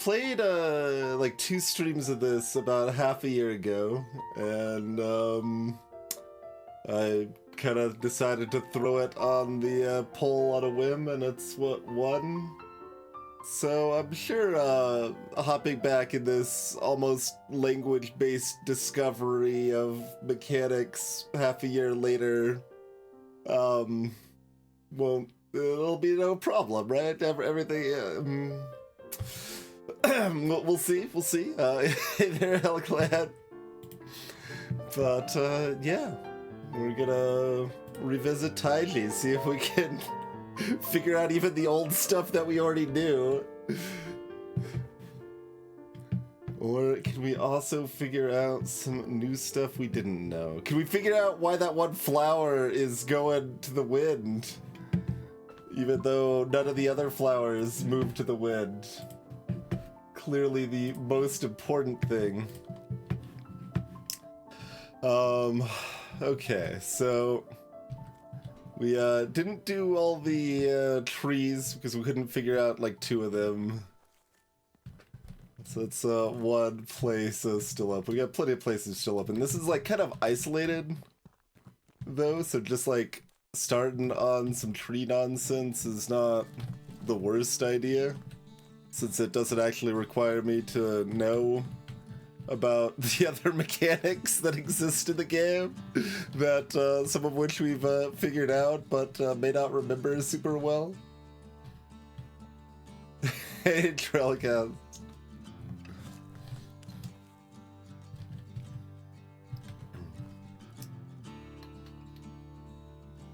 played like 2 streams of this about half a year ago, and I kind of decided to throw it on the poll on a whim, and it's what won. So I'm sure hopping back in this almost language-based discovery of mechanics half a year later, well, it'll be no problem, right? Everything. We'll see. We'll see. Hey there, Hellclad. But yeah, we're gonna revisit Taiji, see if we can figure out even the old stuff that we already knew. Or can we also figure out some new stuff we didn't know? Can we figure out why that one flower is going to the wind? Even though none of the other flowers move to the wind. Clearly the most important thing. Okay, so we didn't do all the trees because we couldn't figure out like 2 of them. So it's one place still up. We got plenty of places still up, and this is like kind of isolated though, so just like starting on some tree nonsense is not the worst idea, since it doesn't actually require me to know about the other mechanics that exist in the game, that some of which we've figured out, but may not remember super well. Hey, Trailcast.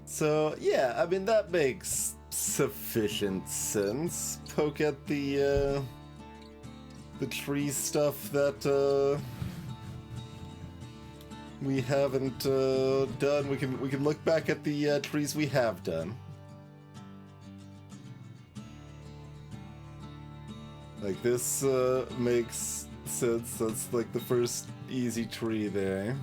So, yeah, I mean, that makes sufficient sense. Poke at the tree stuff that we haven't done. We can look back at the trees we have done. Like, this makes sense. That's like the first easy tree there.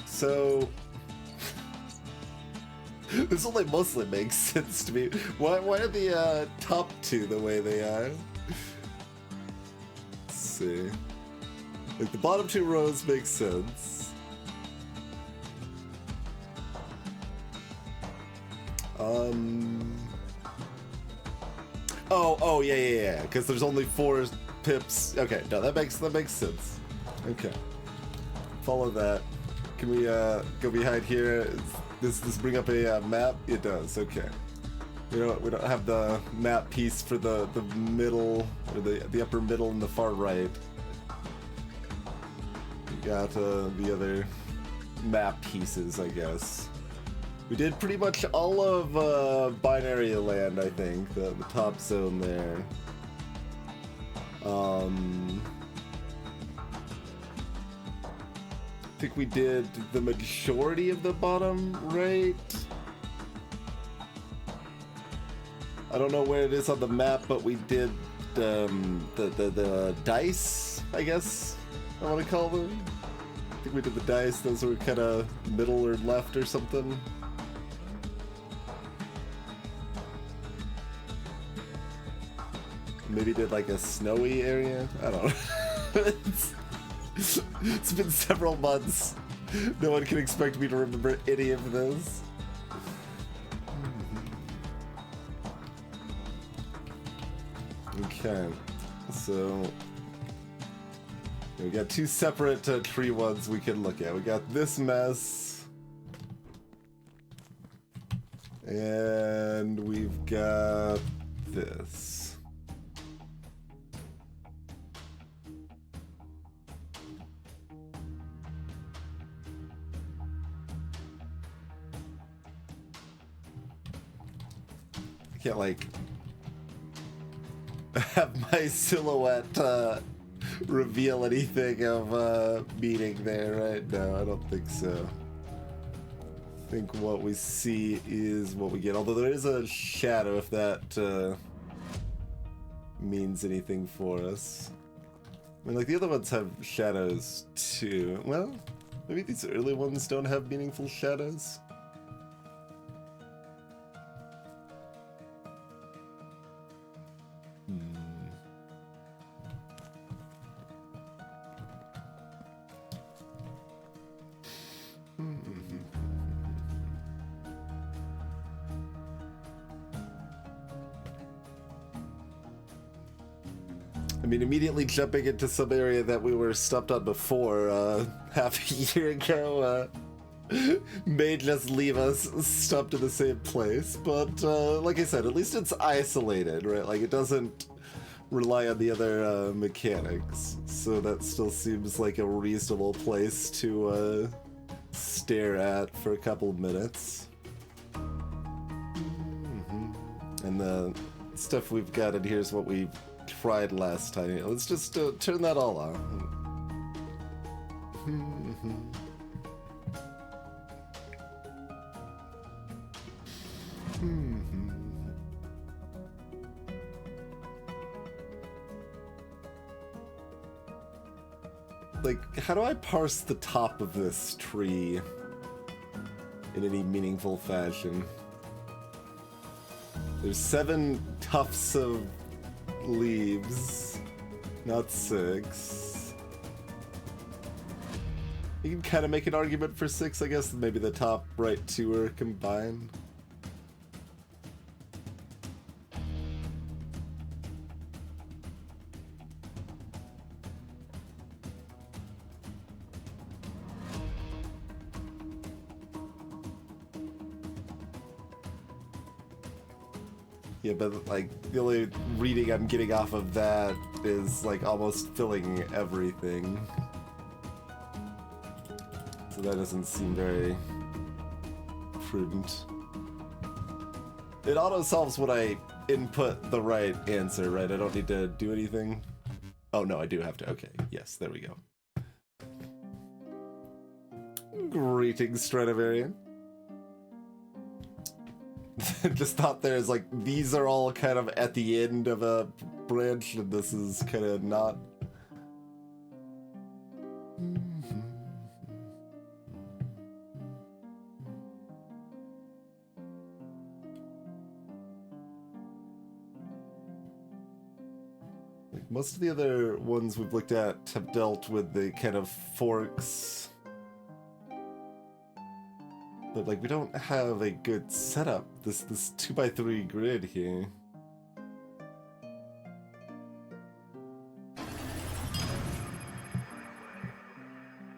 So this only mostly makes sense to me. Why are the top 2 the way they are? Let's see. Like the bottom 2 rows make sense. Oh yeah. Because there's only 4 pips. Okay, no, that makes sense. Okay, follow that. Can we go behind here? Does this bring up a map? It does. Okay. We don't have the map piece for the middle, or the upper middle and the far right. We got the other map pieces, I guess. We did pretty much all of Binary Land, I think, the top zone there. I think we did the majority of the bottom right. I don't know where it is on the map, but we did the dice, I guess I want to call them. I think we did the dice. Those were kind of middle or left or something. Maybe did like a snowy area. I don't know. It's been several months. No one can expect me to remember any of this. Okay, so we got 2 separate tree ones we can look at. We got this mess, and we've got this. Can't like have my silhouette reveal anything of meaning there, right? No, I don't think so. I think what we see is what we get, although there is a shadow, if that means anything for us. I mean, like, the other ones have shadows, too. Well, maybe these early ones don't have meaningful shadows. I mean, immediately jumping into some area that we were stopped on before half a year ago may just leave us stumped in the same place. But like I said, at least it's isolated, right? Like, it doesn't rely on the other mechanics. So that still seems like a reasonable place to stare at for a couple of minutes. And the stuff we've got in here is what we tried last time. Let's just turn that all on. Like, how do I parse the top of this tree in any meaningful fashion? There's 7 tufts of leaves, not 6. You can kind of make an argument for 6, I guess. Maybe the top right 2 are combined. Yeah, but like the only reading I'm getting off of that is like almost filling everything. So that doesn't seem very prudent. It auto solves when I input the right answer, right? I don't need to do anything. Oh no, I do have to. Okay, yes, there we go. Greetings, Stradivarian. Just thought there's like, these are all kind of at the end of a branch, and this is kind of not. Like, most of the other ones we've looked at have dealt with the kind of forks. But like, we don't have a good setup. This 2x3 grid here.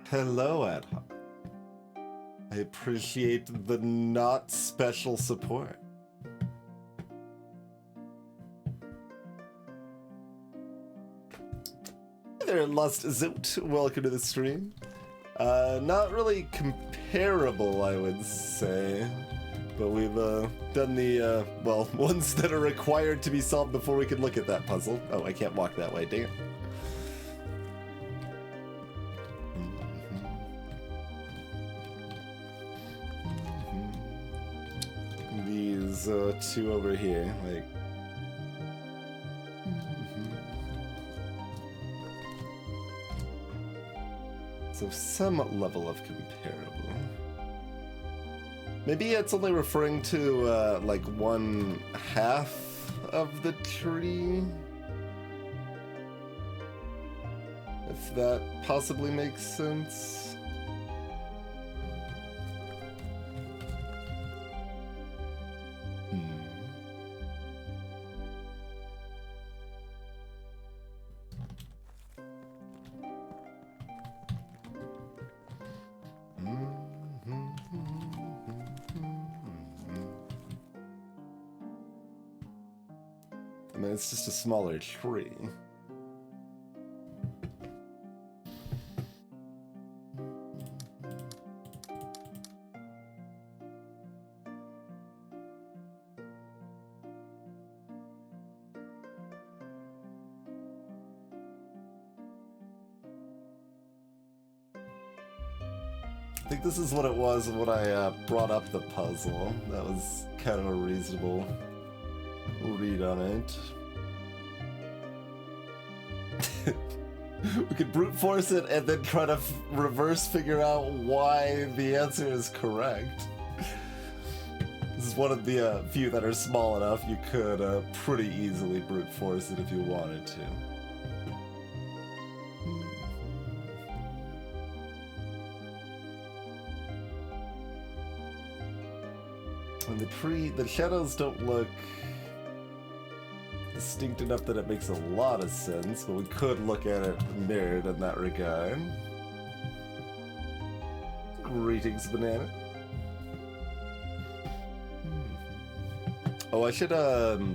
Hello, Ad Hoc. I appreciate the not special support. Hey there, Lust Zoot. Welcome to the stream. Not really comparable, I would say, but we've done the, well, ones that are required to be solved before we can look at that puzzle. Oh, I can't walk that way, dang it. These 2 over here, like... So some level of comparable. Maybe it's only referring to like 1/2 of the tree. If that possibly makes sense. I mean, it's just a smaller tree. I think this is what it was when I brought up the puzzle. That was kind of a reasonable read on it. We could brute force it and then try to reverse figure out why the answer is correct. This is one of the few that are small enough you could pretty easily brute force it if you wanted to. And the shadows don't look distinct enough that it makes a lot of sense, but we could look at it mirrored in that regard. Greetings, banana. Oh, I should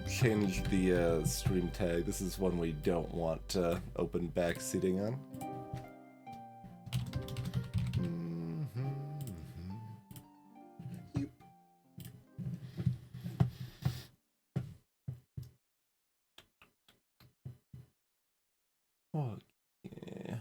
change the stream tag. This is one we don't want open backseating on. Oh, yeah.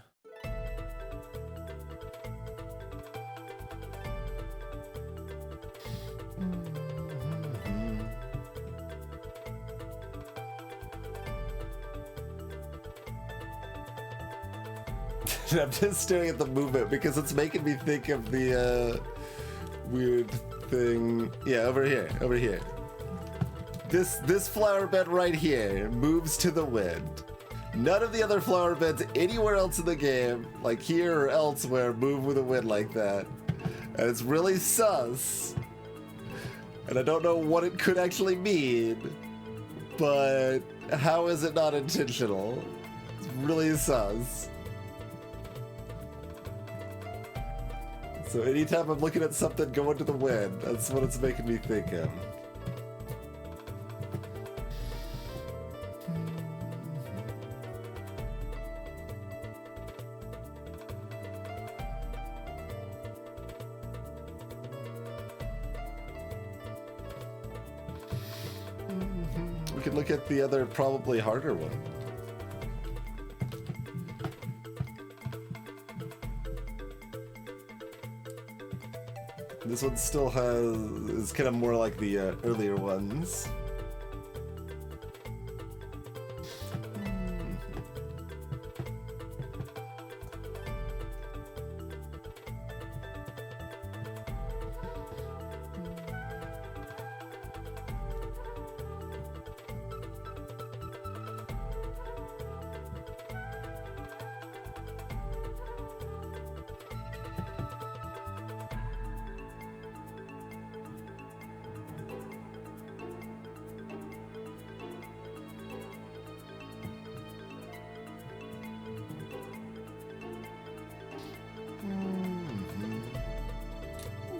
I'm just staring at the movement because it's making me think of the weird thing. Yeah, over here, over here. This flower bed right here moves to the wind. None of the other flower beds anywhere else in the game, like here or elsewhere, move with the wind like that. And it's really sus. And I don't know what it could actually mean, but how is it not intentional? It's really sus. So anytime I'm looking at something going to the wind, that's what it's making me think of. We could look at the other, probably harder one. This one still is kind of more like the earlier ones.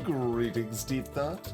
Greetings, Deep Thought.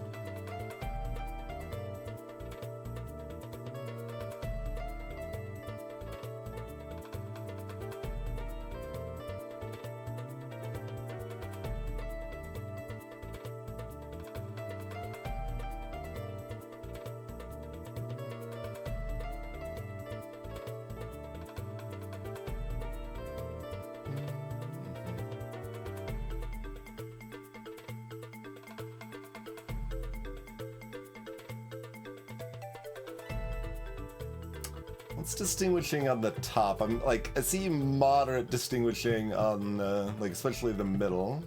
What's distinguishing on the top? I see moderate distinguishing on, like, especially the middle.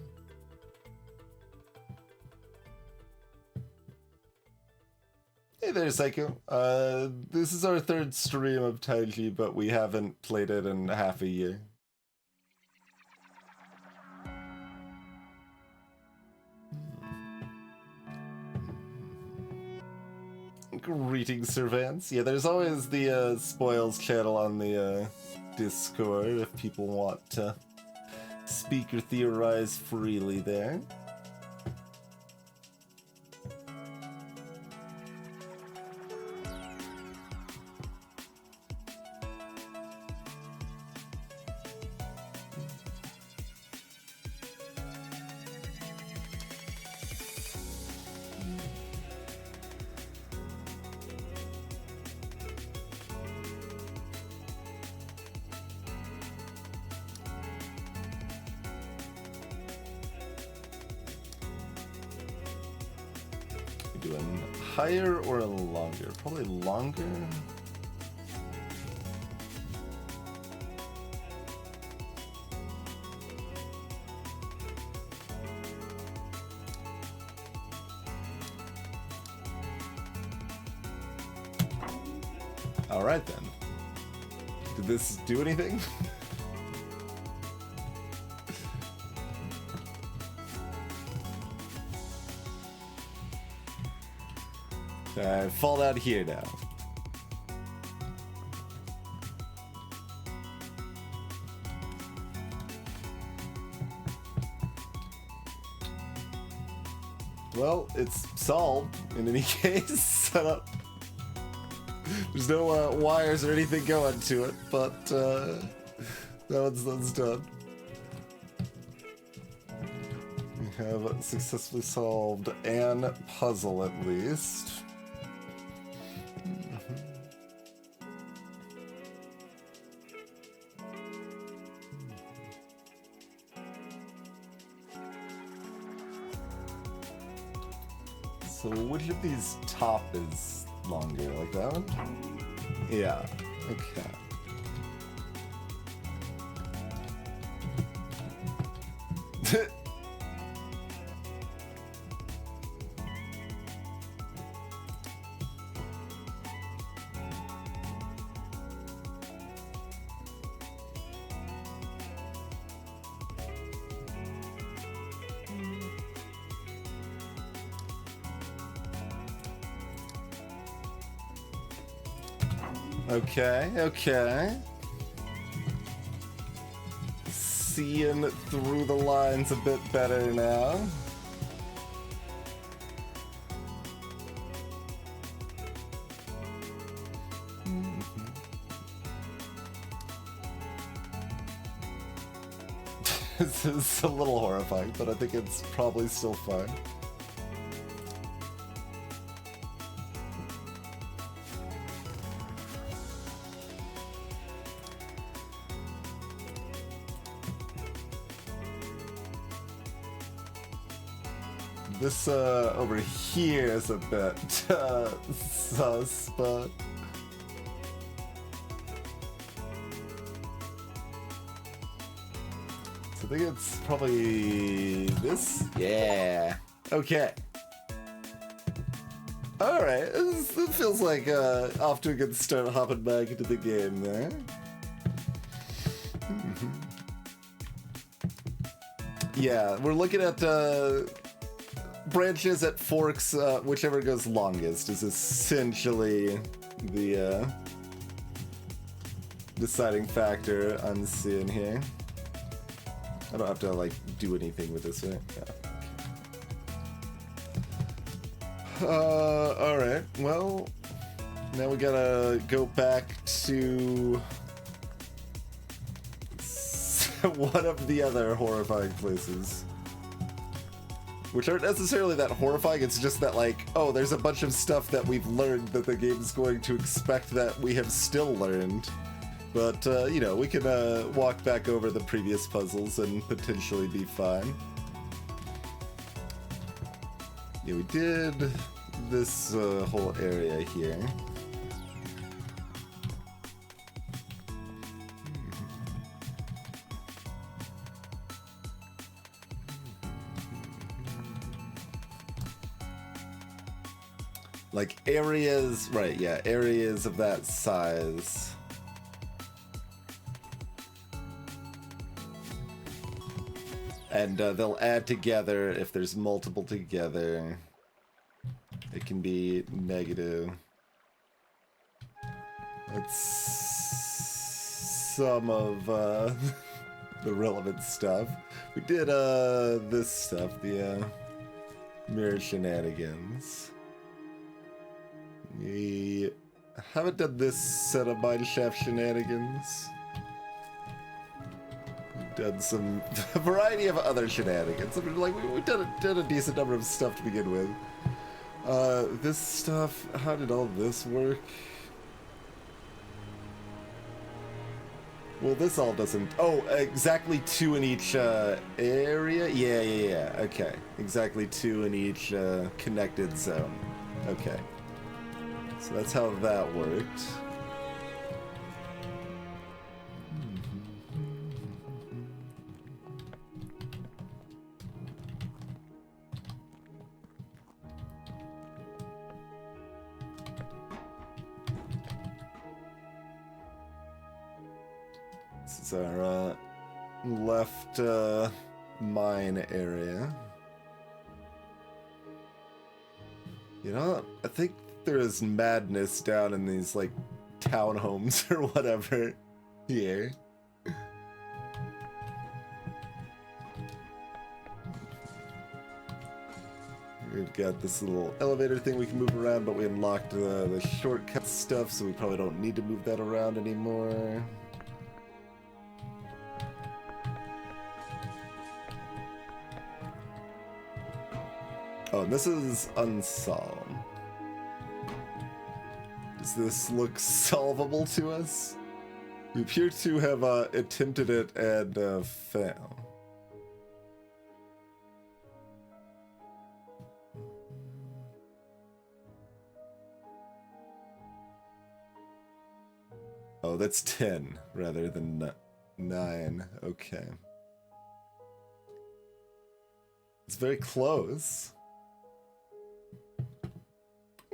Hey there, Psycho. This is our third stream of Taiji, but we haven't played it in half a year. Greetings, Servants. Yeah, there's always the spoils channel on the Discord if people want to speak or theorize freely there. Doing higher or longer? Probably longer. Alright then. Did this do anything? Alright, fall down here now. Well, it's solved in any case. There's no wires or anything going to it, but that's done. We have successfully solved an puzzle at least. So which of these top is longer? Like that one? Yeah. Okay. Okay, okay. Seeing through the lines a bit better now. This is a little horrifying, but I think it's probably still fine. This over here is a bit sus, but so I think it's probably this. Yeah. Okay. All right. It feels like off to a good start, hopping back into the game there. Yeah, we're looking at branches at forks. Whichever goes longest is essentially the deciding factor I'm seeing here. I don't have to like do anything with this, right? Yeah. All right. Well, now we gotta go back to one of the other horrifying places. Which aren't necessarily that horrifying, it's just that like, oh, there's a bunch of stuff that we've learned that the game's going to expect that we have still learned. But, you know, we can walk back over the previous puzzles and potentially be fine. Yeah, we did this whole area here. Like areas, right, yeah, areas of that size. And they'll add together if there's multiple together. It can be negative. That's some of the relevant stuff. We did this stuff, the mirror shenanigans. We haven't done this set of mineshaft shenanigans. We've done some a variety of other shenanigans. I mean, like we did a decent number of stuff to begin with. This stuff, how did all this work? Well, this all doesn't. Oh, exactly 2 in each area? Yeah. Okay. Exactly 2 in each connected zone. Okay. So that's how that worked. It's our left mine area. You know, I think there is madness down in these, like, townhomes or whatever here. We've got this little elevator thing we can move around, but we unlocked the shortcut stuff, so we probably don't need to move that around anymore. Oh, and this is unsolved. Does this look solvable to us? We appear to have attempted it and failed. Oh, that's 10 rather than 9. Okay. It's very close.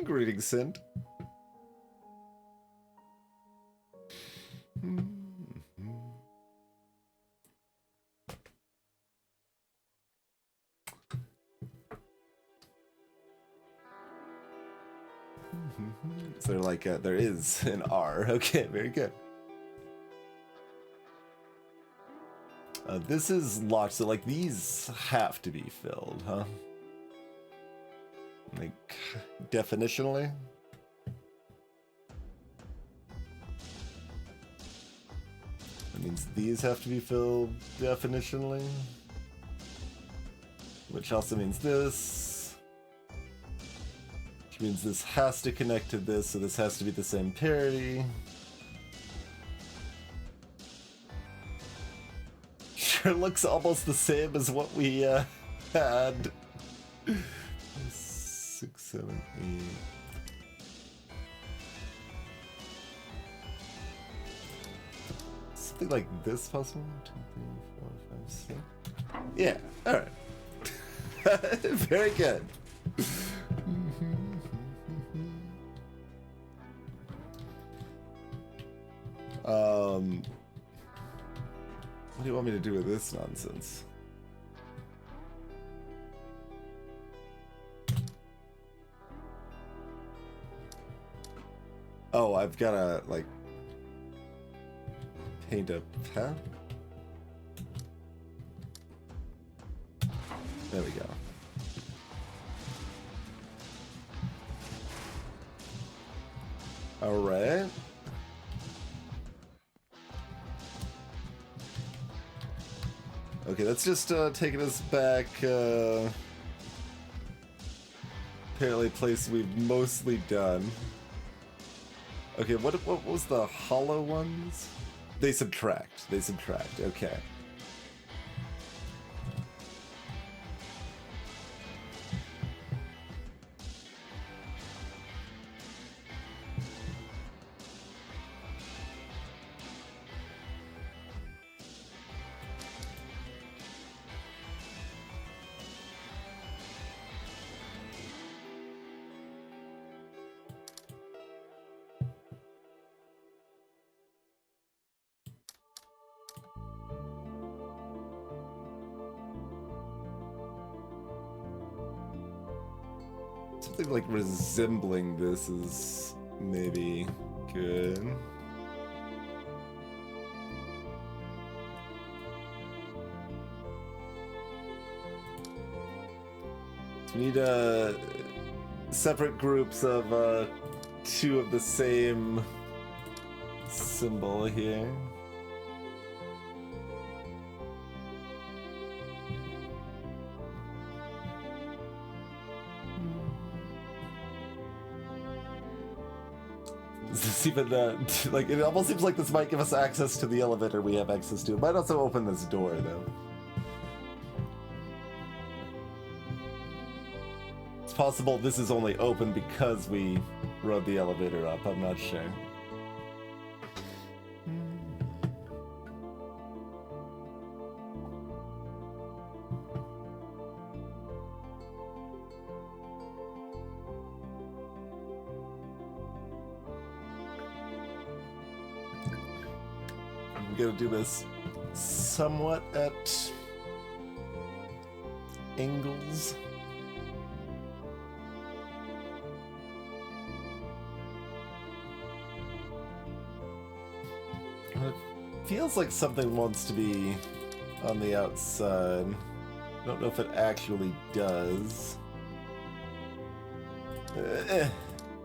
Greetings, Sint. Is there like a, there is an R. Okay, very good. This is locked, so like these have to be filled, huh? Like, definitionally? That means these have to be filled definitionally. Which also means this. Which means this has to connect to this, so this has to be the same parity. Sure looks almost the same as what we had. 6, 7, 8. Something like this possible? 2, 3, 4, 5, 6. Yeah, alright. Very good. What do you want me to do with this nonsense? Oh, I've gotta, like, paint a path? There we go. Alright. Okay, that's just taking us back, apparently a place we've mostly done. Okay, what was the hollow ones? They subtract, okay. Something like resembling this is maybe good. So we need separate groups of 2 of the same symbol here. This even like it almost seems like this might give us access to the elevator we have access to. It might also open this door though. It's possible this is only open because we rode the elevator up. I'm not sure. we gotta do this somewhat at angles. It feels like something wants to be on the outside. I don't know if it actually does.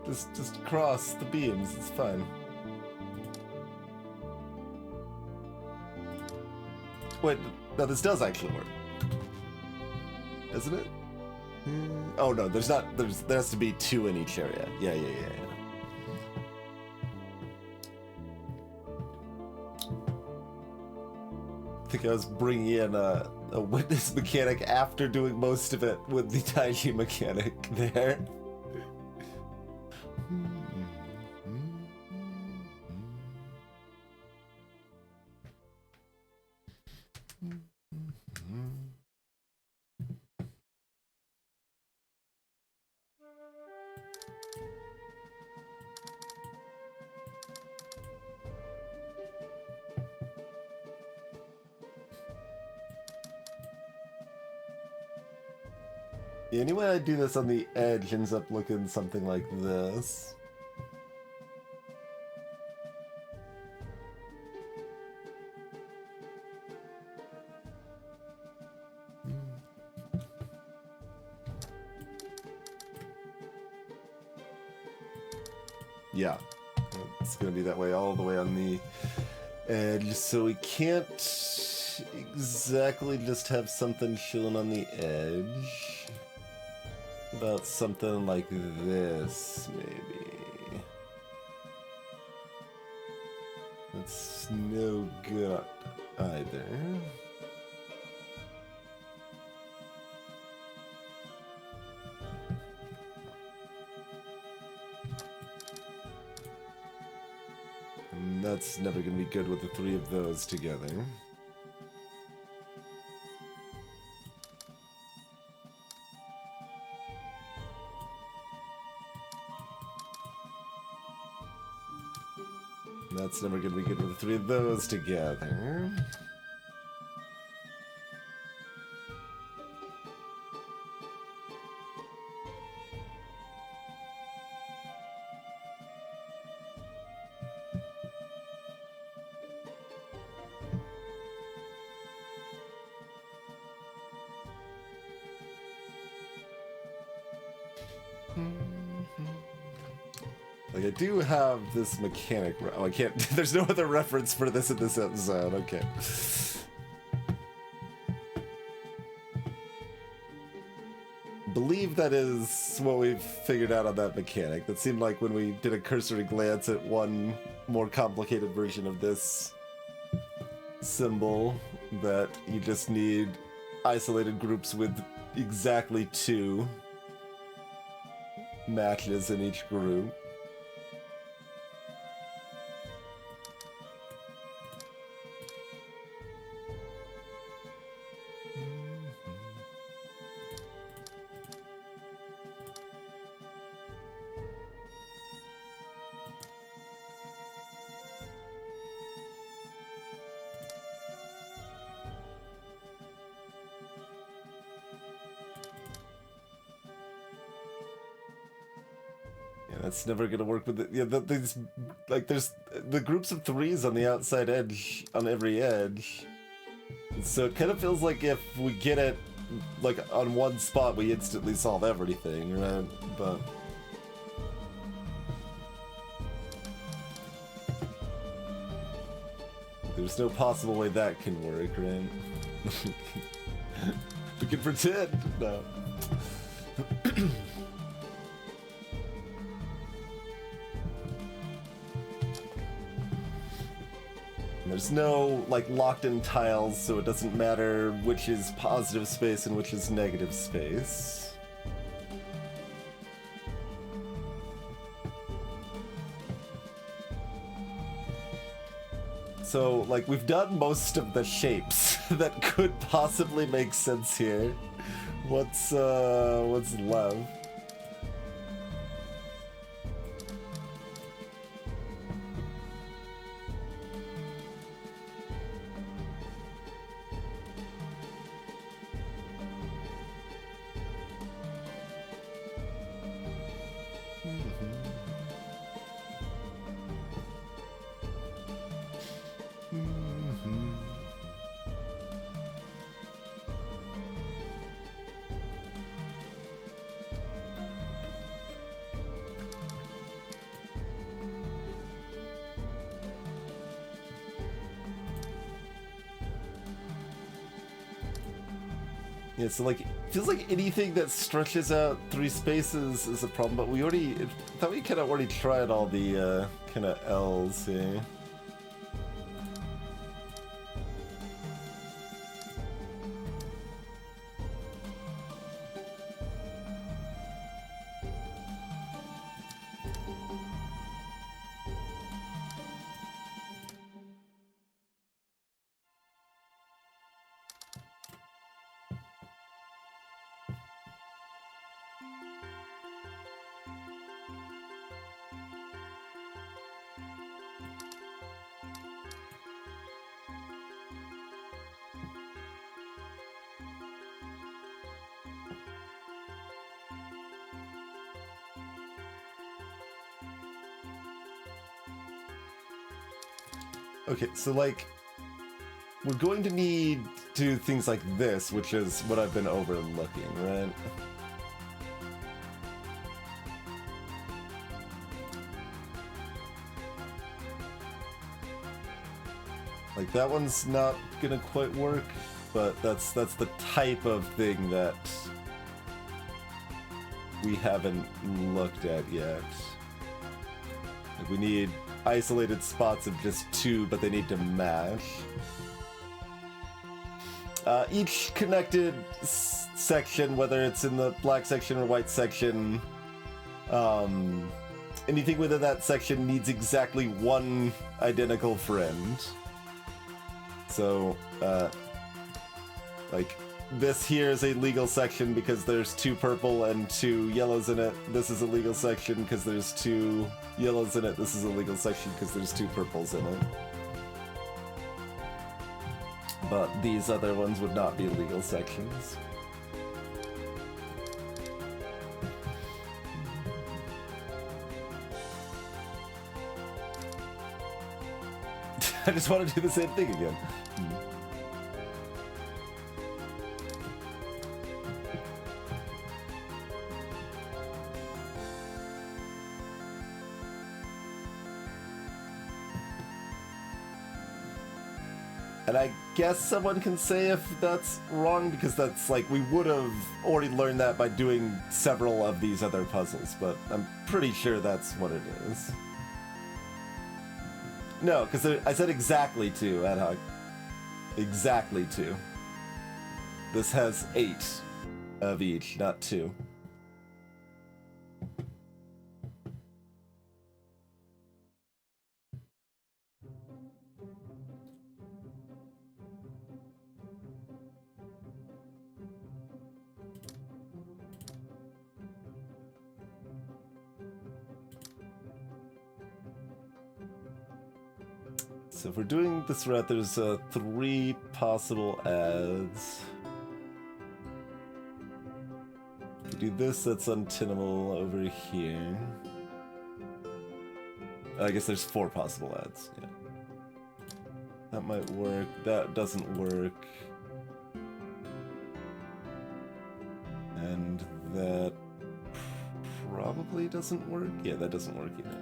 Just cross the beams, it's fine. Wait, no, this does actually work. Isn't it? Oh no, there has to be 2 in each area. Yeah. I think I was bringing in a witness mechanic after doing most of it with the Taiji mechanic there. Yeah, anyway, I do this on the edge ends up looking something like this. Yeah, it's gonna be that way all the way on the edge, so we can't exactly just have something chilling on the edge. About something like this, maybe. That's no good either. And that's never gonna be good with the 3 of those together. That's never gonna be good with the 3 of those together. Like, I do have this mechanic. Oh, I can't. There's no other reference for this in this episode. Okay. Believe that is what we've figured out on that mechanic. That seemed like when we did a cursory glance at one more complicated version of this symbol, that you just need isolated groups with exactly 2 matches in each group. It's never gonna work with it. Yeah, these, like, there's the groups of 3s on the outside edge, on every edge. So it kind of feels like if we get it, like, on one spot, we instantly solve everything, right? But there's no possible way that can work, right? We can pretend. No. There's no, like, locked-in tiles, so it doesn't matter which is positive space and which is negative space. So, like, we've done most of the shapes that could possibly make sense here. What's left? Yeah, so like, it feels like anything that stretches out 3 spaces is a problem, but I thought we kind of already tried all the kind of L's here. Okay, so like, we're going to need to do things like this, which is what I've been overlooking, right? Like, that one's not gonna quite work, but that's the type of thing that we haven't looked at yet. Like, we need isolated spots of just 2, but they need to match. Each connected section, whether it's in the black section or white section, anything within that section needs exactly 1 identical friend. So, like, this here is a legal section because there's 2 purple and 2 yellows in it. This is a legal section because there's 2 yellows in it. This is a legal section because there's 2 purples in it. But these other ones would not be legal sections. I just want to do the same thing again. And I guess someone can say if that's wrong, because that's like, we would have already learned that by doing several of these other puzzles, but I'm pretty sure that's what it is. No, because I said exactly 2, ad hoc. Exactly 2. This has 8 of each, not 2. So if we're doing this route, there's 3 possible adds. If we do this, that's untenable over here. I guess there's 4 possible adds, yeah. That might work, that doesn't work. And that probably doesn't work? Yeah, that doesn't work either.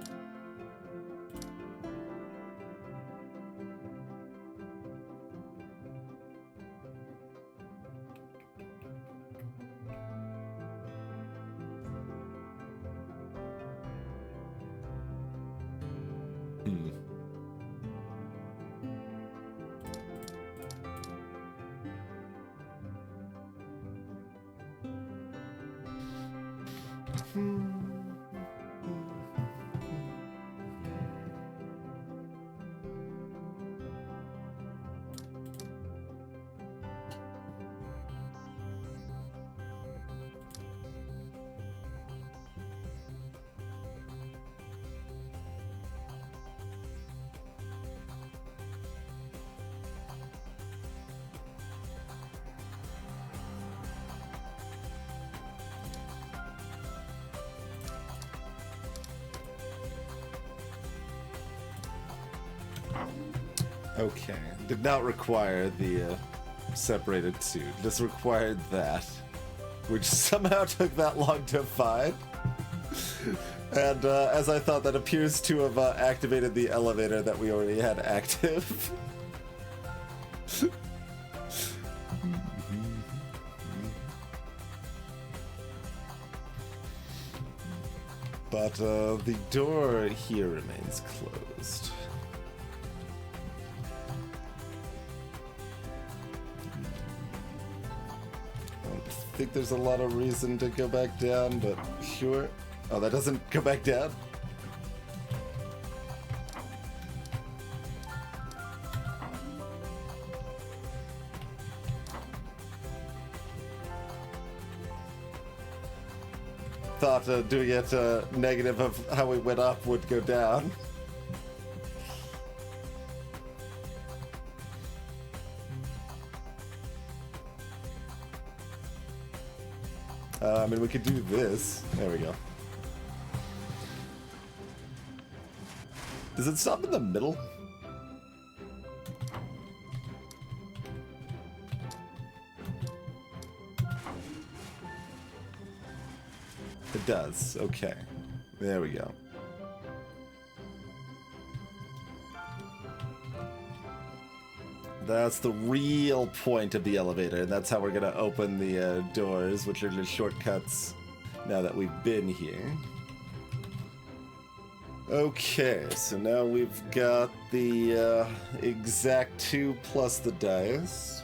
Okay, did not require the separated 2, just required that, which somehow took that long to find. And as I thought, that appears to have activated the elevator that we already had active. But the door here remains closed. I don't think there's a lot of reason to go back down, but sure. Oh, that doesn't go back down? Thought doing it negative of how we went up would go down. I mean, we could do this. There we go. Does it stop in the middle? It does. Okay. There we go. That's the real point of the elevator. That's how we're gonna open the doors, which are just shortcuts now that we've been here. Okay, so now we've got the exact 2 plus the dice.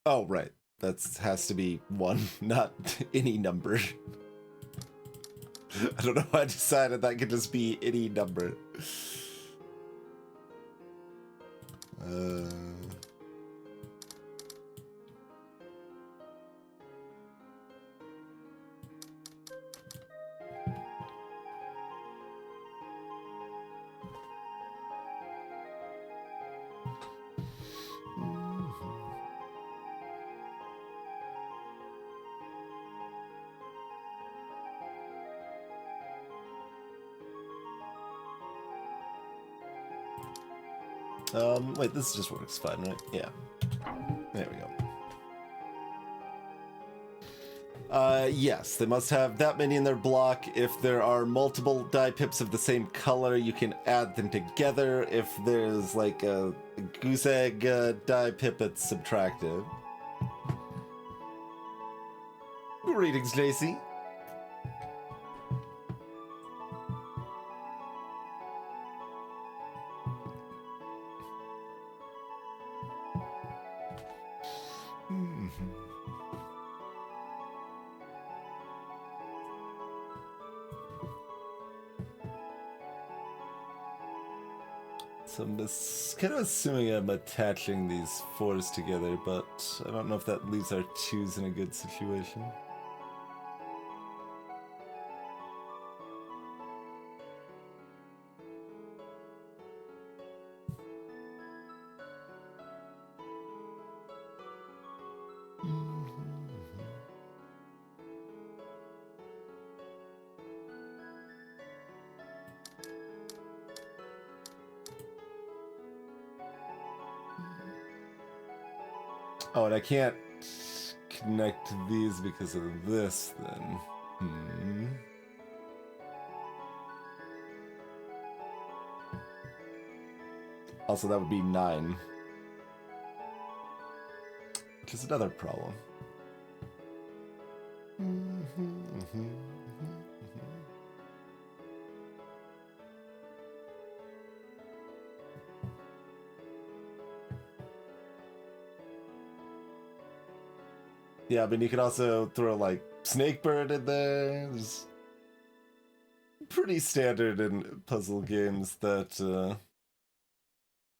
Oh, right. That has to be 1, not any number. I don't know why I decided that could just be any number. Wait, this just works fine, right? Yeah. There we go. Yes, they must have that many in their block. If there are multiple die pips of the same color, you can add them together. If there's like a goose egg die pip, it's subtractive. Greetings, Lacey. So I'm kind of assuming I'm attaching these 4s together, but I don't know if that leaves our 2s in a good situation. Oh, and I can't connect these because of this, then. Also, that would be 9. Which is another problem. Yeah, but you could also throw like Snakebird in there. It's pretty standard in puzzle games that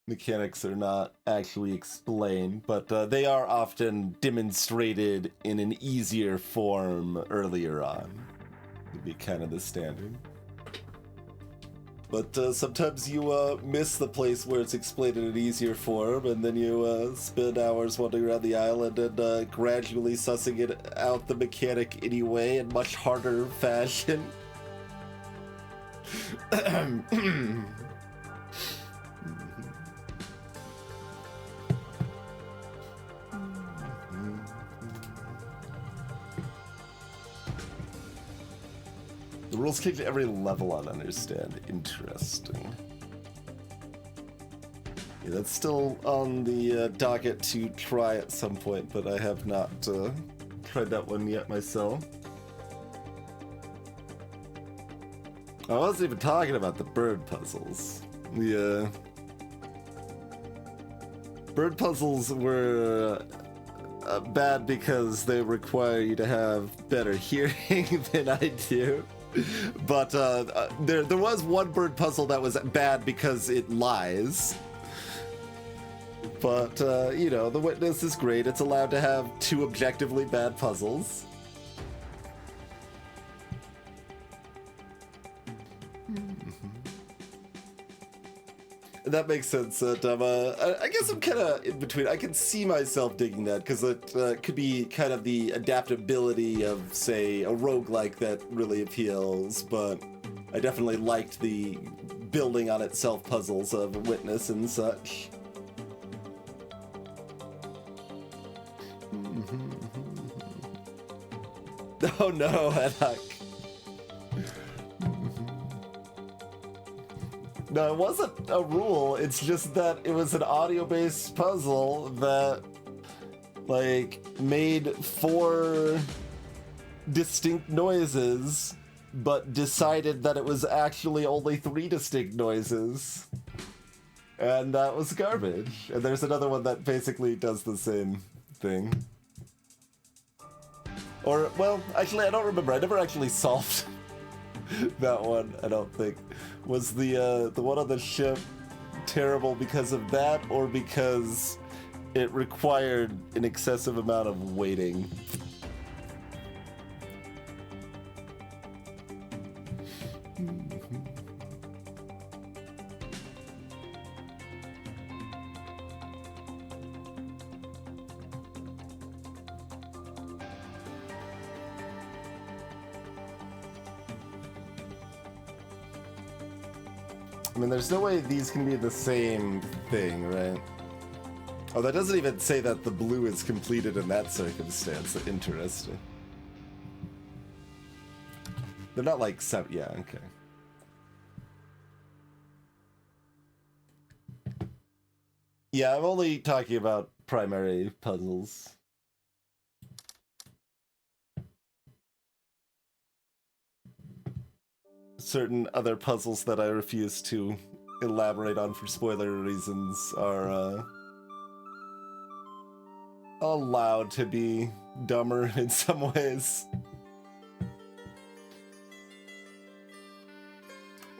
mechanics are not actually explained, but they are often demonstrated in an easier form earlier on. Would be kind of the standard. But sometimes you miss the place where it's explained in an easier form, and then you spend hours wandering around the island and gradually sussing it out the mechanic anyway in much harder fashion. The rules change every level on Understand. Interesting. Yeah, that's still on the docket to try at some point, but I have not tried that one yet myself. I wasn't even talking about the bird puzzles. The bird puzzles were bad because they require you to have better hearing than I do. But there was one bird puzzle that was bad because it lies. But, you know, the witness is great. It's allowed to have 2 objectively bad puzzles. That makes sense. I guess I'm kind of in between. I can see myself digging that because it could be kind of the adaptability of, say, a roguelike that really appeals, but I definitely liked the building on itself puzzles of Witness and such. Oh no, Hedok. No, it wasn't a rule, it's just that it was an audio-based puzzle that, like, made 4 distinct noises, but decided that it was actually only 3 distinct noises. And that was garbage. And there's another one that basically does the same thing. Or, well, actually, I don't remember. I never actually solved that one, I don't think. Was the one on the ship terrible because of that, or because it required an excessive amount of waiting? I mean, there's no way these can be the same thing, right? Oh, that doesn't even say that the blue is completed in that circumstance. Interesting. They're not like yeah, okay. Yeah, I'm only talking about primary puzzles. Certain other puzzles that I refuse to elaborate on for spoiler reasons are allowed to be dumber in some ways.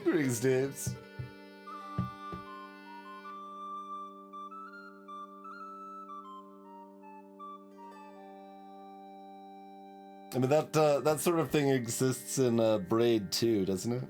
Greetings, Daves. I mean, that sort of thing exists in Braid too, doesn't it?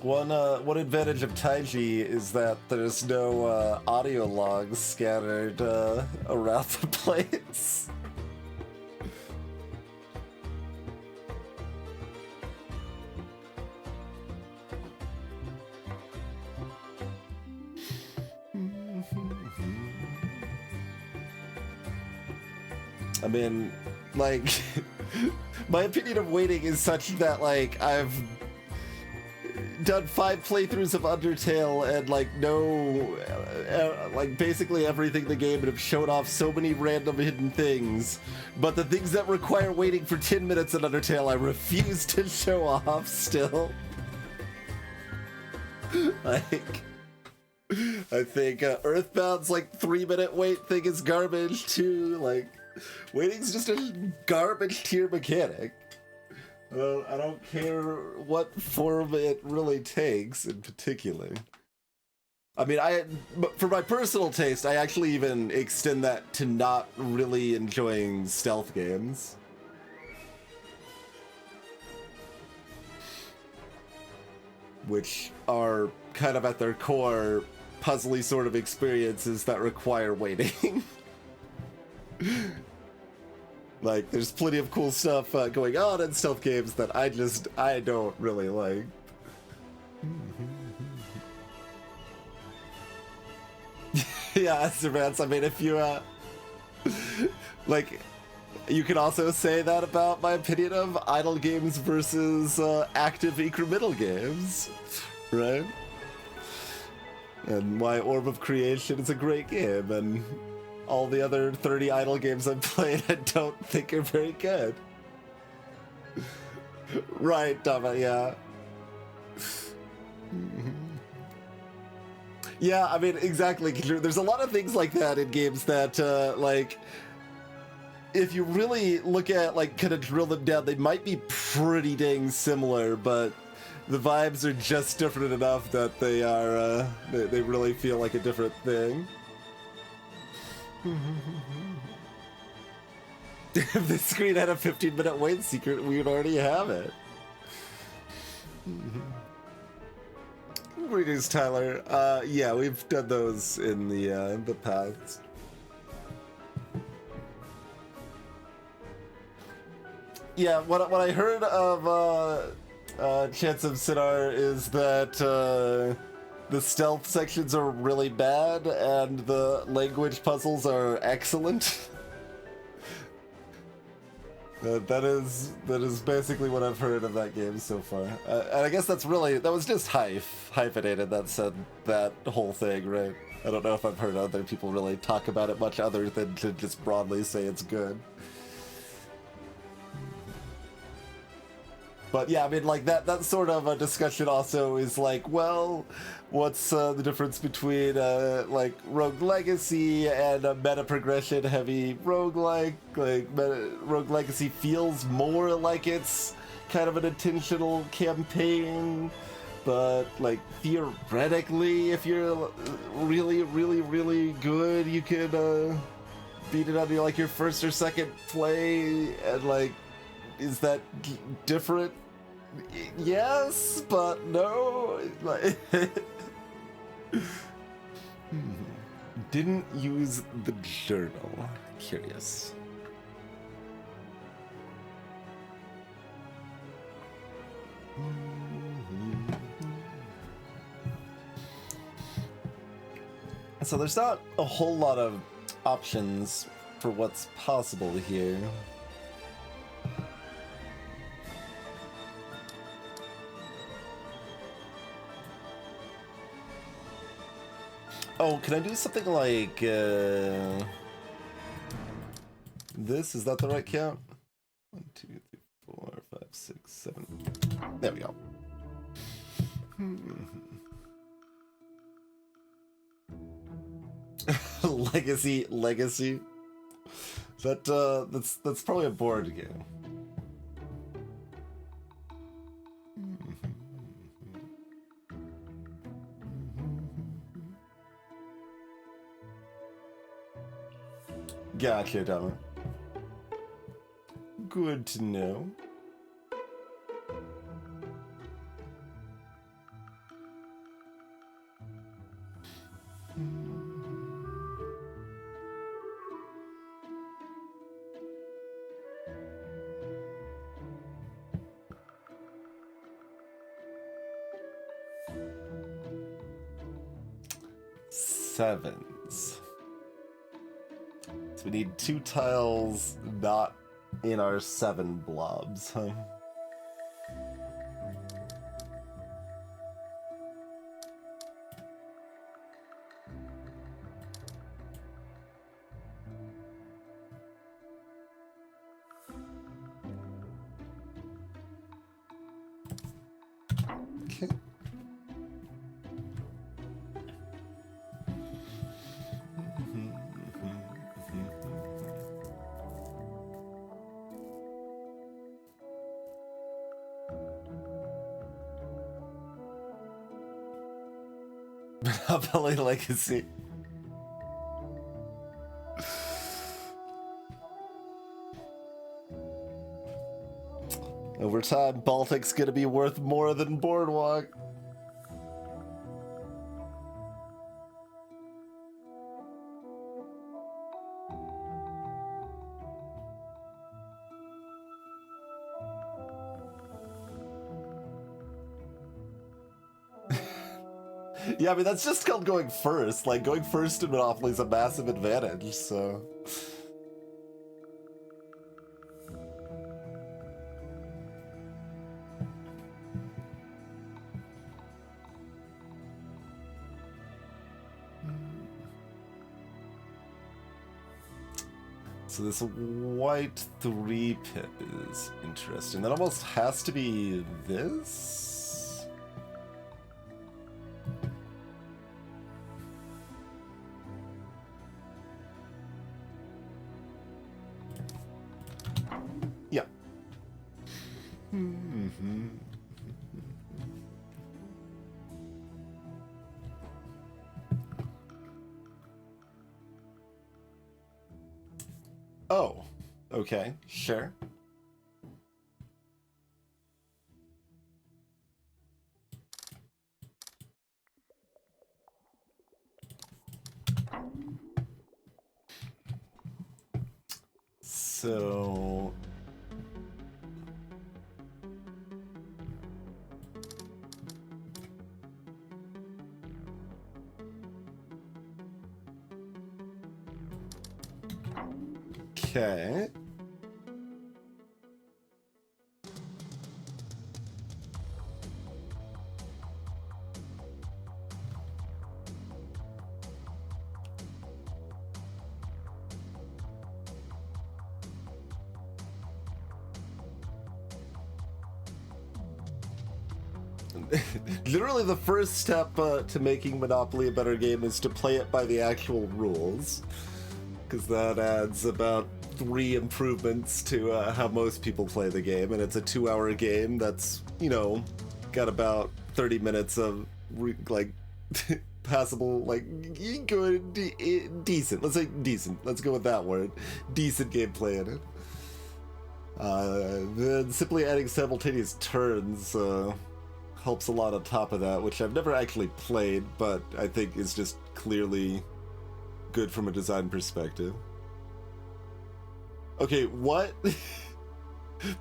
One advantage of Taiji is that there's no audio logs scattered around the place. I mean, like, my opinion of waiting is such that, like, I've done 5 playthroughs of Undertale and like like basically everything in the game, and have shown off so many random hidden things, but the things that require waiting for 10 minutes in Undertale I refuse to show off still. Like, I think Earthbound's like 3-minute wait thing is garbage too. Like, Waiting's just a garbage tier mechanic. I don't care what form it really takes in particular. I mean, for my personal taste, I actually even extend that to not really enjoying stealth games. Which are kind of at their core puzzly sort of experiences that require waiting. Like, there's plenty of cool stuff going on in stealth games that I don't really like. Yeah, Servants, I mean, if you, like, you can also say that about my opinion of idle games versus active incremental games, right? And why Orb of Creation is a great game, and all the other 30 idle games I've played I don't think are very good. Right, Dama, yeah. Yeah, I mean, exactly. There's a lot of things like that in games that, like, if you really look at, like, kind of drill them down, they might be pretty dang similar, but the vibes are just different enough that they are, they really feel like a different thing. If the screen had a 15-minute wait secret, we would already have it. Greetings, Tyler. Yeah, we've done those in the past. Yeah, what I heard of Chance of Sinar is that the stealth sections are really bad and the language puzzles are excellent. That is basically what I've heard of that game so far. And I guess that was just hyphenated that said that whole thing, right? I don't know if I've heard other people really talk about it much other than to just broadly say it's good. But yeah, I mean, like, that sort of a discussion also is like, well, what's the difference between, like, Rogue Legacy and a meta-progression heavy roguelike? Like, Rogue Legacy feels more like it's kind of an intentional campaign, but, like, theoretically, if you're really, really, really good, you could, beat it on your, like, your first or second play, and, like, is that different? Yes, but no. Like, didn't use the journal. Curious. So there's not a whole lot of options for what's possible here. Oh, can I do something like, this? Is that the right count? 1, 2, 3, 4, 5, 6, 7. There we go. Legacy. That's probably a board game. Gotcha, Dama. Good to know. Sevens. So we need 2 tiles not in our 7 blobs, huh? Okay. Monopoly Legacy. Over time, Baltic's gonna be worth more than Boardwalk. Yeah, I mean, that's just called going first. Like, going first in Monopoly is a massive advantage, so... So this white 3-pip is interesting. That almost has to be this? Yeah. Mm-hmm. Oh, okay, sure. So... Okay. Literally the first step to making Monopoly a better game is to play it by the actual rules. Because that adds about 3 improvements to how most people play the game, and it's a 2-hour game that's, you know, got about 30 minutes of, like, passable, like, good, decent, let's say decent, let's go with that word, decent gameplay in it. Then simply adding simultaneous turns helps a lot on top of that, which I've never actually played, but I think is just clearly good from a design perspective. Okay, what?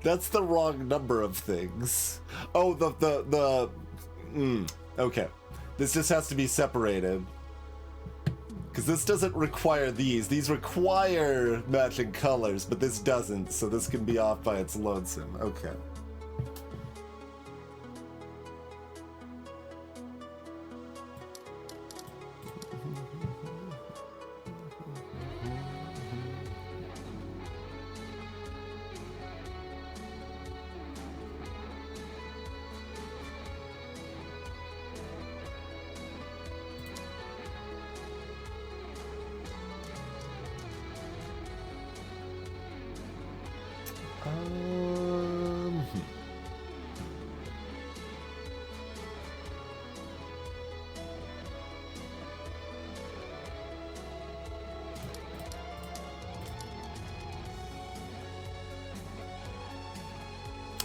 That's the wrong number of things. Oh, okay. This just has to be separated. Because this doesn't require these. These require matching colors, but this doesn't, so this can be off by its lonesome. Okay.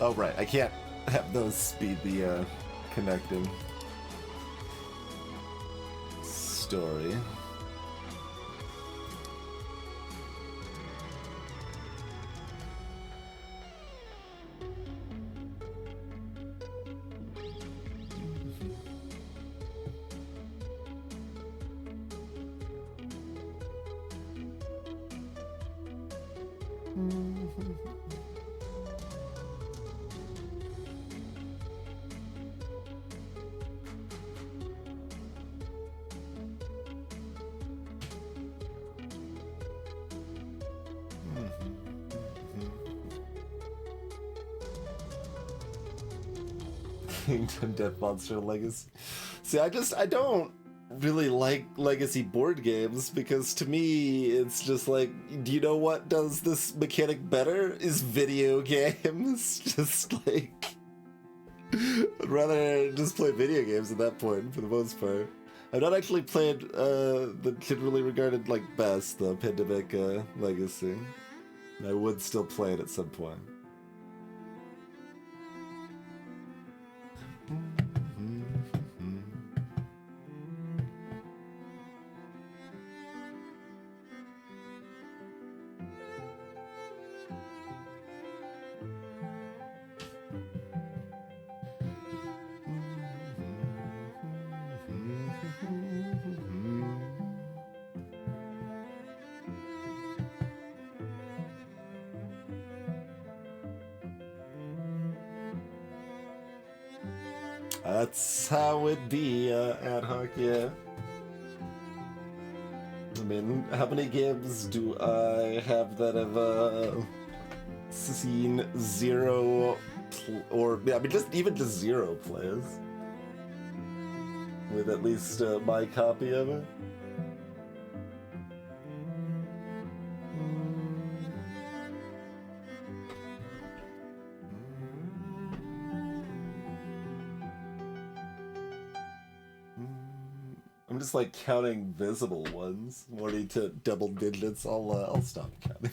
Oh, right. I can't have those be the connecting story. Kingdom Death Monster Legacy. See, I don't really like legacy board games because to me it's just like, do you know what does this mechanic better? Is video games. Just like, I'd rather just play video games at that point for the most part. I've not actually played the generally regarded like best, the Pandemic Legacy. I would still play it at some point. That's how it be, ad hoc, yeah. I mean, how many games do I have that have seen zero, or I mean, even just zero plays with at least my copy of it? I'm just like counting visible ones, wanting to double digits. I'll stop counting.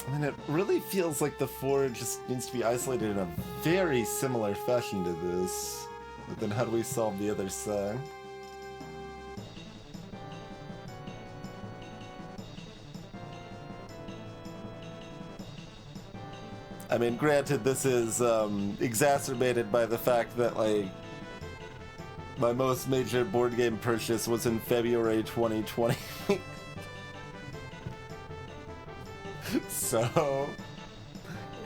I mean, it really feels like the 4 just needs to be isolated in a very similar fashion to this. But then how do we solve the other side? I mean, granted, this is exacerbated by the fact that, like, my most major board game purchase was in February 2020. So,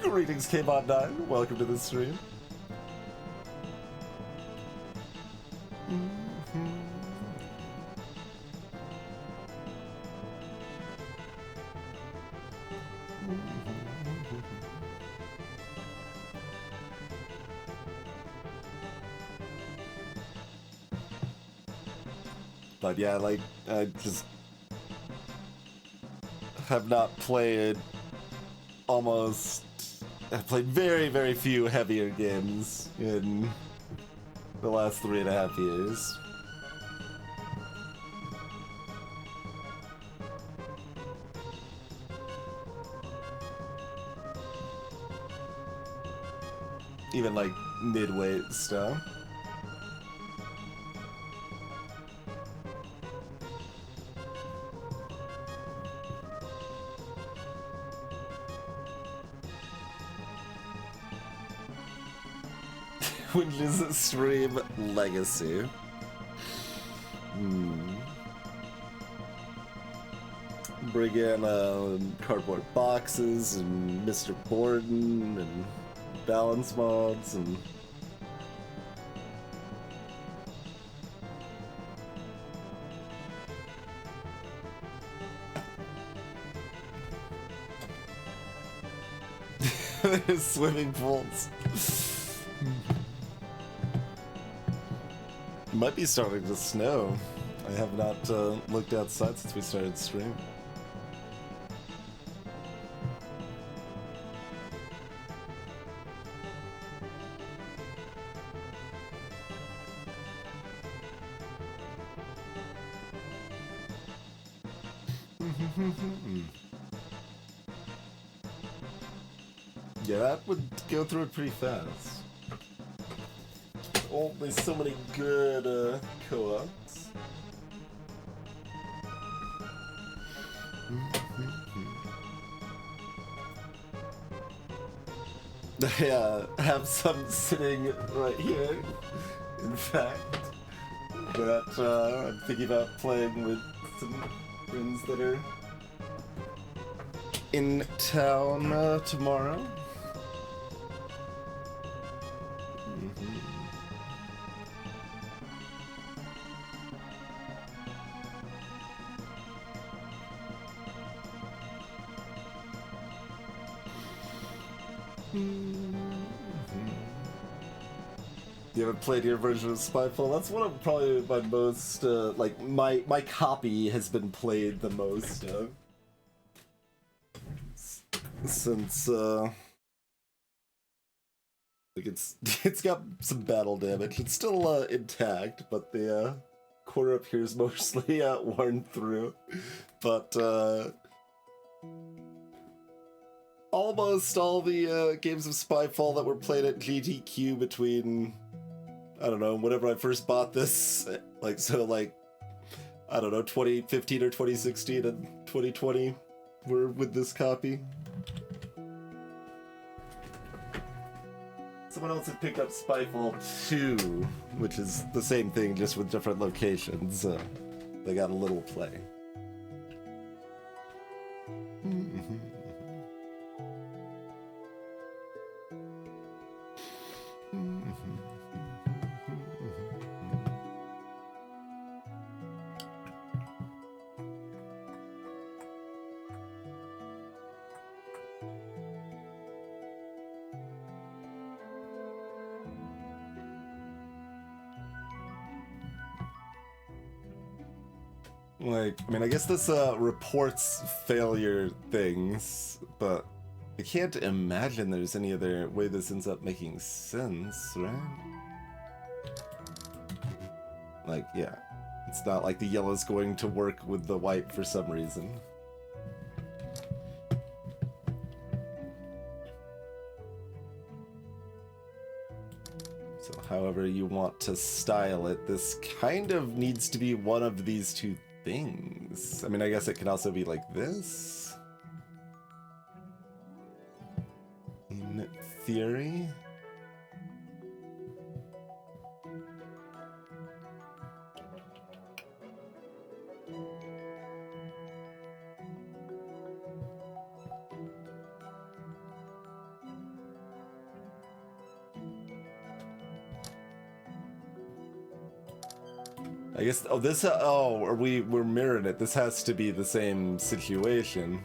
greetings, K-Mod9. Welcome to the stream. But yeah, like, I just have not played almost... I've played very, very few heavier games in the last 3.5 years. Even like mid-weight stuff. Windows Stream Legacy. Bring in cardboard boxes and Mr. Borden and balance mods and swimming pools. Might be starting to snow. I have not looked outside since we started streaming. Yeah, that would go through it pretty fast. Oh, there's so many good co-ops. I have some sitting right here, in fact, that I'm thinking about playing with some friends that are in town tomorrow. You haven't played your version of Spyfall? That's one of probably my most, like, my copy has been played the most, since, like, it's got some battle damage. It's still, intact, but the, corner up here is mostly, worn through. But, almost all the, games of Spyfall that were played at GTQ between, I don't know, whenever I first bought this, like, so, like, I don't know, 2015 or 2016 and 2020 were with this copy. Someone else had picked up Spyfall 2, which is the same thing, just with different locations. They got a little play. Like, I mean, I guess this reports failure things, but I can't imagine there's any other way this ends up making sense, right? Like, yeah. It's not like the yellow's going to work with the white for some reason. So however you want to style it, this kind of needs to be one of these two things. I mean, I guess it could also be like this. In theory. I guess, oh, this, we're mirroring it. This has to be the same situation.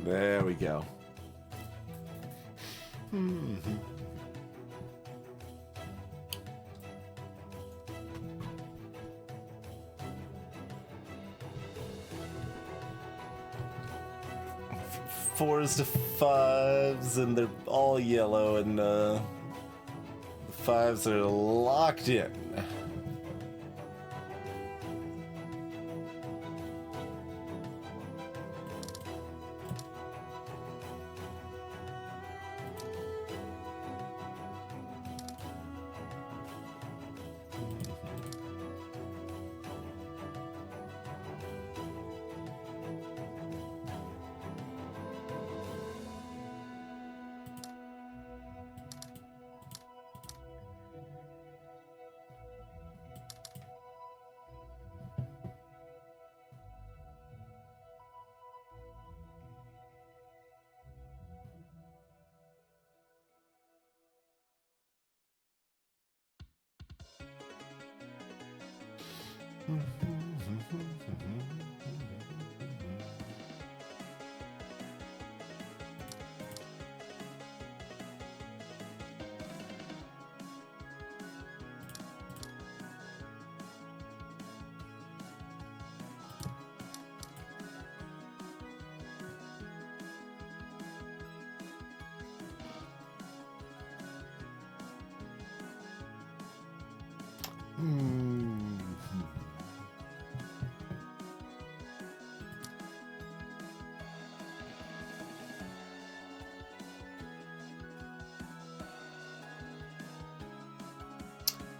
There we go. Fours to fives, and they're all yellow, and the fives are locked in.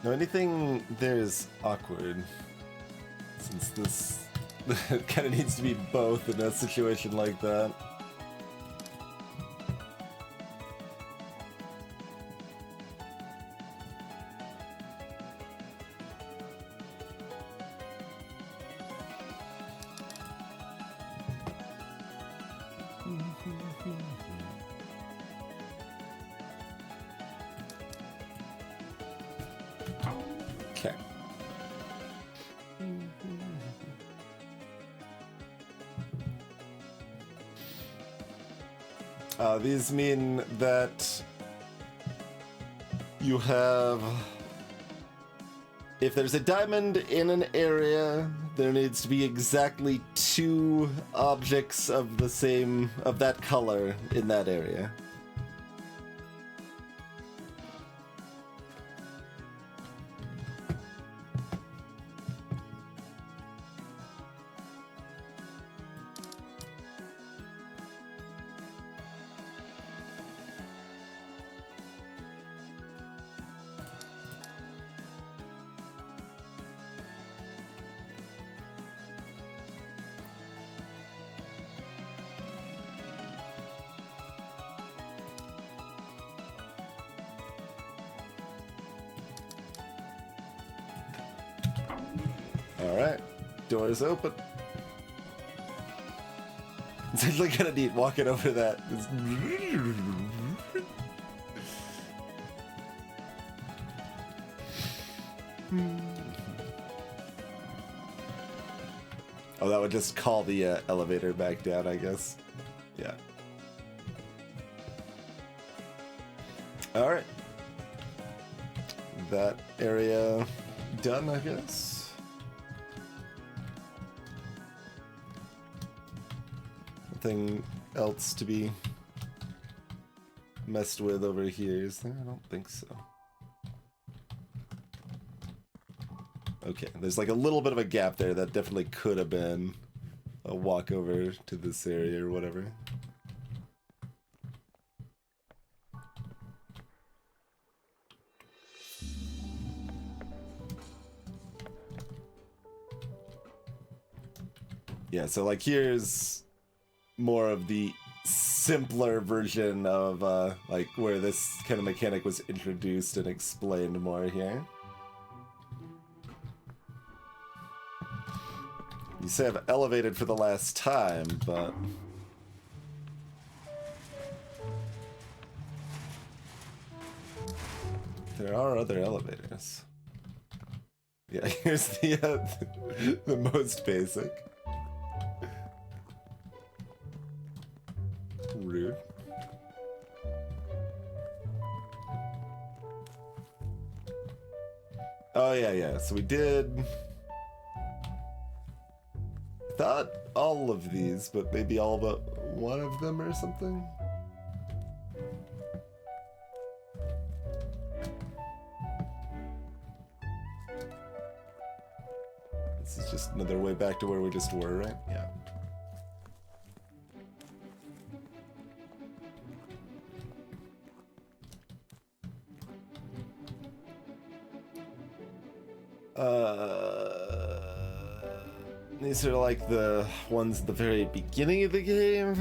No, anything there is awkward, since this kind of needs to be both in a situation like that. These mean that you have... If there's a diamond in an area, there needs to be exactly 2 objects of that color in that area. Alright, doors open. It's actually kind of neat walking over that. Oh, that would just call the elevator back down, I guess. Yeah. Alright. That area done, I guess. Nothing else to be messed with over here, is there? I don't think so. Okay, there's like a little bit of a gap there that definitely could have been a walk over to this area or whatever. Yeah, so like here's more of the simpler version of like where this kind of mechanic was introduced and explained more here. You say I've elevated for the last time, but there are other elevators. Yeah, here's the most basic. Rude. Oh yeah. So we did. Thought all of these, but maybe all but one of them or something. This is just another way back to where we just were, right? Yeah. These are like the ones at the very beginning of the game.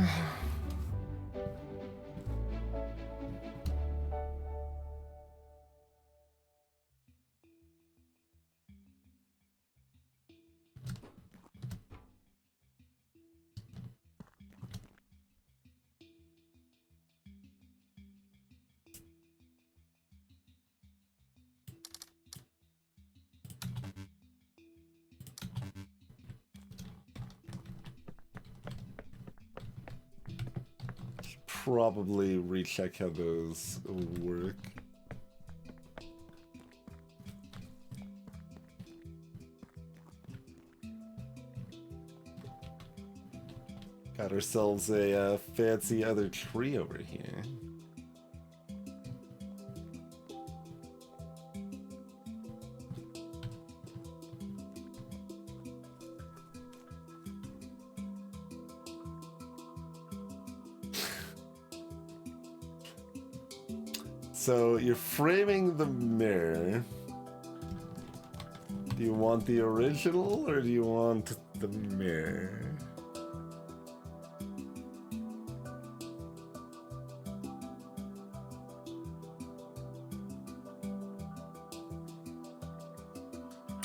Probably recheck how those work. Got ourselves a fancy other tree over here. So you're framing the mirror. Do you want the original or do you want the mirror?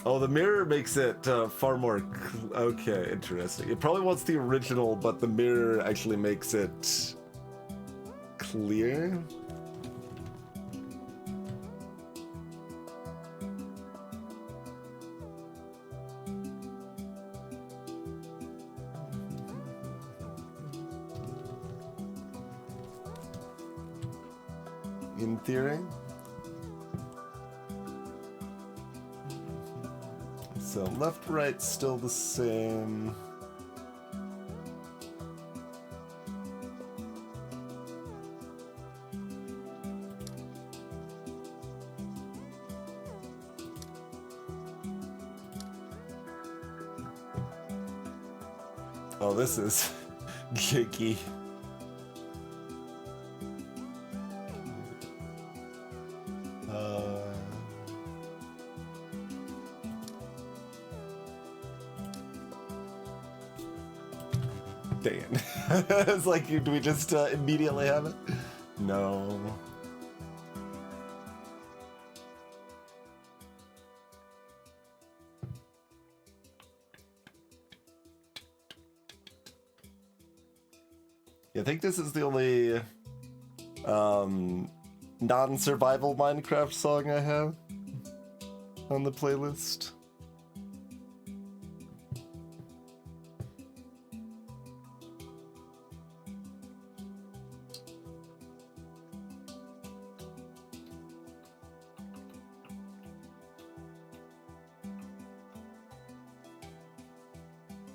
Oh, the mirror makes it far more... Okay, interesting. It probably wants the original, but the mirror actually makes it clear. in theory. So left, right, still the same. Oh, this is janky. Dang it. It's like, do we just immediately have it? No. Yeah, I think this is the only non-survival Minecraft song I have on the playlist.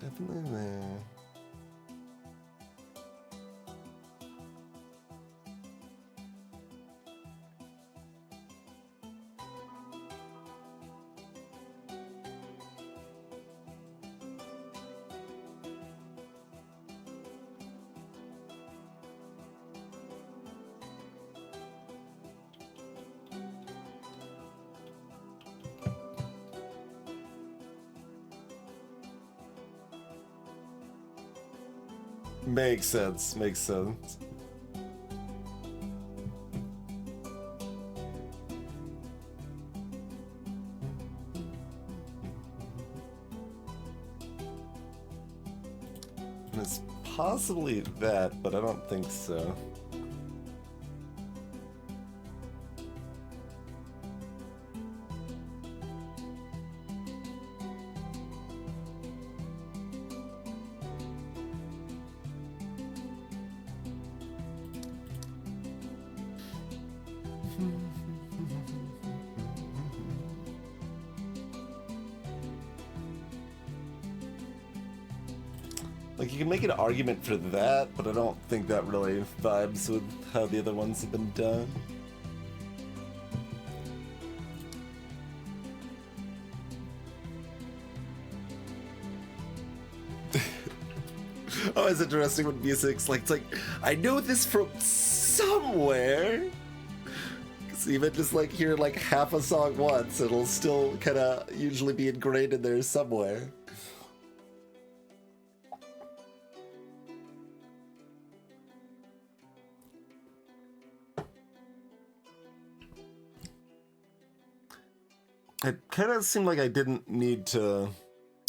Definitely there. Makes sense, makes sense. It's possibly that, but I don't think so. Like, you can make an argument for that, but I don't think that really vibes with how the other ones have been done. Oh, it's interesting when music's like, it's like, I know this from somewhere. Because even just like hear like half a song once, it'll still kind of usually be ingrained in there somewhere. It kind of seemed like I didn't need to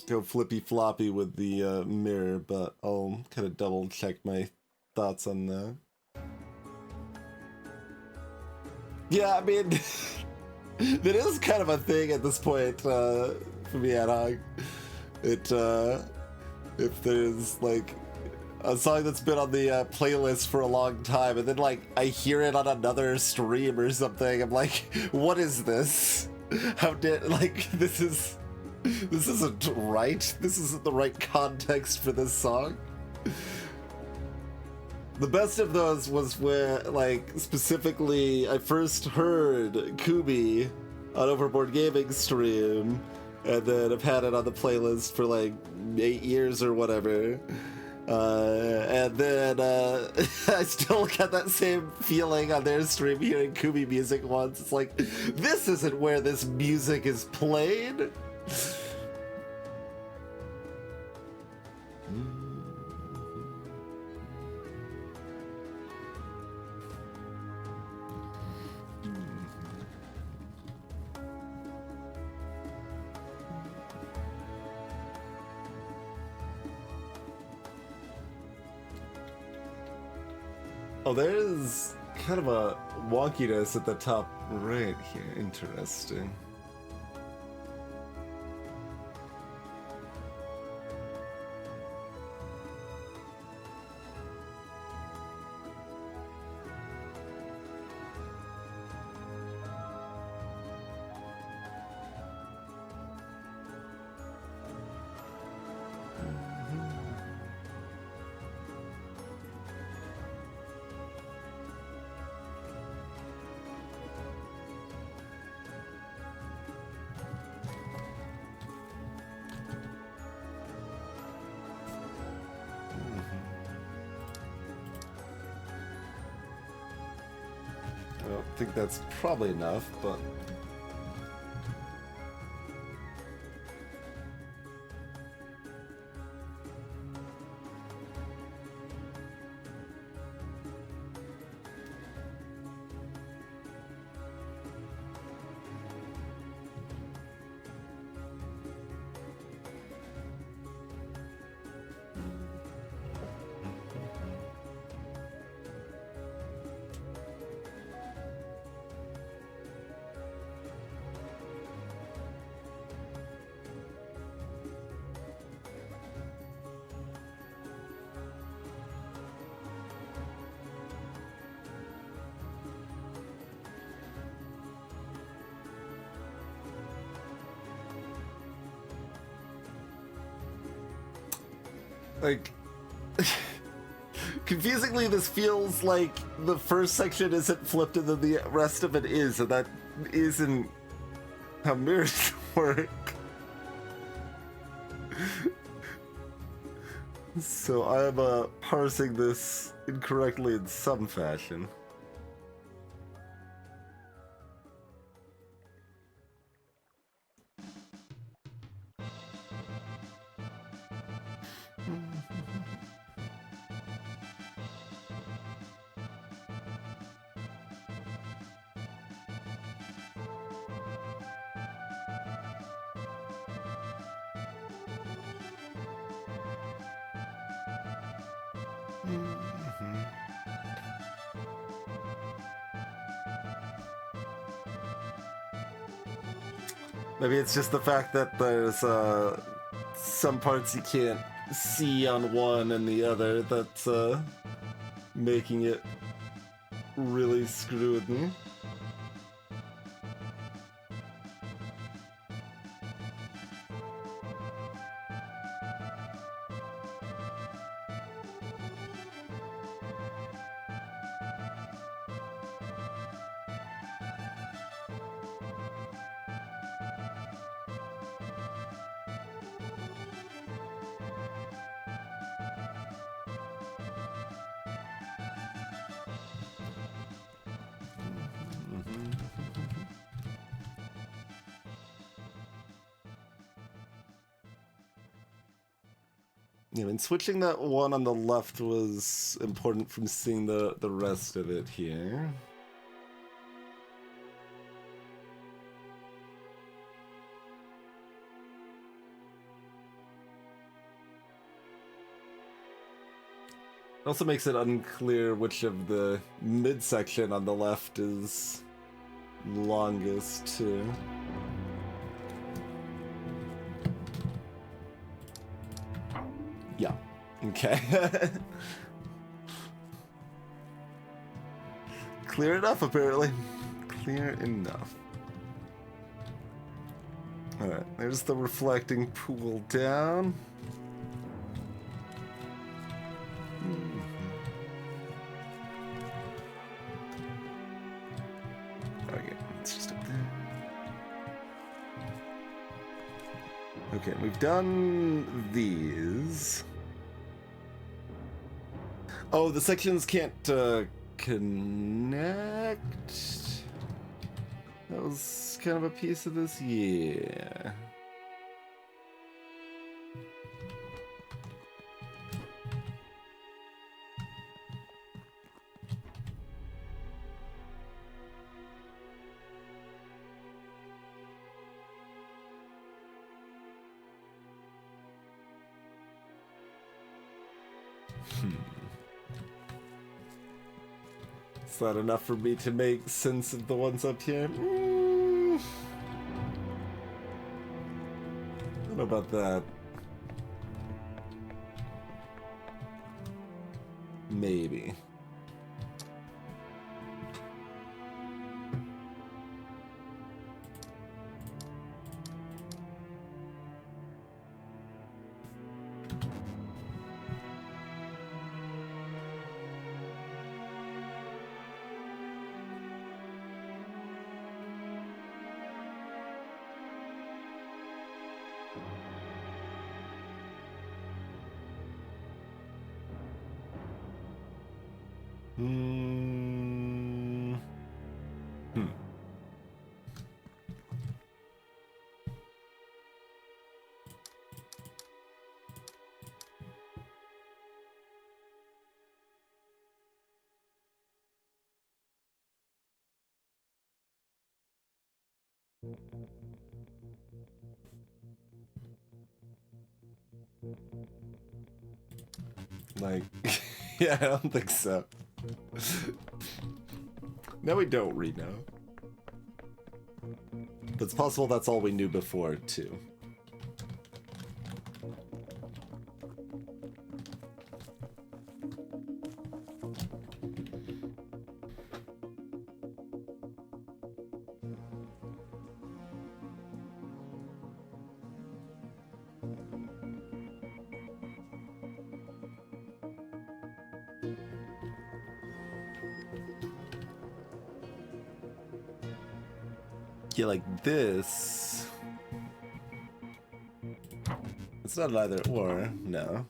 go flippy floppy with the mirror, but I'll kind of double check my thoughts on that. Yeah, I mean, that is kind of a thing at this point for me at Hog. It, if there's like a song that's been on the playlist for a long time, and then like I hear it on another stream or something, I'm like, what is this? How did, like, this isn't right? This isn't the right context for this song? The best of those was where, like, specifically, I first heard Kubi on Overboard Gaming stream, and then I've had it on the playlist for, like, 8 years or whatever. And then I still got that same feeling on their stream hearing Kubi music once. It's like, this isn't where this music is played. Oh, there's kind of a wonkiness at the top right here. Interesting. think that's probably enough, but... Like, confusingly, this feels like the first section isn't flipped and then the rest of it is, and that isn't how mirrors work. So I'm parsing this incorrectly in some fashion. Maybe it's just the fact that there's some parts you can't see on one and the other that's making it really screw with me. Yeah, I mean, switching that one on the left was important from seeing the rest of it here. It also makes it unclear which of the midsection on the left is longest, too. Yeah. Okay. Clear enough, apparently. Clear enough. Alright, there's the reflecting pool down. Okay, it's just up there. Okay, we've done these. Oh, the sections can't connect. That was kind of a piece of this, yeah. Is that enough for me to make sense of the ones up here? I don't know about that. Maybe. Like, yeah, I don't think so. No, we don't re-know. But it's possible that's all we knew before, too. Yeah, like this. It's not either or, no.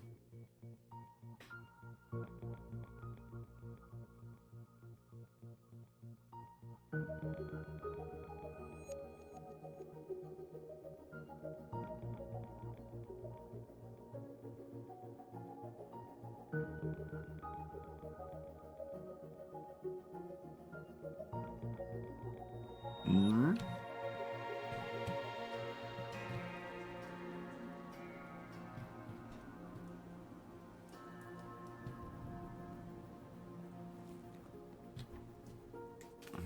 Mm-hmm.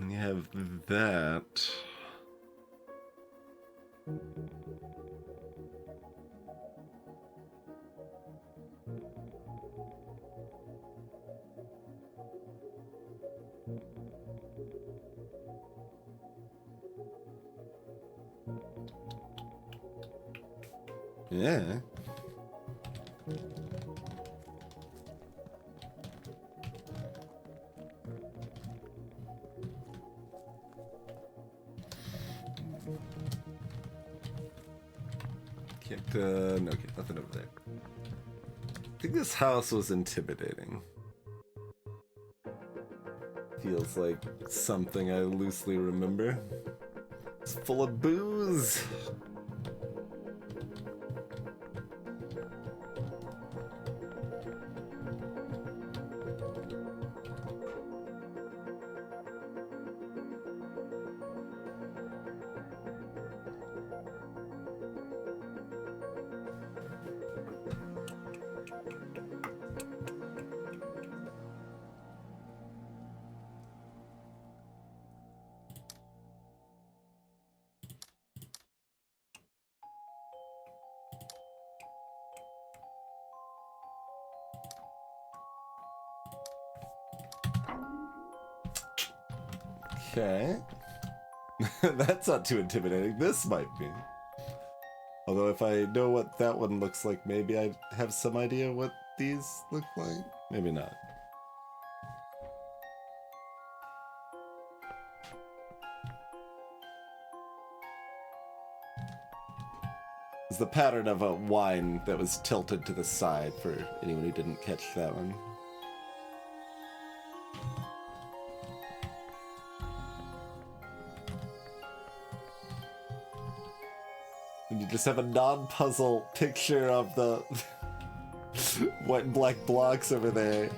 You have that. Yeah. Can't, no, okay, nothing over there. I think this house was intimidating. Feels like something I loosely remember. It's full of booze. Okay. That's not too intimidating. This might be. Although if I know what that one looks like, maybe I have some idea what these look like. Maybe not. It's the pattern of a wine that was tilted to the side for anyone who didn't catch that one. And you just have a non-puzzle picture of the white and black blocks over there.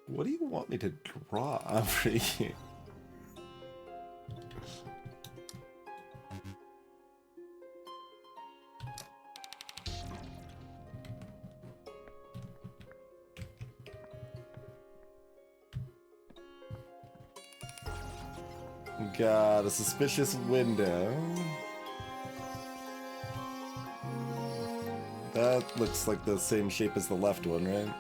What do you want me to draw over here? Got a suspicious window. That looks like the same shape as the left one, right?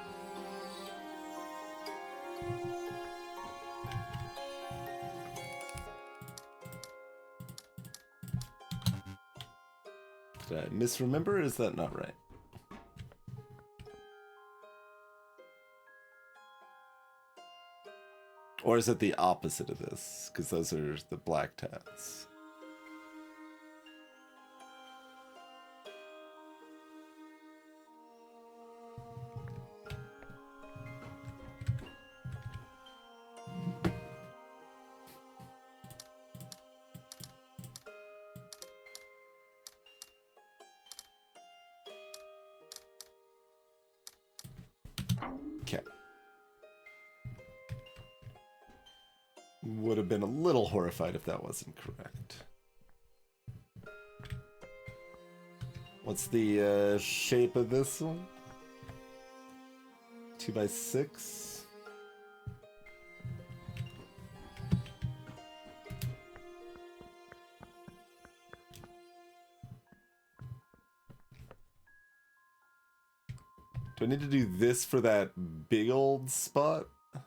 Did I misremember, or is that not right? Or is it the opposite of this? Because those are the black tats. Okay. Would have been a little horrified if that wasn't correct. What's the shape of this one? 2x6. Do I need to do this for that big old spot? I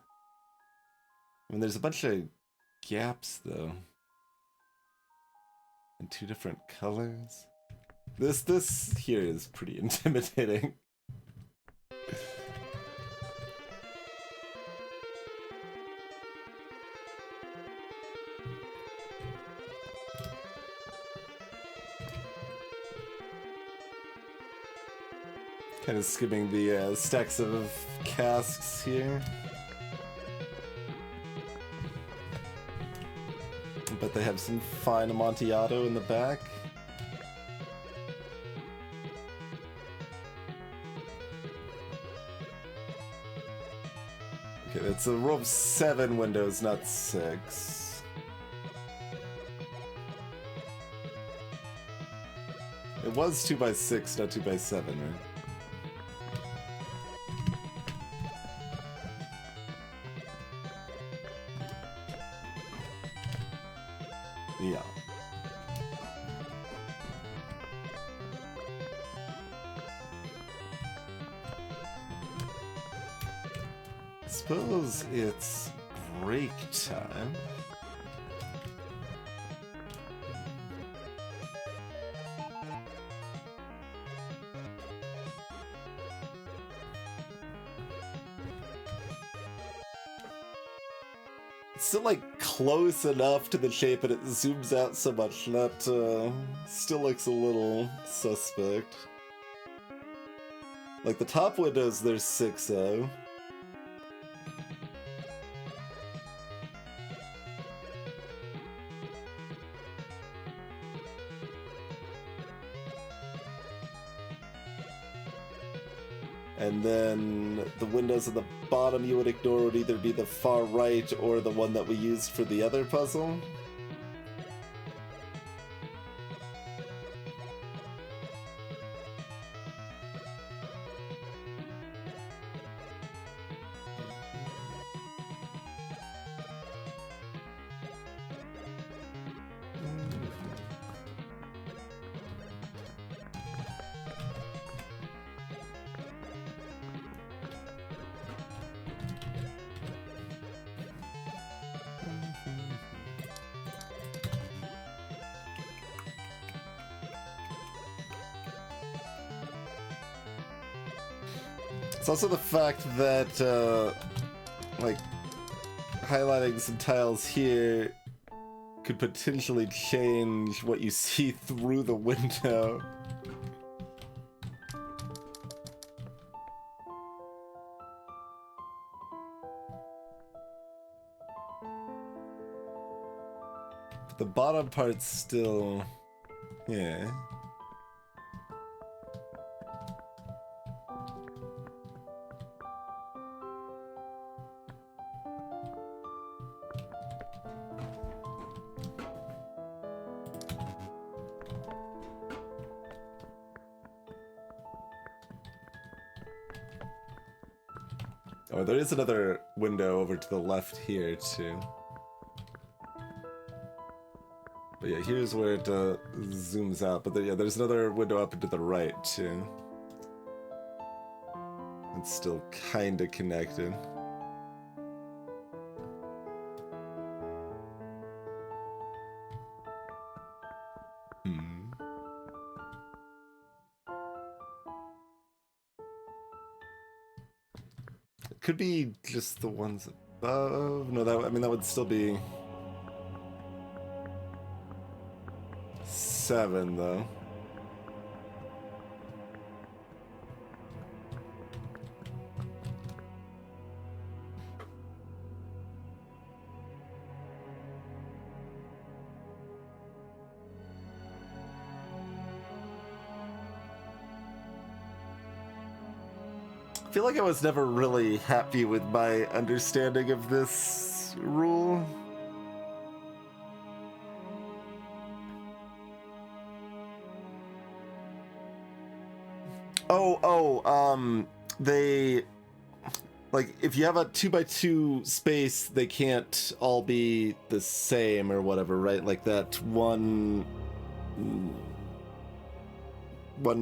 mean, there's a bunch of gaps, though. In 2 different colors. This here is pretty intimidating. Kind of skimming the stacks of casks here. But they have some fine Amontillado in the back. Okay, that's a row of 7 windows, not 6. It was 2x6, not 2x7, right? Yeah. Suppose it's break time. It's still like close enough to the shape, but it zooms out so much that still looks a little suspect. Like the top windows, there's 6 though. And then the windows at the bottom you would ignore would either be the far right or the one that we used for the other puzzle. It's also the fact that, like, highlighting some tiles here could potentially change what you see through the window. But the bottom part's still... yeah. Oh, there is another window over to the left here, too. But yeah, here's where it zooms out. But yeah, there's another window up and to the right, too. It's still kinda connected. It could be just the ones above. No, that, I mean, that would still be 7, though. I feel like I was never really happy with my understanding of this rule. They, like, if you have a 2x2 space, they can't all be the same or whatever, right? Like that one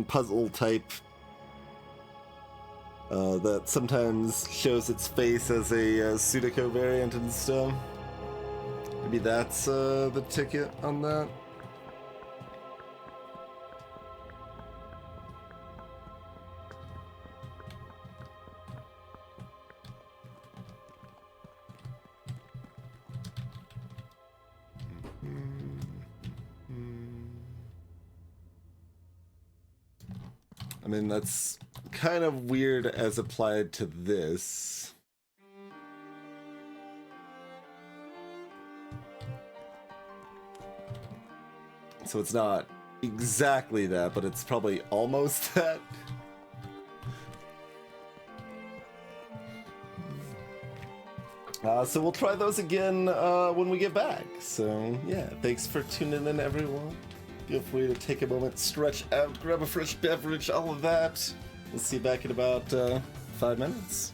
puzzle type that sometimes shows its face as a pseudocode variant and stuff. Maybe that's the ticket on that. I mean, that's kind of weird as applied to this. So it's not exactly that, but it's probably almost that. So we'll try those again when we get back. So yeah, thanks for tuning in, everyone. Feel free to take a moment, stretch out, grab a fresh beverage, all of that. We'll see you back in about 5 minutes.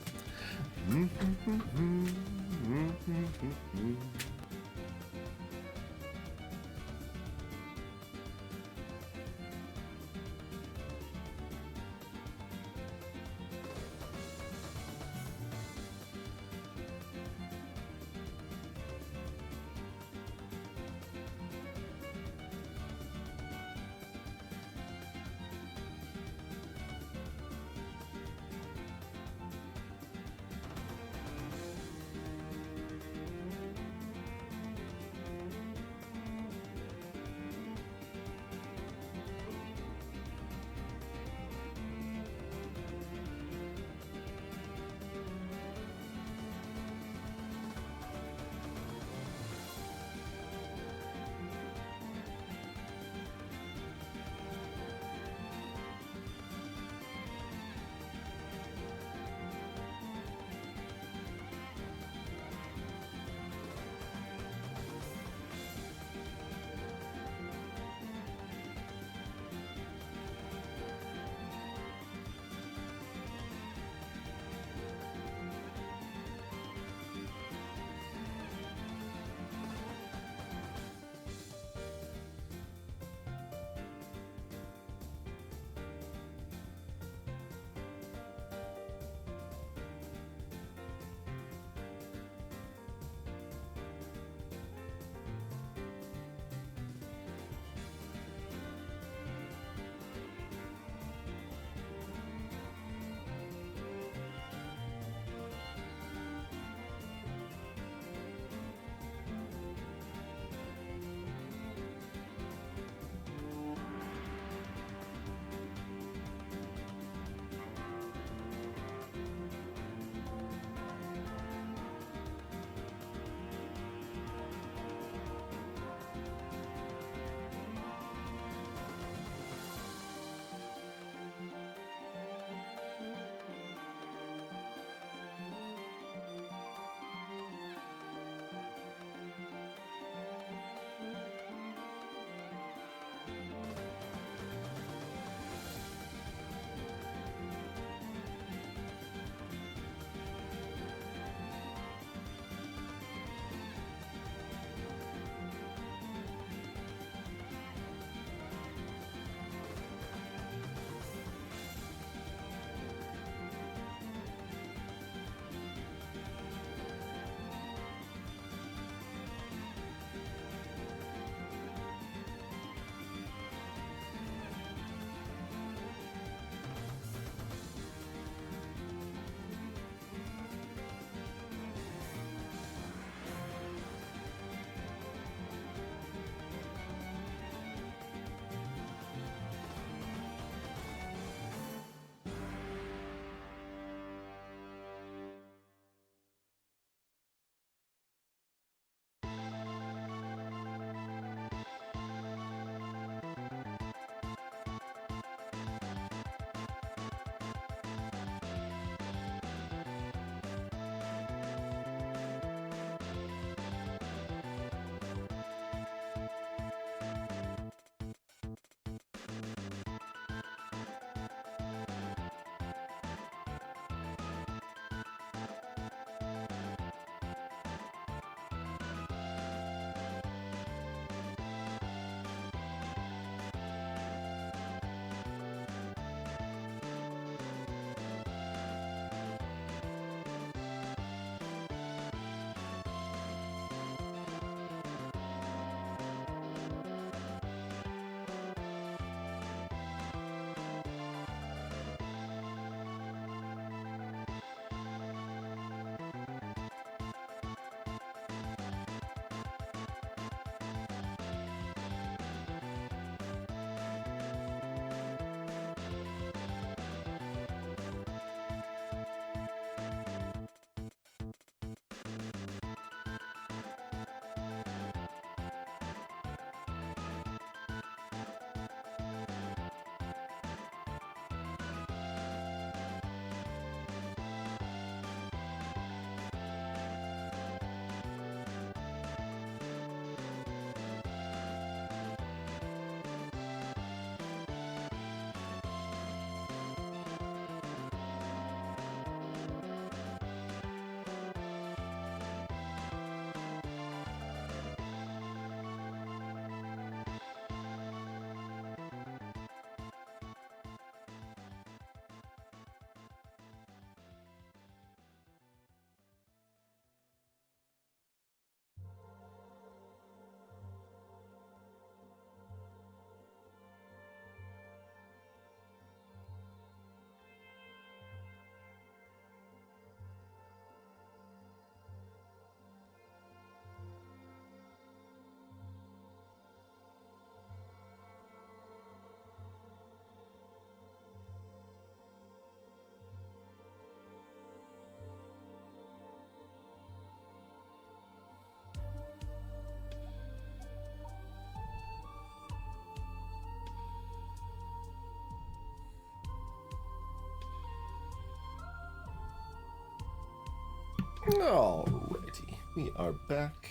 Alrighty, we are back.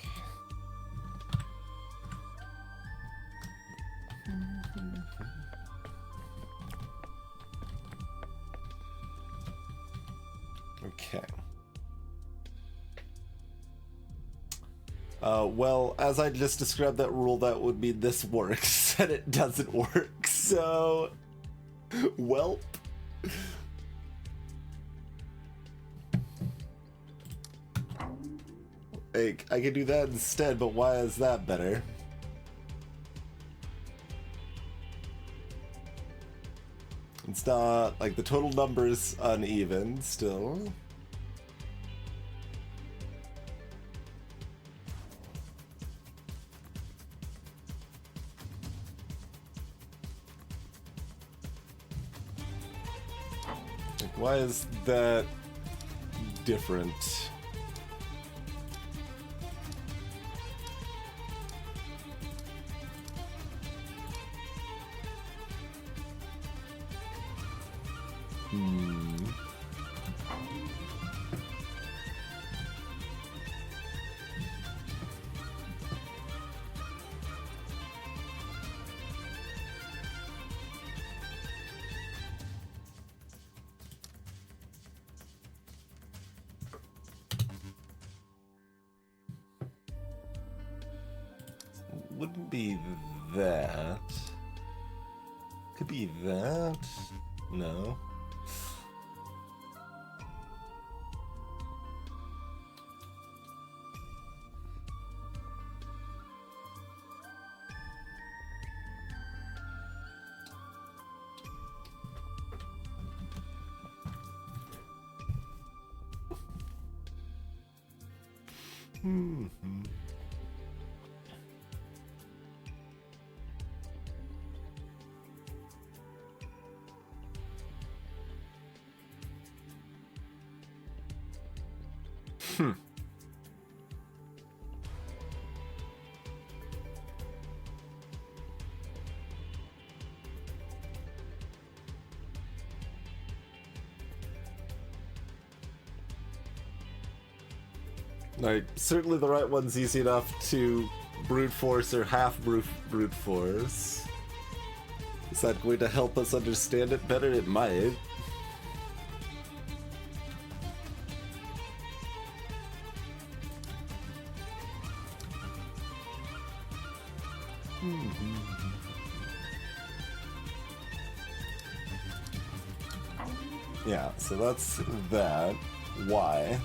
Okay. Well, as I just described that rule, that would mean this works, and it doesn't work, so... Welp. Hey, I can do that instead, but why is that better? It's not, like, the total number's uneven still. Like, why is that different? Wouldn't be that. Could be that. No. Like, certainly the right one's easy enough to brute force or half brute force. Is that going to help us understand it better? It might. Yeah, so that's that. Why?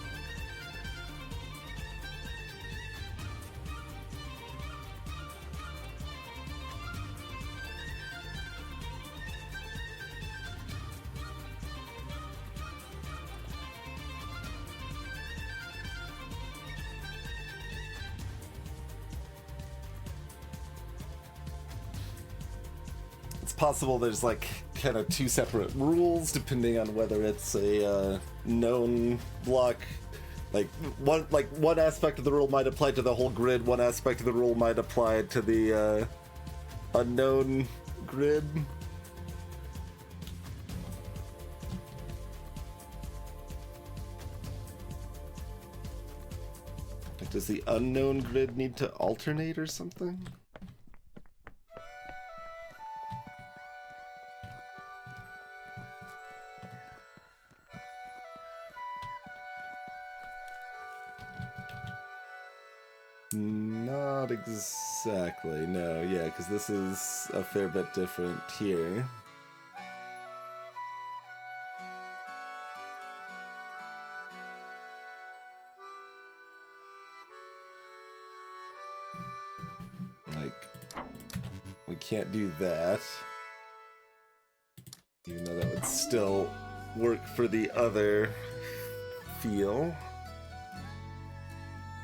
Possible there's like kind of two separate rules depending on whether it's a known block. Like one aspect of the rule might apply to the whole grid, one aspect of the rule might apply to the unknown grid. Like, does the unknown grid need to alternate or something? Not exactly, no, yeah, because this is a fair bit different here. Like, we can't do that. Even though that would still work for the other feel.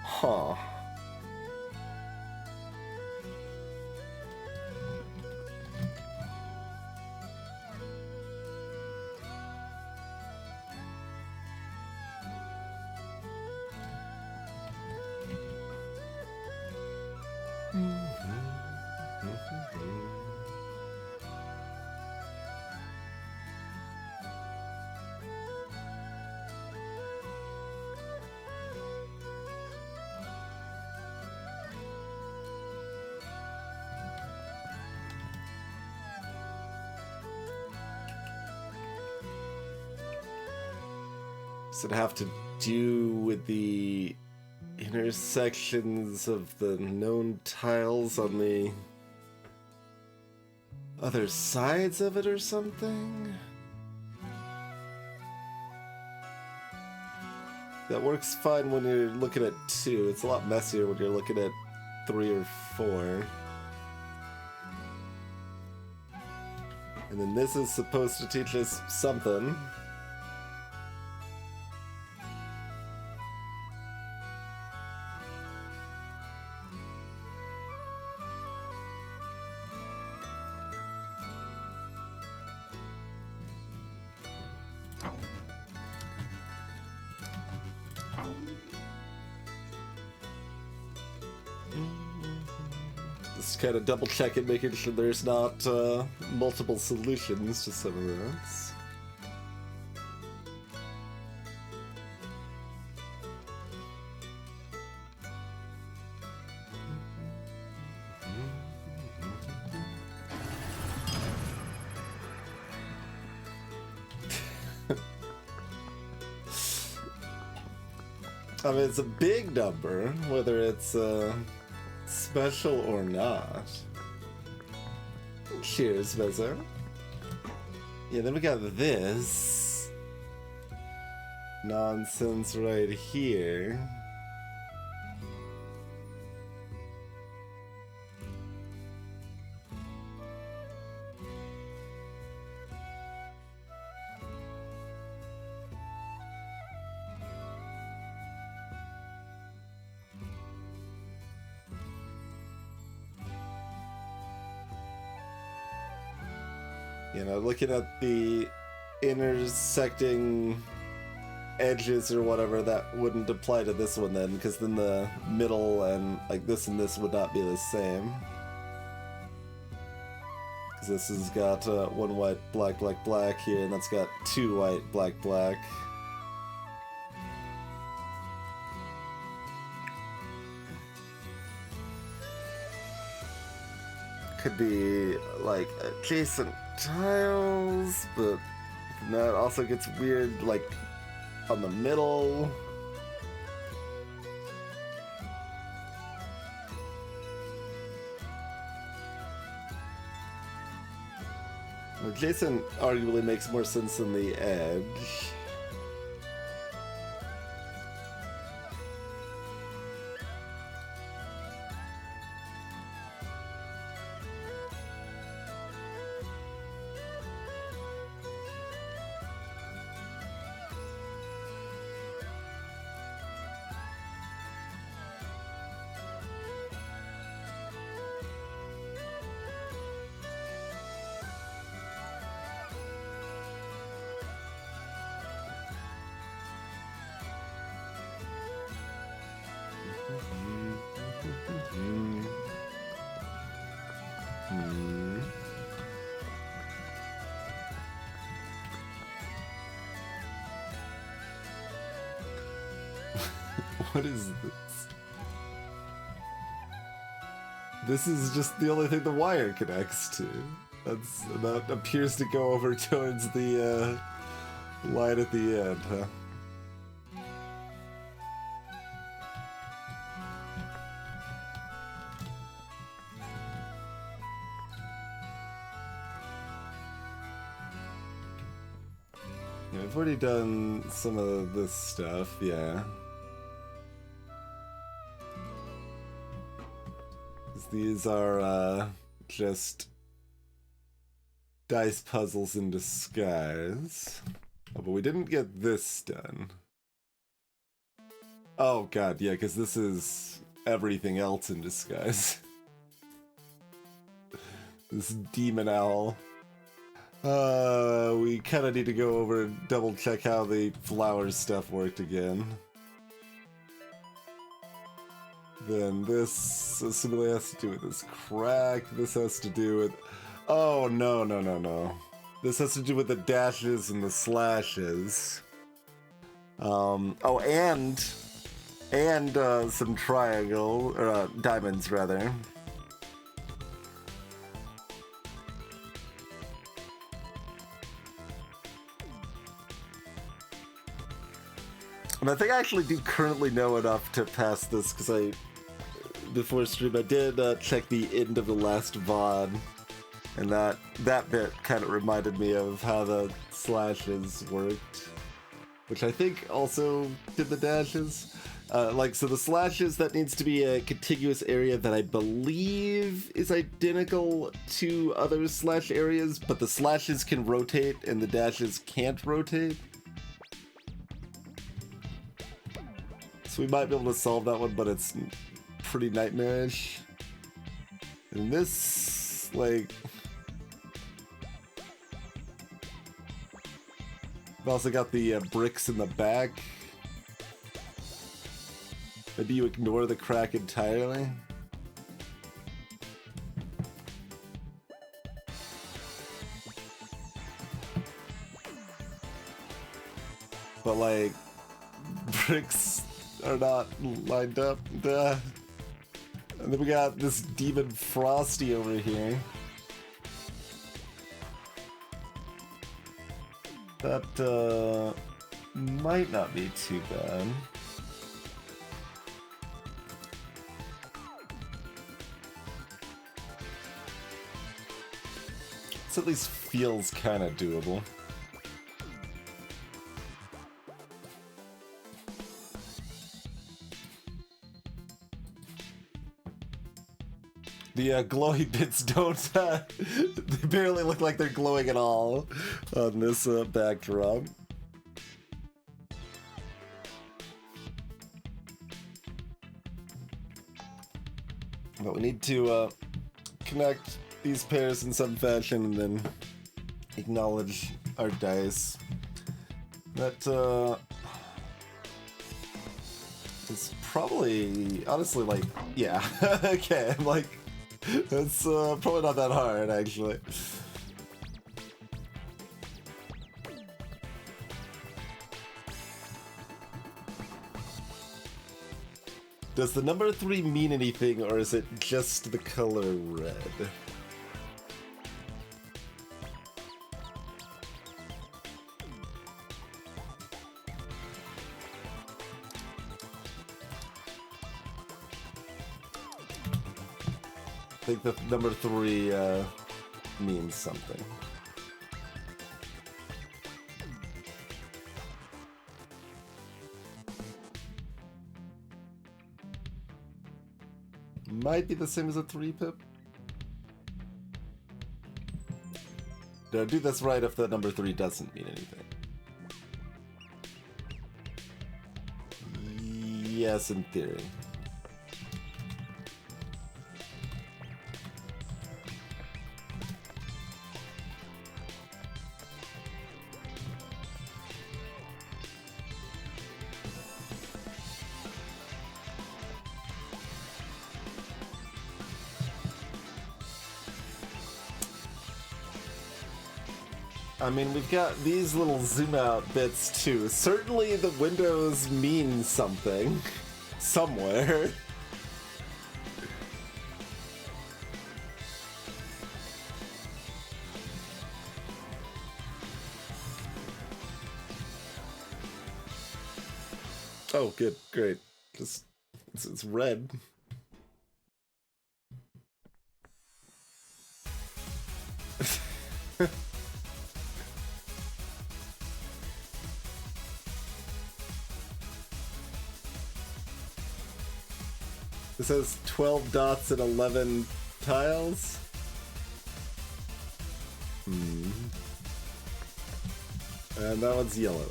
Huh. Does it have to do with the intersections of the known tiles on the other sides of it or something? That works fine when you're looking at 2. It's a lot messier when you're looking at 3 or 4. And then this is supposed to teach us something. Just kind of double checking, making sure there's not multiple solutions to some of this. I mean, it's a big number, whether it's special or not. Cheers, Vezzo. Yeah, then we got this nonsense right here. You know, looking at the intersecting edges or whatever, that wouldn't apply to this one then, because then the middle and like this and this would not be the same. Because this has got 1 white, black, black, black here, and that's got 2 white, black, black. Could be like adjacent tiles, but now it also gets weird like on the middle. Adjacent arguably makes more sense than the edge. What is this? This is just the only thing the wire connects to. That appears to go over towards the light at the end, huh? Yeah, I've already done some of this stuff, yeah. These are just dice puzzles in disguise. Oh, but we didn't get this done. Oh god, yeah, because this is everything else in disguise. This demon owl. We kind of need to go over and double check how the flowers stuff worked again. Then this assumably has to do with this crack. This has to do with... Oh, no, no, no, no. This has to do with the dashes and the slashes. Oh, and some triangle, or diamonds, rather. And I think I actually do currently know enough to pass this, because before stream I did check the end of the last VOD, and that bit kind of reminded me of how the slashes worked, which I think also did the dashes. So the slashes, that needs to be a contiguous area that I believe is identical to other slash areas, but the slashes can rotate and the dashes can't rotate. So we might be able to solve that one, but it's pretty nightmarish. And this, like... I've also got the bricks in the back. Maybe you ignore the crack entirely. But like, bricks are not lined up. Duh. And then we got this demon Frosty over here. That might not be too bad. This at least feels kind of doable. The glowy bits don't, they barely look like they're glowing at all on this backdrop. But we need to connect these pairs in some fashion and then acknowledge our dice. That is probably, honestly, like, yeah, okay, I'm like, it's probably not that hard, actually. Does the number 3 mean anything, or is it just the color red? I think the number 3 means something. Might be the same as a 3 pip. Did I do this right if the number 3 doesn't mean anything? Yes, in theory. I mean, we've got these little zoom out bits too. Certainly the windows mean something. Somewhere. Oh, good, great. Just, it's red. This has 12 dots and 11 tiles. And that one's yellow.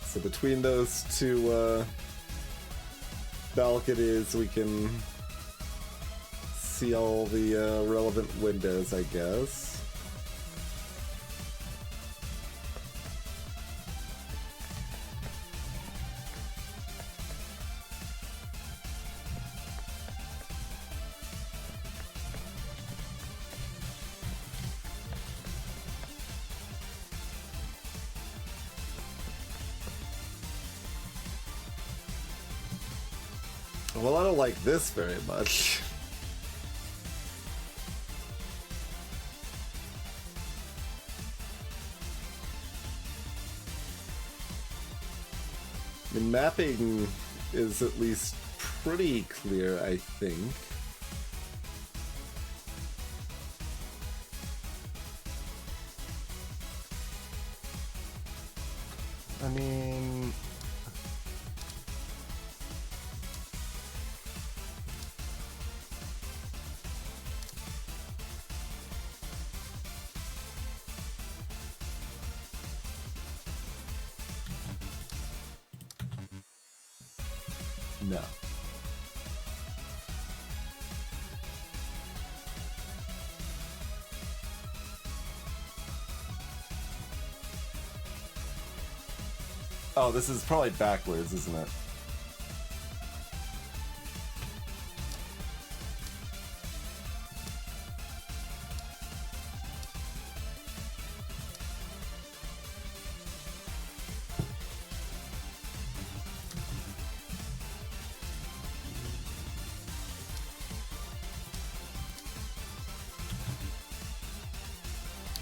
So between those two balconies, we can see all the relevant windows, I guess. Well, I don't like this very much. I mean, mapping is at least pretty clear, I think. I mean... No. Oh, this is probably backwards, isn't it?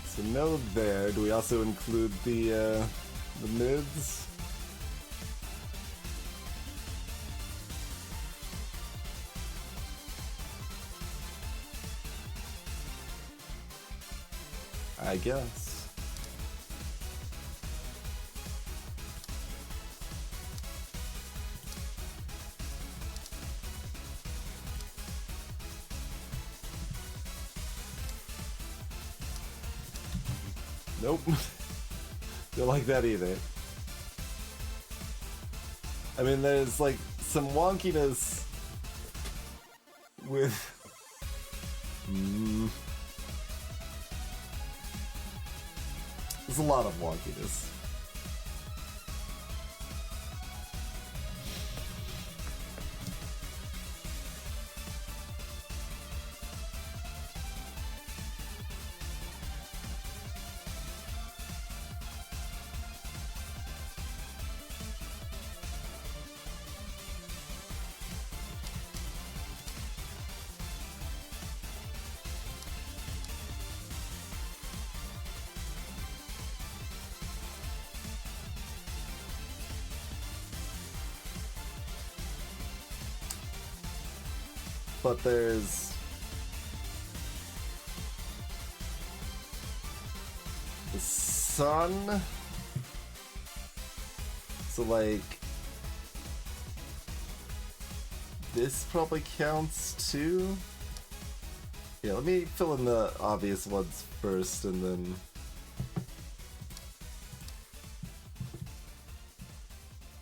So node there. Do we also include the mids? I guess. Nope. Don't like that either. I mean, there's like some wonkiness with... There's a lot of wonkiness. But there's the sun, so like this probably counts too. Yeah, let me fill in the obvious ones first and then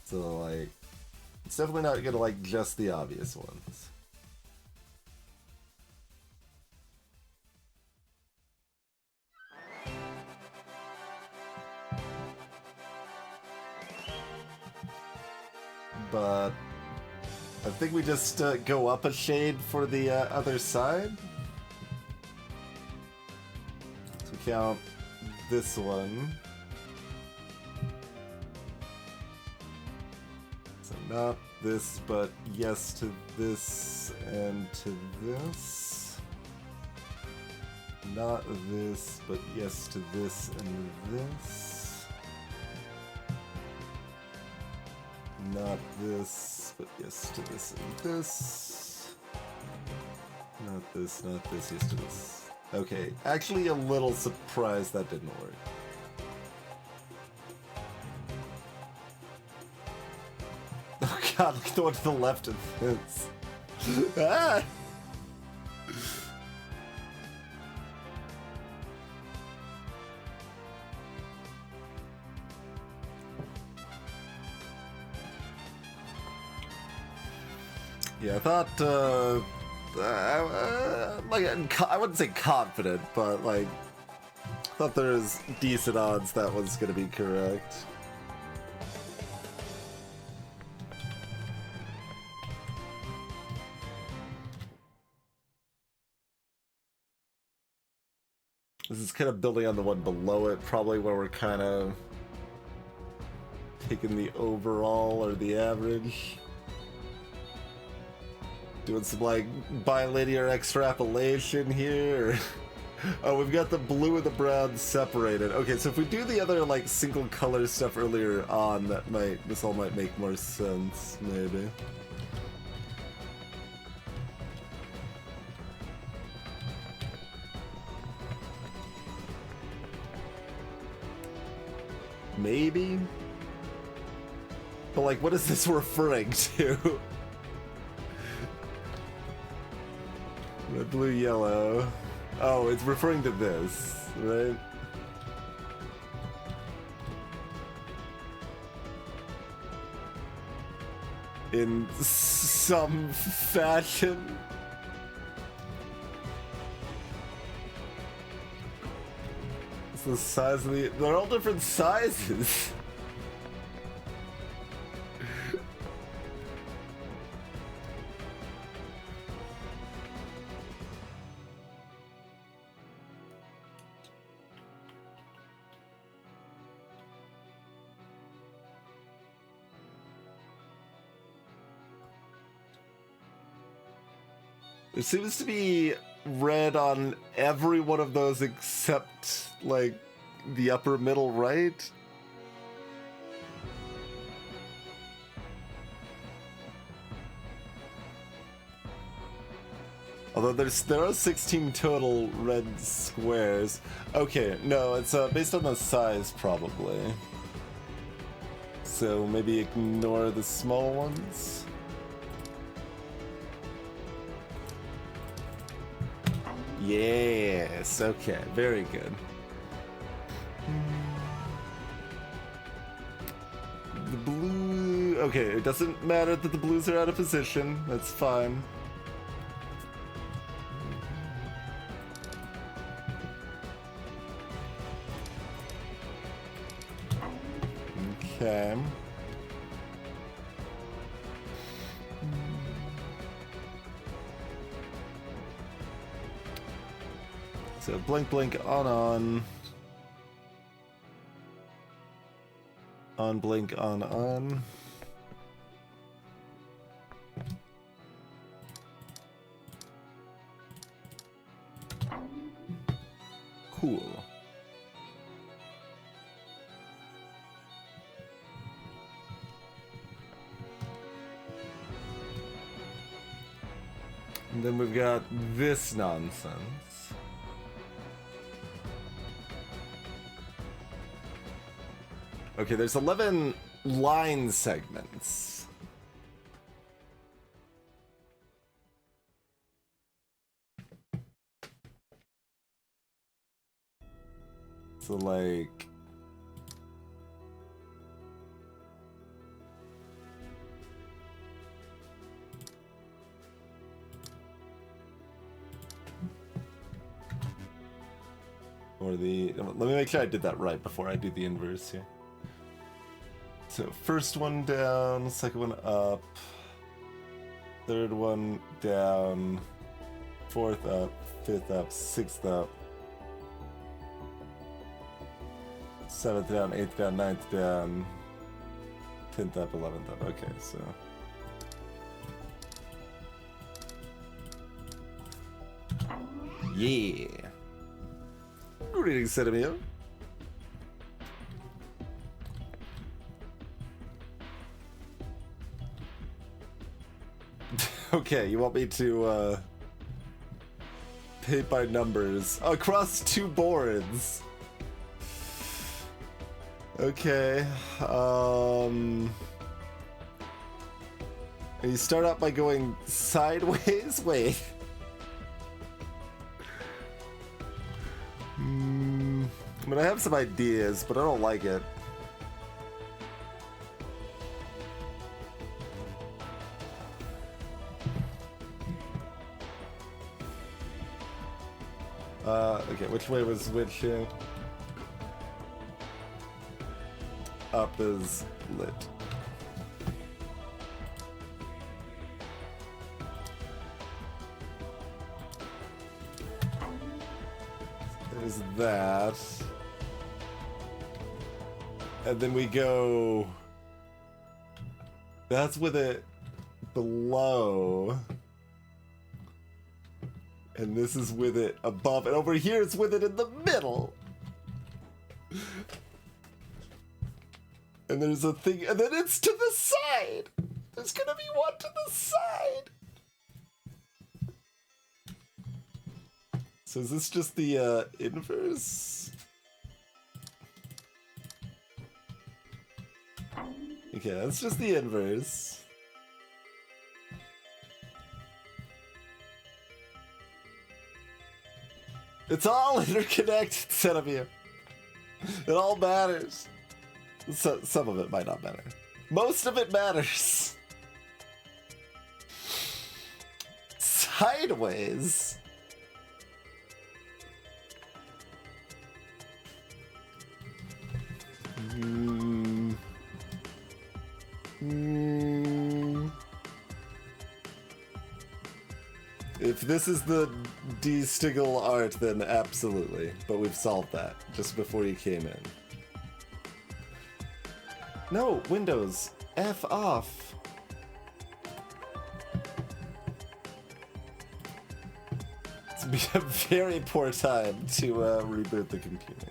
so like it's definitely not gonna like just the obvious ones. But I think we just go up a shade for the other side. So count this one. So not this, but yes to this and to this. Not this, but yes to this and this. Not this, but yes to this and this. Not this, yes to this. Okay, actually a little surprised that didn't work. Oh god, look at the one to the left of this. Ah! Yeah, I thought, like, I wouldn't say confident, but, like, I thought there was decent odds that was gonna be correct. This is kind of building on the one below it, probably where we're kind of taking the overall or the average. Doing some like bilinear extrapolation here. Oh, we've got the blue and the brown separated. Okay, so if we do the other, like, single color stuff earlier on, this all might make more sense, maybe. Maybe? But, like, what is this referring to? Red, blue, yellow. Oh, it's referring to this, right? In some fashion. It's the size of the... They're all different sizes. There seems to be red on every one of those except, like, the upper middle right. Although there are 16 total red squares. Okay, no, it's based on the size, probably. So maybe ignore the small ones. Yes, okay, very good. The blue... Okay, it doesn't matter that the blues are out of position. That's fine. Okay. So blink, blink, on. On, blink, on. Cool. And then we've got this nonsense. Okay, there's 11 line segments. So, like... Or the... Let me make sure I did that right before I do the inverse here. So first one down, second one up, third one down, fourth up, fifth up, sixth up, seventh down, eighth down, ninth down, 10th up, 11th up. Okay, so... Yeah! Greetings, Cinemio. Okay, you want me to, paint by numbers across 2 boards. Okay, and you start out by going sideways? Wait. I mean, I have some ideas, but I don't like it. Okay, which way was which here? Up is lit. There's that. And then we go... That's with it below. And this is with it above, and over here it's with it in the middle. And there's a thing, and then it's to the side. There's gonna be one to the side. So is this just the inverse? Okay, that's just the inverse. It's all interconnected, Xenobia. It all matters. So, some of it might not matter. Most of it matters. Sideways. If this is the de-stiggle art, then absolutely. But we've solved that just before you came in. No, Windows. F off. It's be a very poor time to reboot the computer.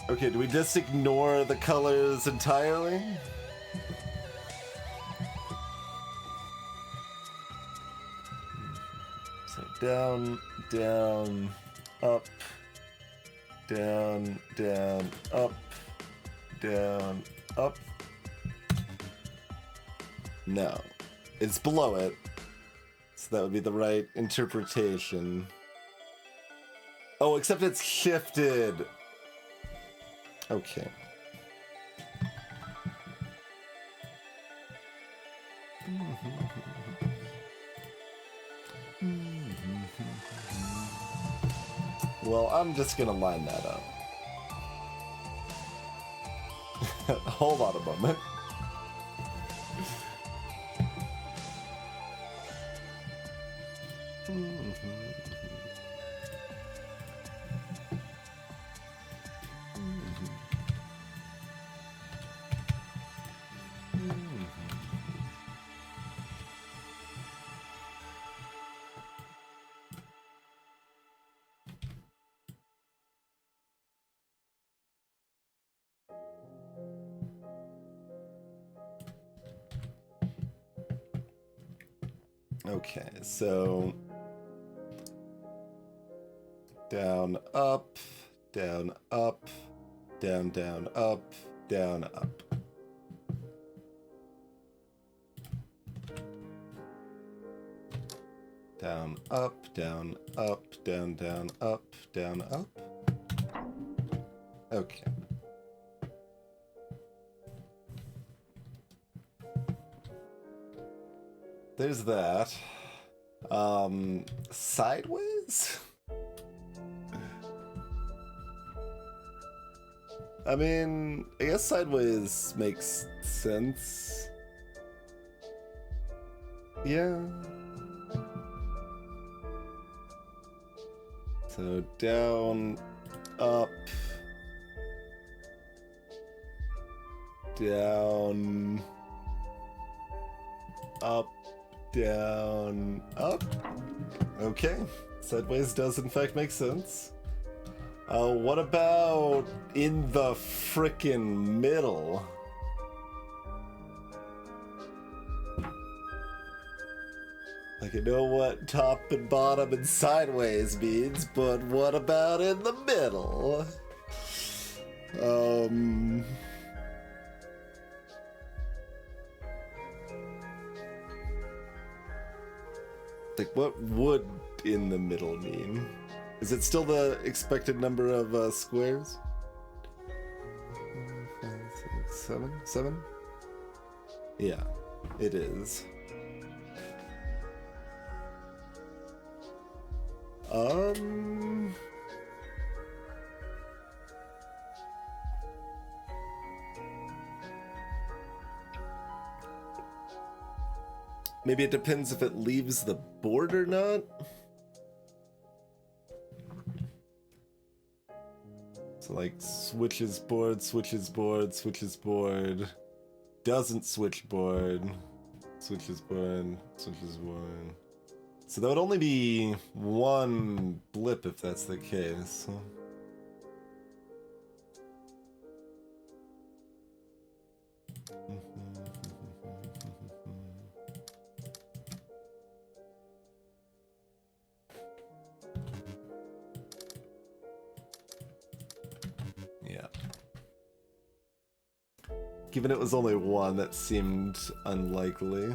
Okay, do we just ignore the colors entirely? So down, down, up, down, down, up, down, up. No, it's below it. So that would be the right interpretation. Oh, except it's shifted. Okay. Well, I'm just gonna line that up. Hold on a moment. Okay, so down, up, down, up, down, down, up, down, up. Down, up, down, up, down, down, up, down, up. Okay. There's that. Sideways? I mean, I guess sideways makes sense. Yeah. So down, up, down, up, down, up. Okay, sideways does in fact make sense. What about in the frickin' middle? Like, I know what top and bottom and sideways means, but what about in the middle? Like, what would in the middle mean? Is it still the expected number of squares? 5, 6, 7? 7? Yeah, it is. Maybe it depends if it leaves the board or not. So like switches board, switches board, switches board, doesn't switch board, switches board, switches board. So that would only be one blip if that's the case. Yeah. Given it was only one, that seemed unlikely.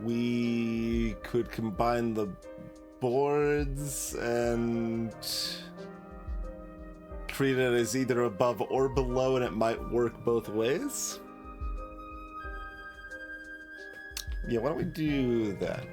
We could combine the boards and treat it as either above or below, and it might work both ways. Yeah, why don't we do that?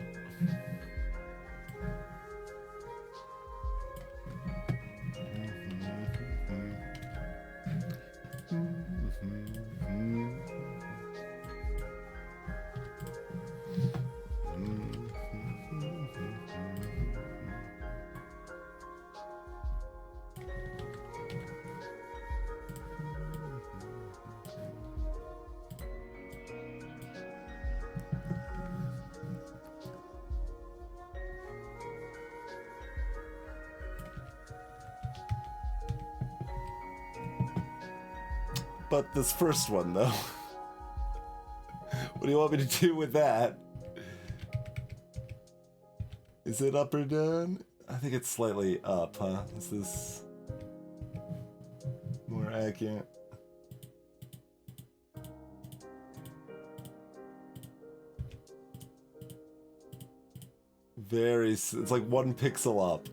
But this first one, though. What do you want me to do with that? Is it up or down? I think it's slightly up, huh? Is this more accurate? It's like 1 pixel up.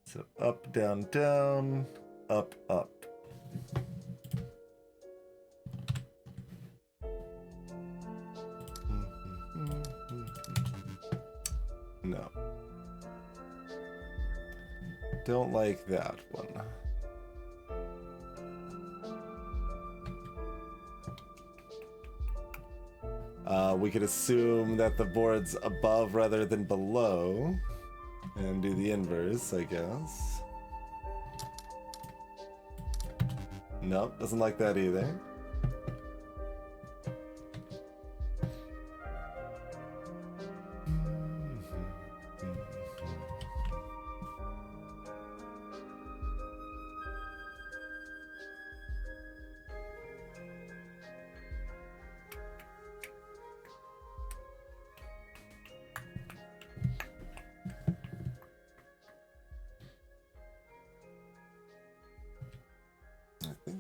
So up, down, down, up, up. No. Don't like that one. We could assume that the board's above rather than below, and do the inverse, I guess. Nope, doesn't like that either.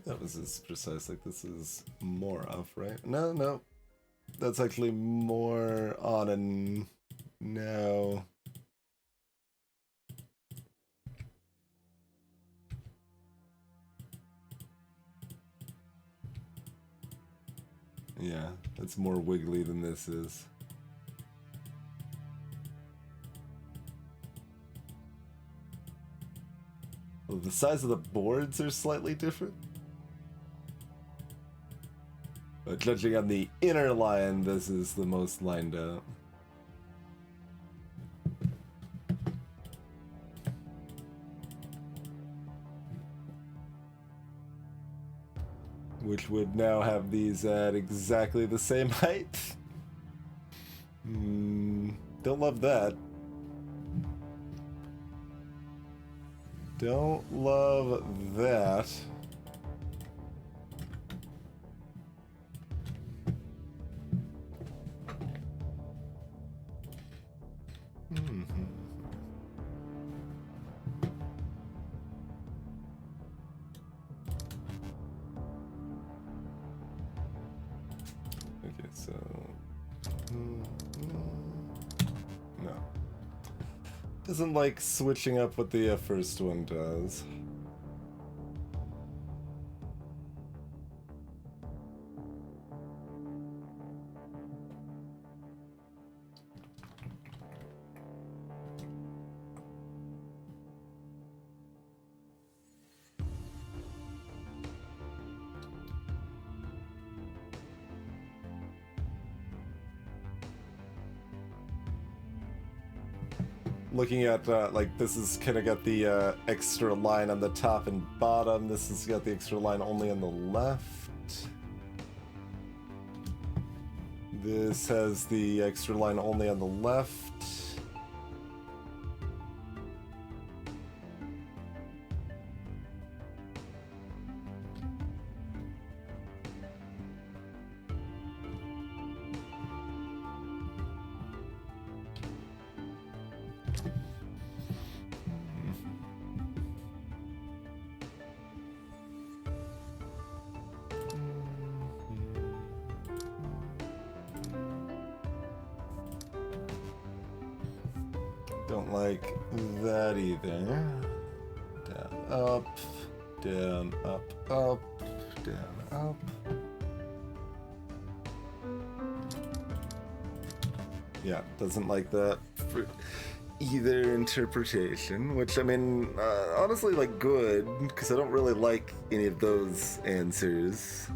That was as precise, like this is more off, right? No, no. That's actually more on and no. Yeah, it's more wiggly than this is. Well, the size of the boards are slightly different. But judging on the inner line, this is the most lined out. Which would now have these at exactly the same height. Don't love that. Don't love that. Okay, so no. Doesn't like switching up what the first one does. Looking at, like, this is kind of got the extra line on the top and bottom. This has got the extra line only on the left. This has the extra line only on the left. Don't like that either. Down, up, down, up, up, down, up. Yeah, doesn't like that for either interpretation, which, I mean, honestly, like, good, because I don't really like any of those answers.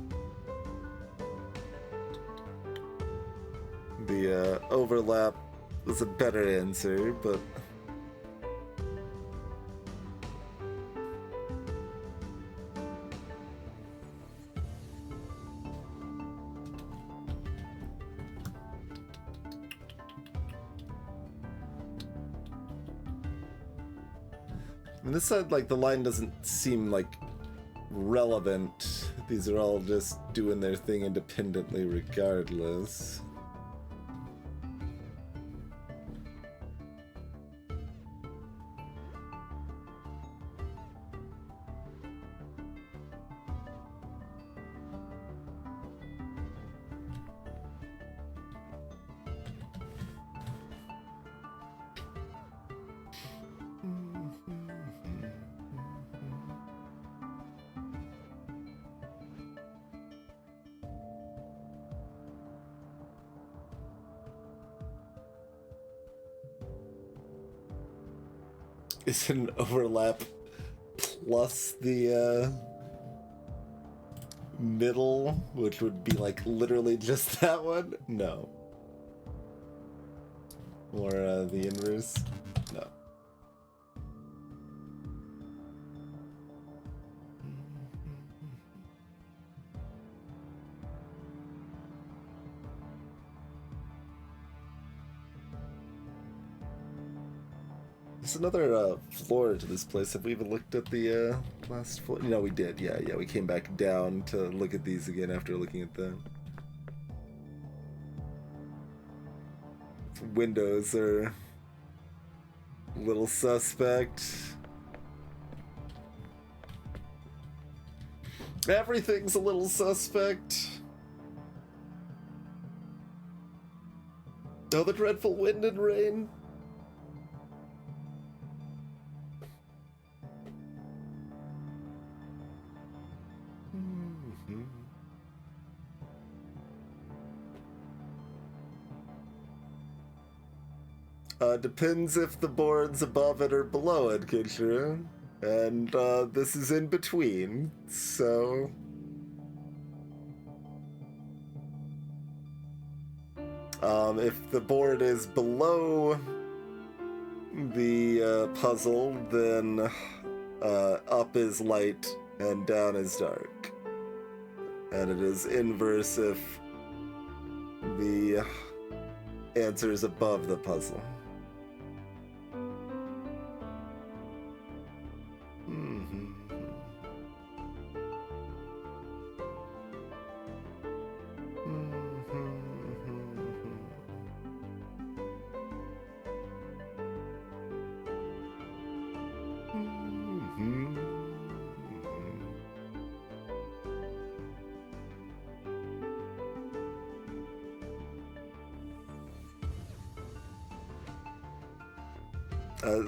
The overlap was a better answer, but I mean, this side, like, the line doesn't seem, like, relevant. These are all just doing their thing independently regardless. Is it an overlap plus the middle, which would be like literally just that one? No. Or the inverse? No. There's another floor to this place. Have we even looked at the last floor? No, we did. Yeah, we came back down to look at these again after looking at them. Windows are a little suspect. Everything's a little suspect. Oh, the dreadful wind and rain. Depends if the board's above it or below it, Kitchener. And this is in between, so... if the board is below the puzzle, then up is light and down is dark. And it is inverse if the answer is above the puzzle.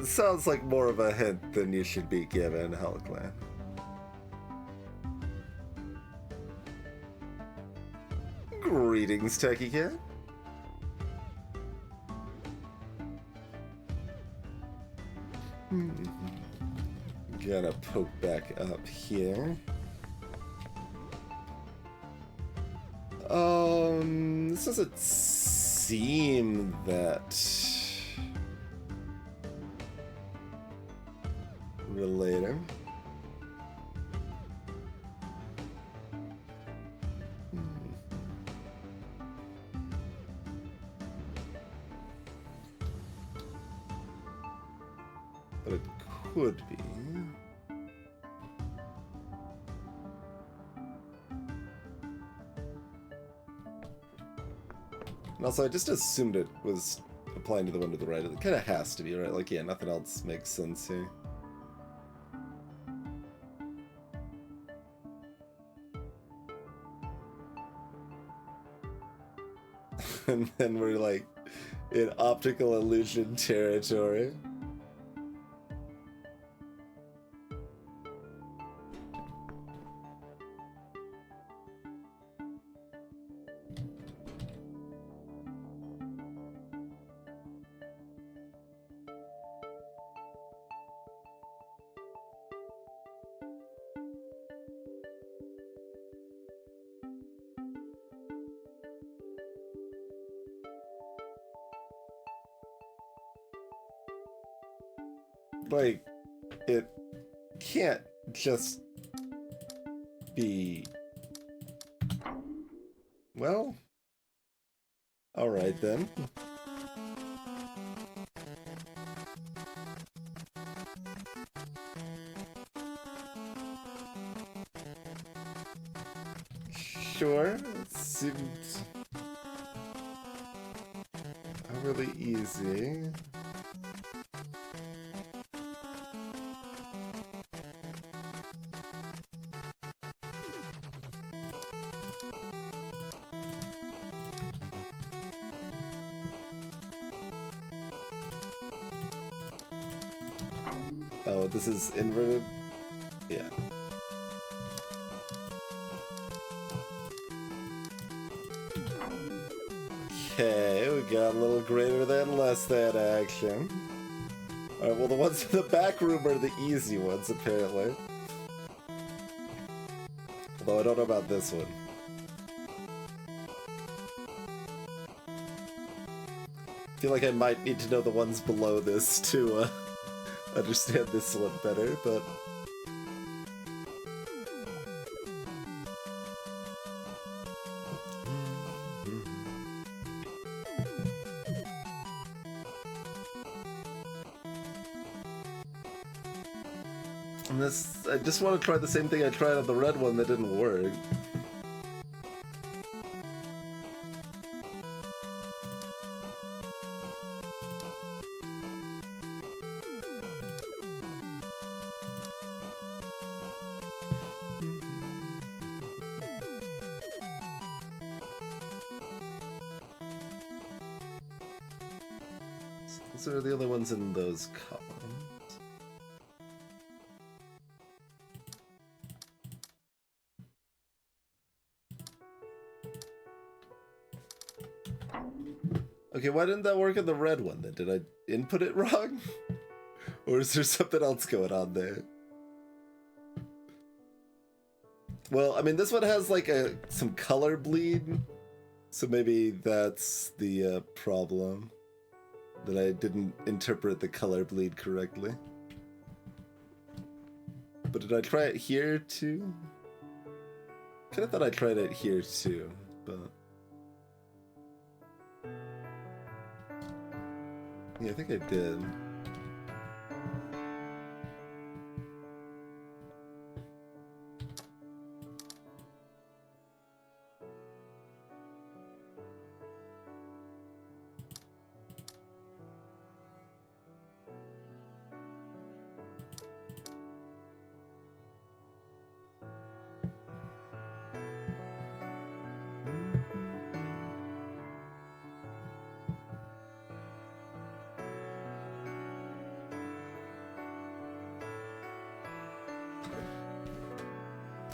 Sounds like more of a hint than you should be given, Hellclan. Greetings, Techie Cat. Gonna poke back up here. This doesn't seem that related. But it could be. And also, I just assumed it was applying to the one to the right. It kind of has to be, right? Like, yeah, nothing else makes sense here. And then we're like in optical illusion territory. Like, it can't just be... Well... Alright then. Sure, it seems really easy. Oh, this is inverted? Yeah. Okay, we got a little greater than, less than action. Alright, well the ones in the back room are the easy ones, apparently. Although I don't know about this one. I feel like I might need to know the ones below this to understand this one better, but... And this, I just want to try the same thing I tried on the red one that didn't work. Those are the other ones in those columns. Okay, why didn't that work on the red one then? Did I input it wrong? Or is there something else going on there? Well, I mean, this one has like some color bleed, so maybe that's the problem. That I didn't interpret the color bleed correctly. But did I try it here too? Kinda thought I tried it here too, but... Yeah, I think I did.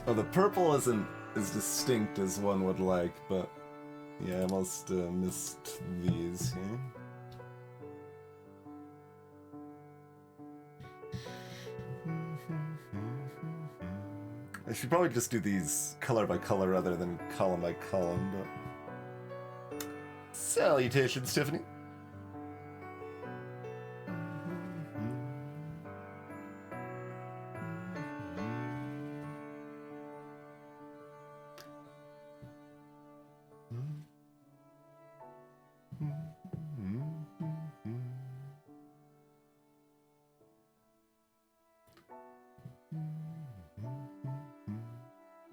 Oh, the purple isn't as distinct as one would like, but yeah, I must missed these here. I should probably just do these color by color rather than column by column, but... Salutations, Tiffany!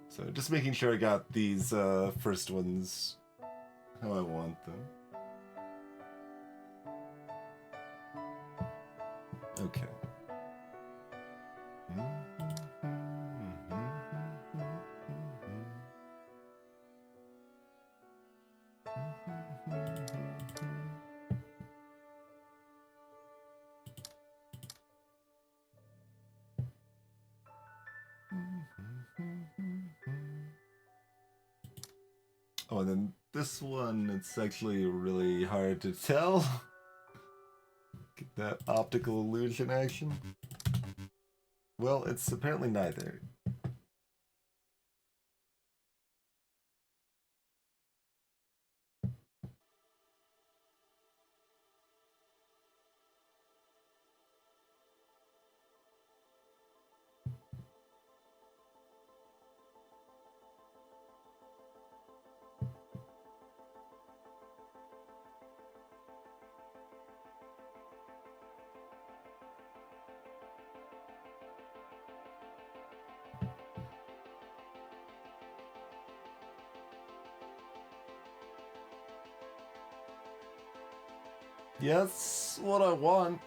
So just making sure I got these first ones how I want them. Okay. Oh, and then this one, it's actually really hard to tell. Get that optical illusion action. Well, it's apparently neither. Yeah, that's what I want.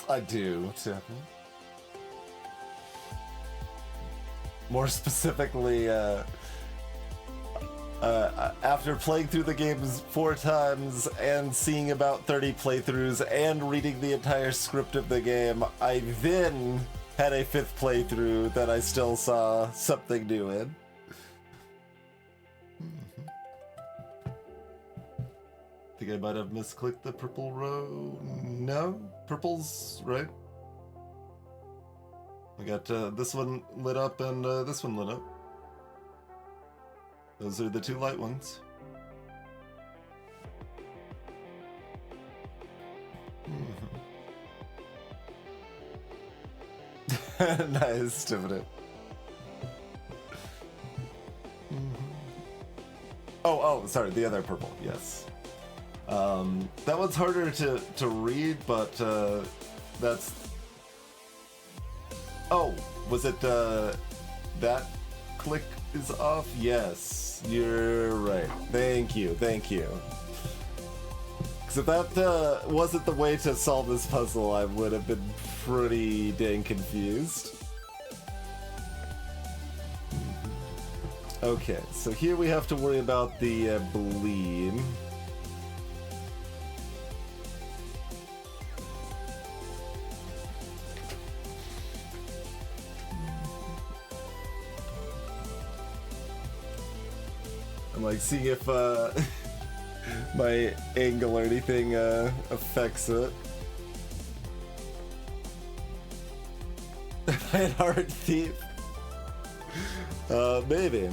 I do, Tiffany. More specifically, after playing through the games 4 times and seeing about 30 playthroughs and reading the entire script of the game, I then had a 5th playthrough that I still saw something new in. I think I might have misclicked the purple row. No? Purple's right. I got this one lit up and this one lit up. Those are the 2 light ones. Nice, Tiffany. Oh, sorry, the other purple, yes. That one's harder to read, but that's... Oh, was it that click is off? Yes, you're right. Thank you. Because if that wasn't the way to solve this puzzle, I would have been pretty dang confused. Okay, so here we have to worry about the bleed. I'm like seeing if my angle or anything affects it. An art thief? Maybe.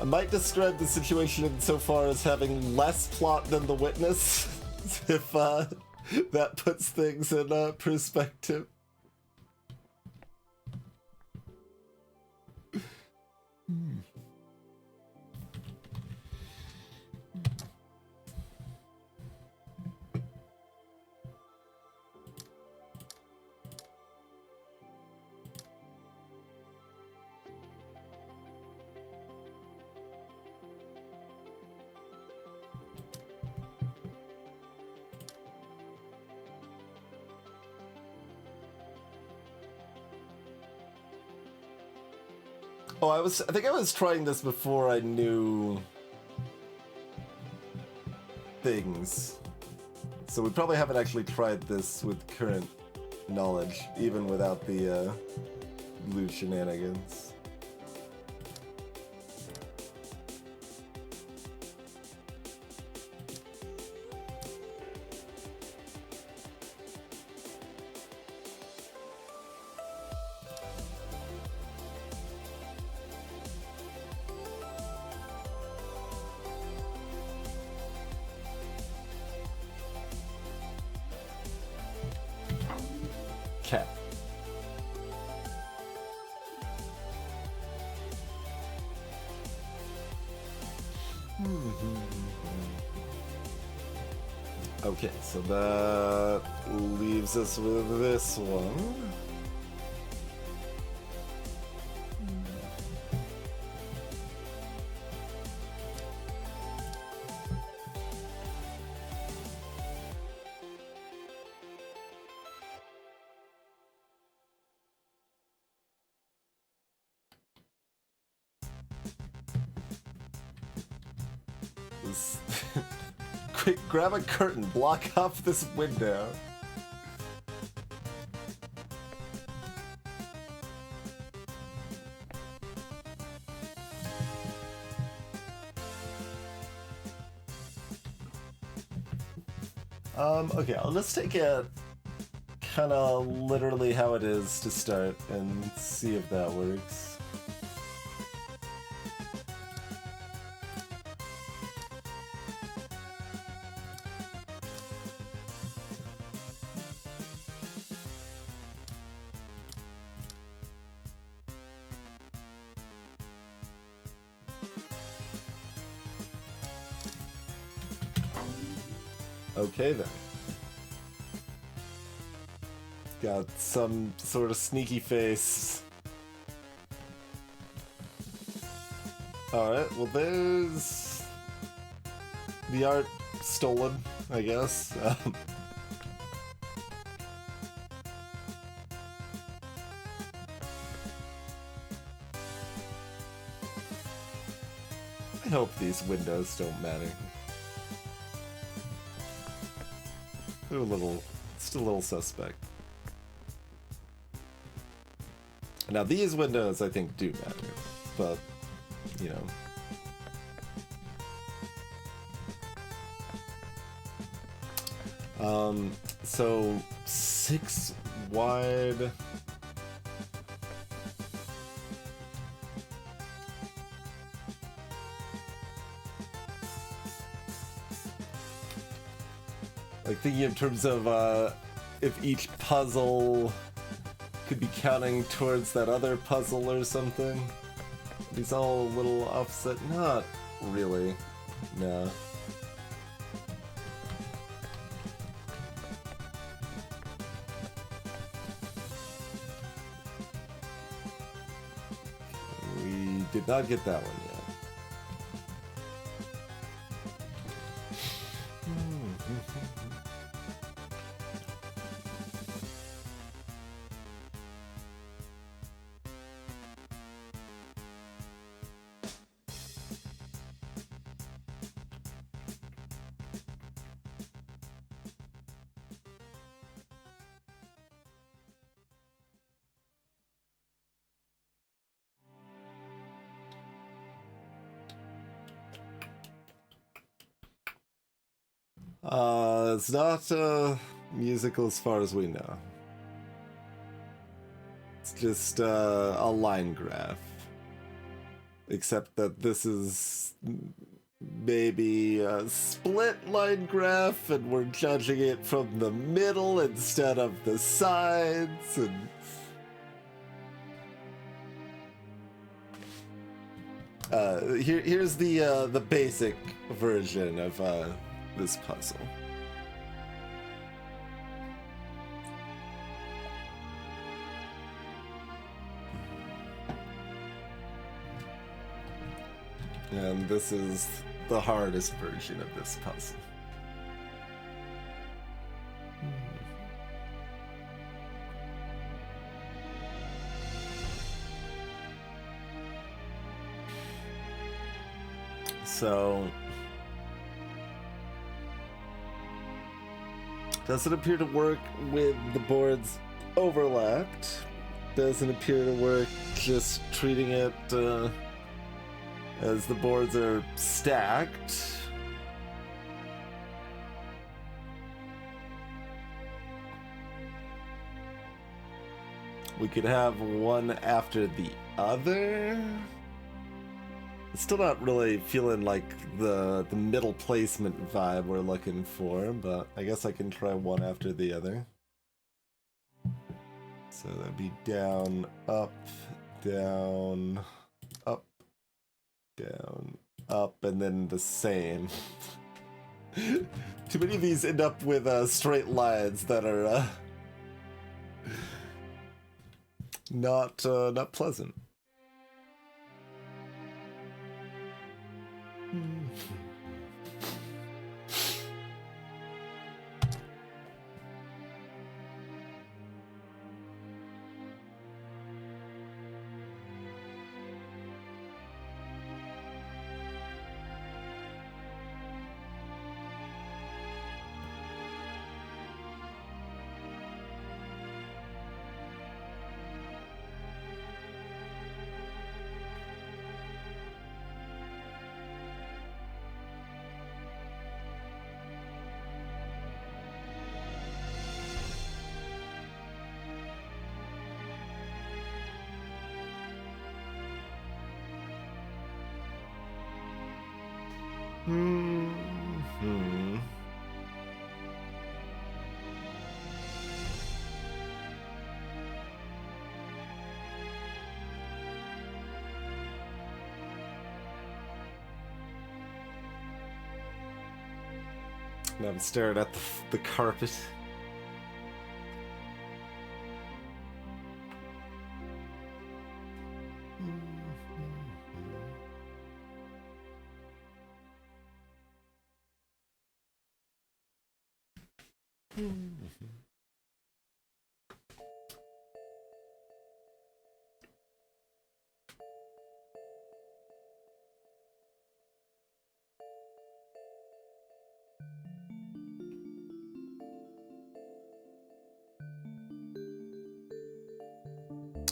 I might describe the situation insofar as having less plot than The Witness, if that puts things in perspective. Oh, I think I was trying this before I knew things. So we probably haven't actually tried this with current knowledge, even without the blue shenanigans. Cat. Okay, so that leaves us with this one. Quick, grab a curtain, block off this window. Okay, let's take it kind of literally how it is to start and see if that works. Okay then. Got some sort of sneaky face. Alright, well there's the art stolen, I guess. I hope these windows don't matter. They're still a little suspect. Now these windows I think do matter, but, you know. So 6 wide. Like thinking in terms of if each puzzle could be counting towards that other puzzle or something. These all a little offset. Not really. No. We did not get that one yet. It's not musical as far as we know. It's just a line graph. Except that this is maybe a split line graph and we're judging it from the middle instead of the sides and here's the basic version of this puzzle. And this is the hardest version of this puzzle. So doesn't appear to work with the boards overlapped. Doesn't appear to work just treating it as the boards are stacked. We could have one after the other. It's still not really feeling like the middle placement vibe we're looking for, but I guess I can try one after the other. So that'd be down, up, down, up, down, up, and then the same. Too many of these end up with straight lines that are not pleasant. Now I'm staring at the carpet.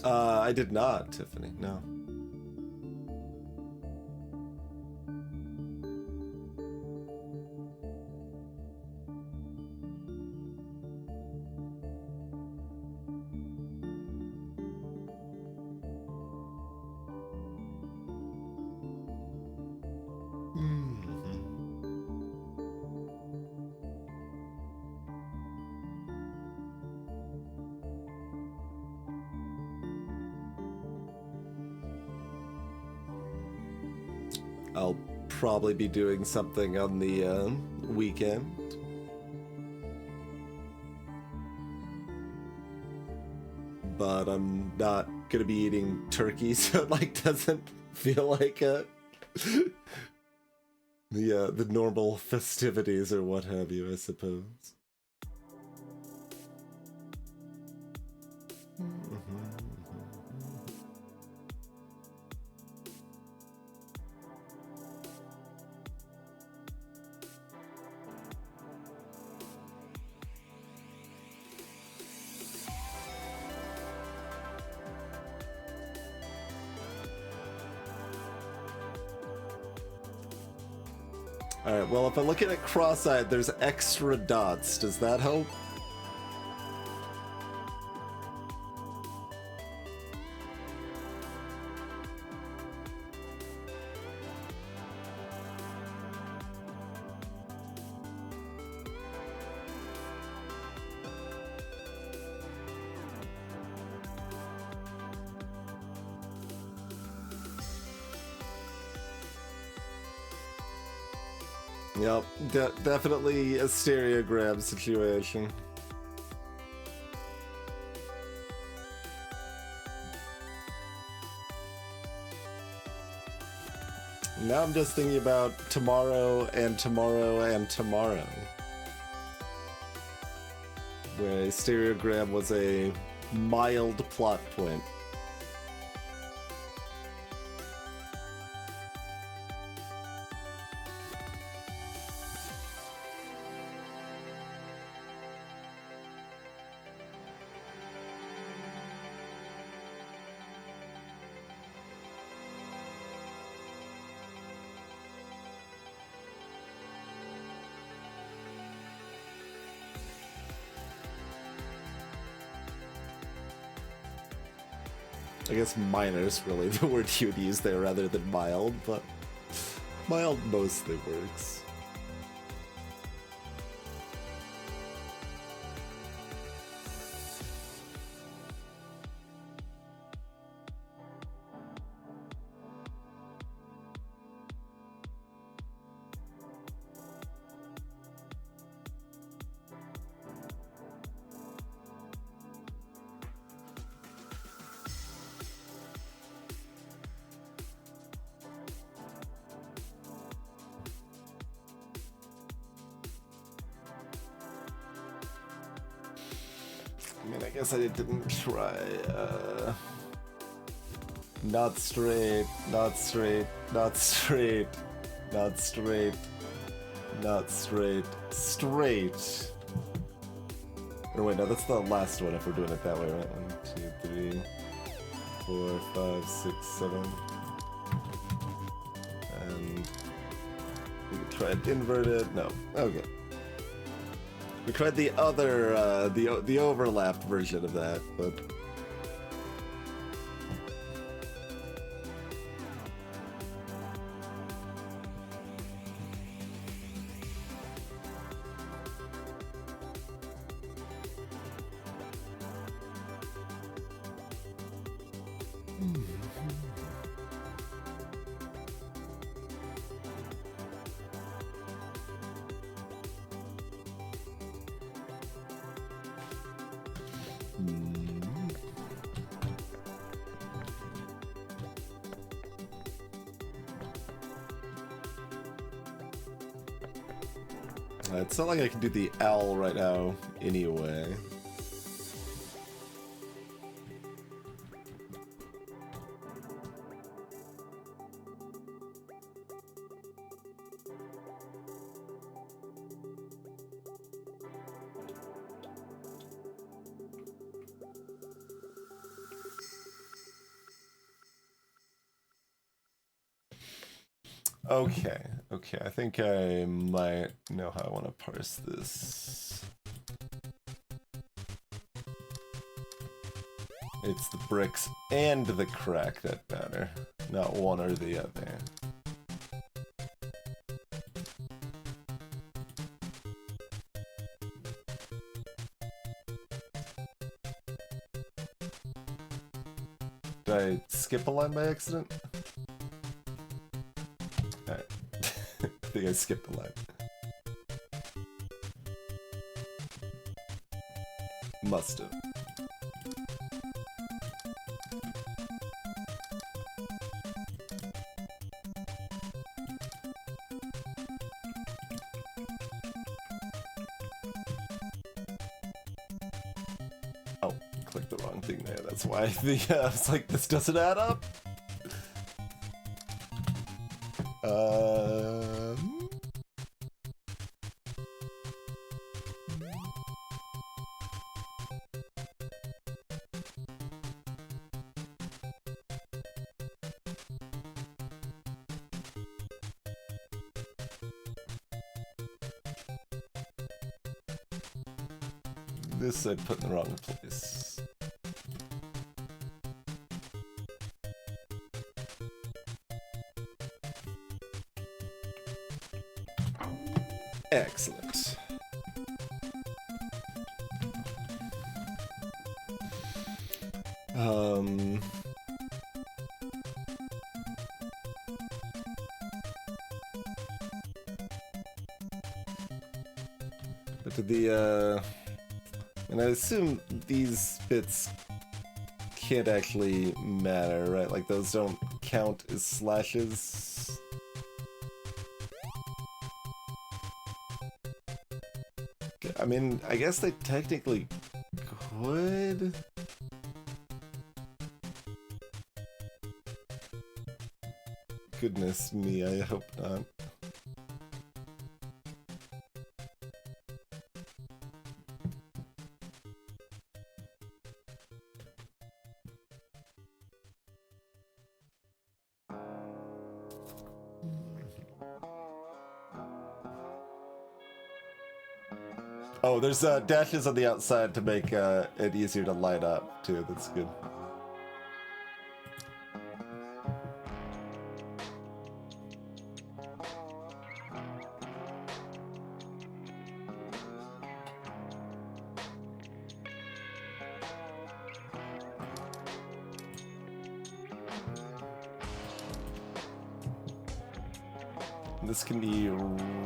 I did not, Tiffany, no. I'll probably be doing something on the weekend. But I'm not gonna be eating turkey, so it like doesn't feel like the normal festivities or what have you, I suppose. Alright, well, if I'm looking at cross-eyed, there's extra dots. Does that help? Yep, definitely a stereogram situation. Now I'm just thinking about tomorrow and tomorrow and tomorrow, where a stereogram was a mild plot point. I guess minor is really the word you would use there rather than mild, but mild mostly works. I mean, I guess I didn't try, not straight, not straight, not straight, not straight, not straight, straight. Or wait, no, that's the last one if we're doing it that way, right? 1, 2, 3, 4, 5, 6, 7. And we can try it inverted. No, okay. We tried the other, the overlapped version of that, but... It's not like I can do the L right now anyway. Okay, I think I might know how I want to parse this. It's the bricks and the crack that matter, not one or the other. Did I skip a line by accident? Alright. I think I skipped a line. Must have. Oh, clicked the wrong thing there. That's why I was like, this doesn't add up. This I put in the wrong place. Excellent. But to the and I assume these bits can't actually matter, right? Like those don't count as slashes. I mean, I guess they technically could. Goodness me, I hope not. Oh, there's dashes on the outside to make it easier to light up, too. That's good. This can be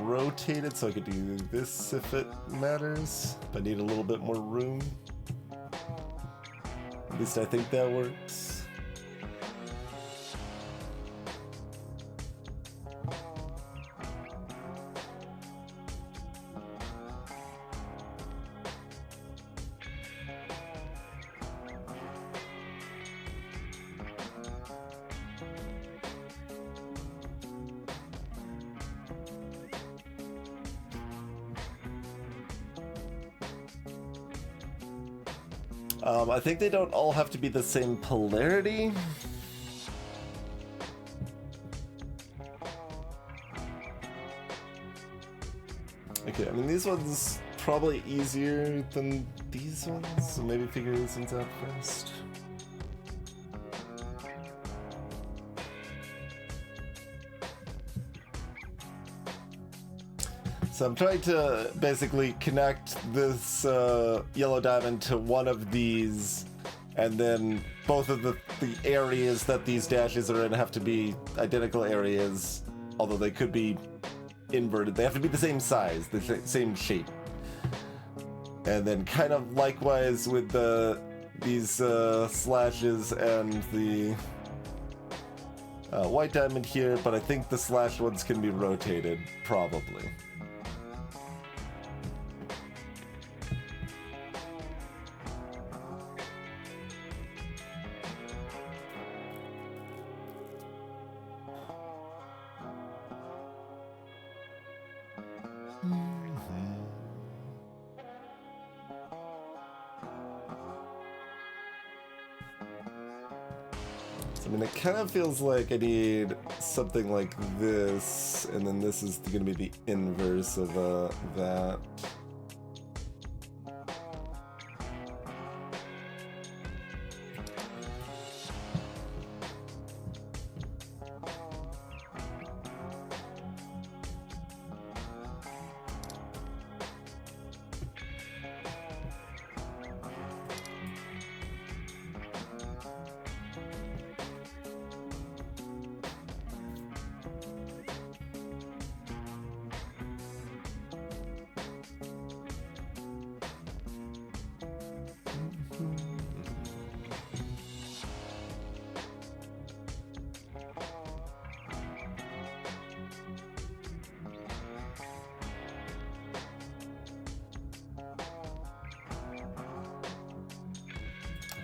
rotated, so I could do this if it matters. If I need a little bit more room. At least I think that works. I think they don't all have to be the same polarity. Okay, I mean, these ones probably easier than these ones, so maybe figure these ones out first. So I'm trying to basically connect this yellow diamond to one of these, and then both of the areas that these dashes are in have to be identical areas, although they could be inverted. They have to be the same size, the same shape. And then kind of likewise with these slashes and the white diamond here, but I think the slash ones can be rotated, probably. I mean, it kind of feels like I need something like this, and then this is going to be the inverse of that.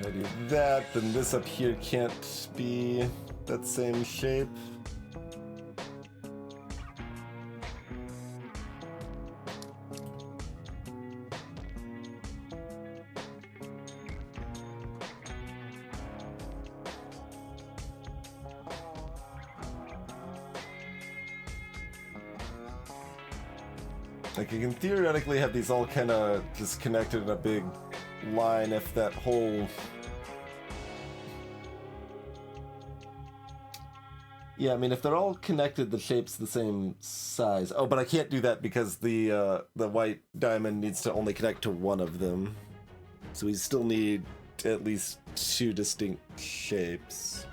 If I do that, then this up here can't be that same shape. Like, you can theoretically have these all kind of just connected in a big line if that whole... Yeah, I mean, if they're all connected, the shape's the same size. Oh, but I can't do that because the white diamond needs to only connect to one of them. So we still need at least two distinct shapes.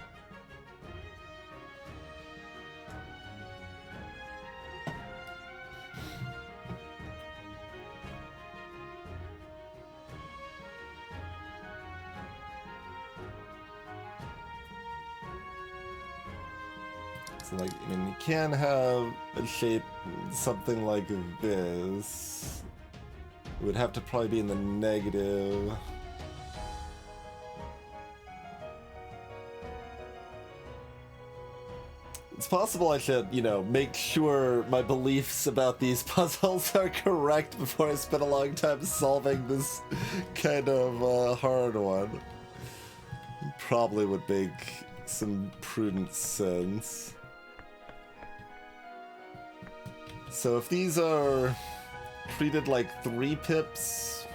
So, like, I mean, you can have a shape something like this. It would have to probably be in the negative. It's possible I should, you know, make sure my beliefs about these puzzles are correct before I spend a long time solving this kind of hard one. Probably would make some prudent sense. So if these are treated like 3 pips,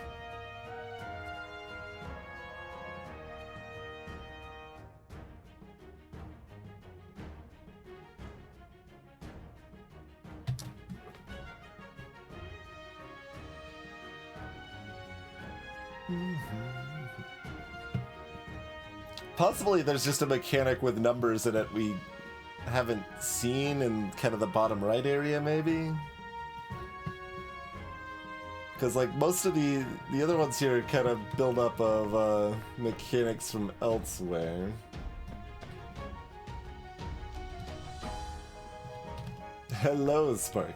possibly there's just a mechanic with numbers in it we haven't seen in kind of the bottom right area, maybe? Because like most of the other ones here kind of build up of mechanics from elsewhere. Hello, Sparky.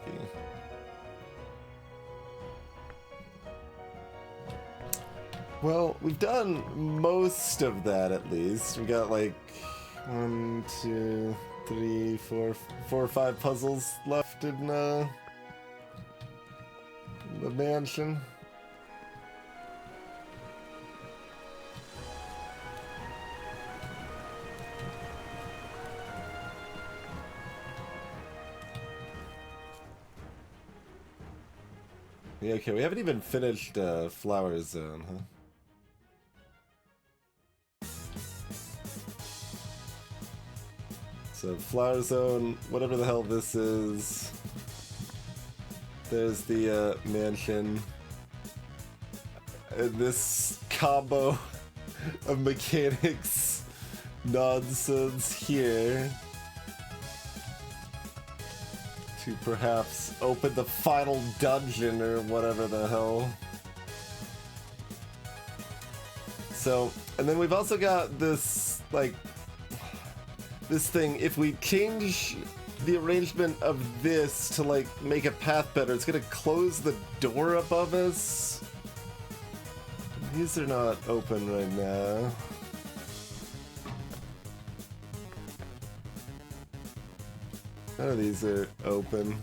Well, we've done most of that at least. We got like 1, 2, 3, 4 or 5 puzzles left in the mansion. Yeah, okay, we haven't even finished Flower Zone, huh? So Flower Zone, whatever the hell this is. There's the mansion. And this combo of mechanics nonsense here. To perhaps open the final dungeon or whatever the hell. So, and then we've also got this, like, this thing, if we change the arrangement of this to like make a path better, it's gonna close the door above us. These are not open right now. None of these are open.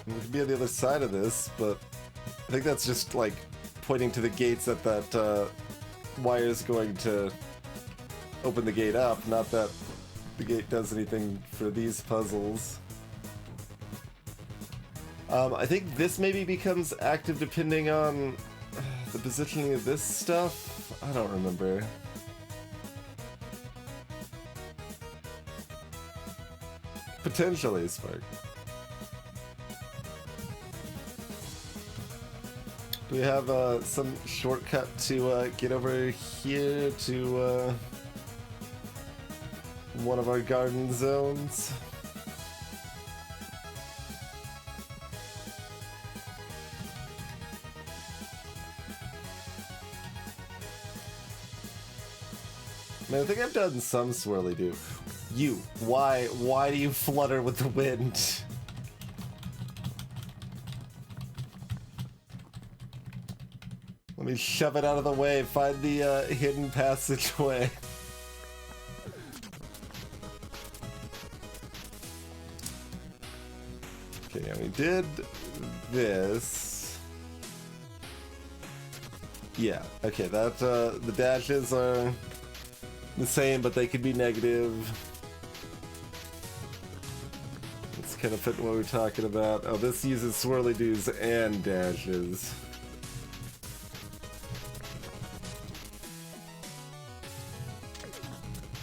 We could be on the other side of this, but I think that's just like pointing to the gates that wire is going to open the gate up, not that the gate does anything for these puzzles. I think this maybe becomes active depending on the positioning of this stuff. I don't remember. Potentially, Spark. Do we have some shortcut to get over here to one of our garden zones? Man, I think I've done some swirly do. You, why do you flutter with the wind? Let me shove it out of the way, find the hidden passageway. Okay, yeah, we did this. Yeah, okay, that, the dashes are the same, but they could be negative. It's kind of fitting what we're talking about. Oh, this uses swirly doos and dashes.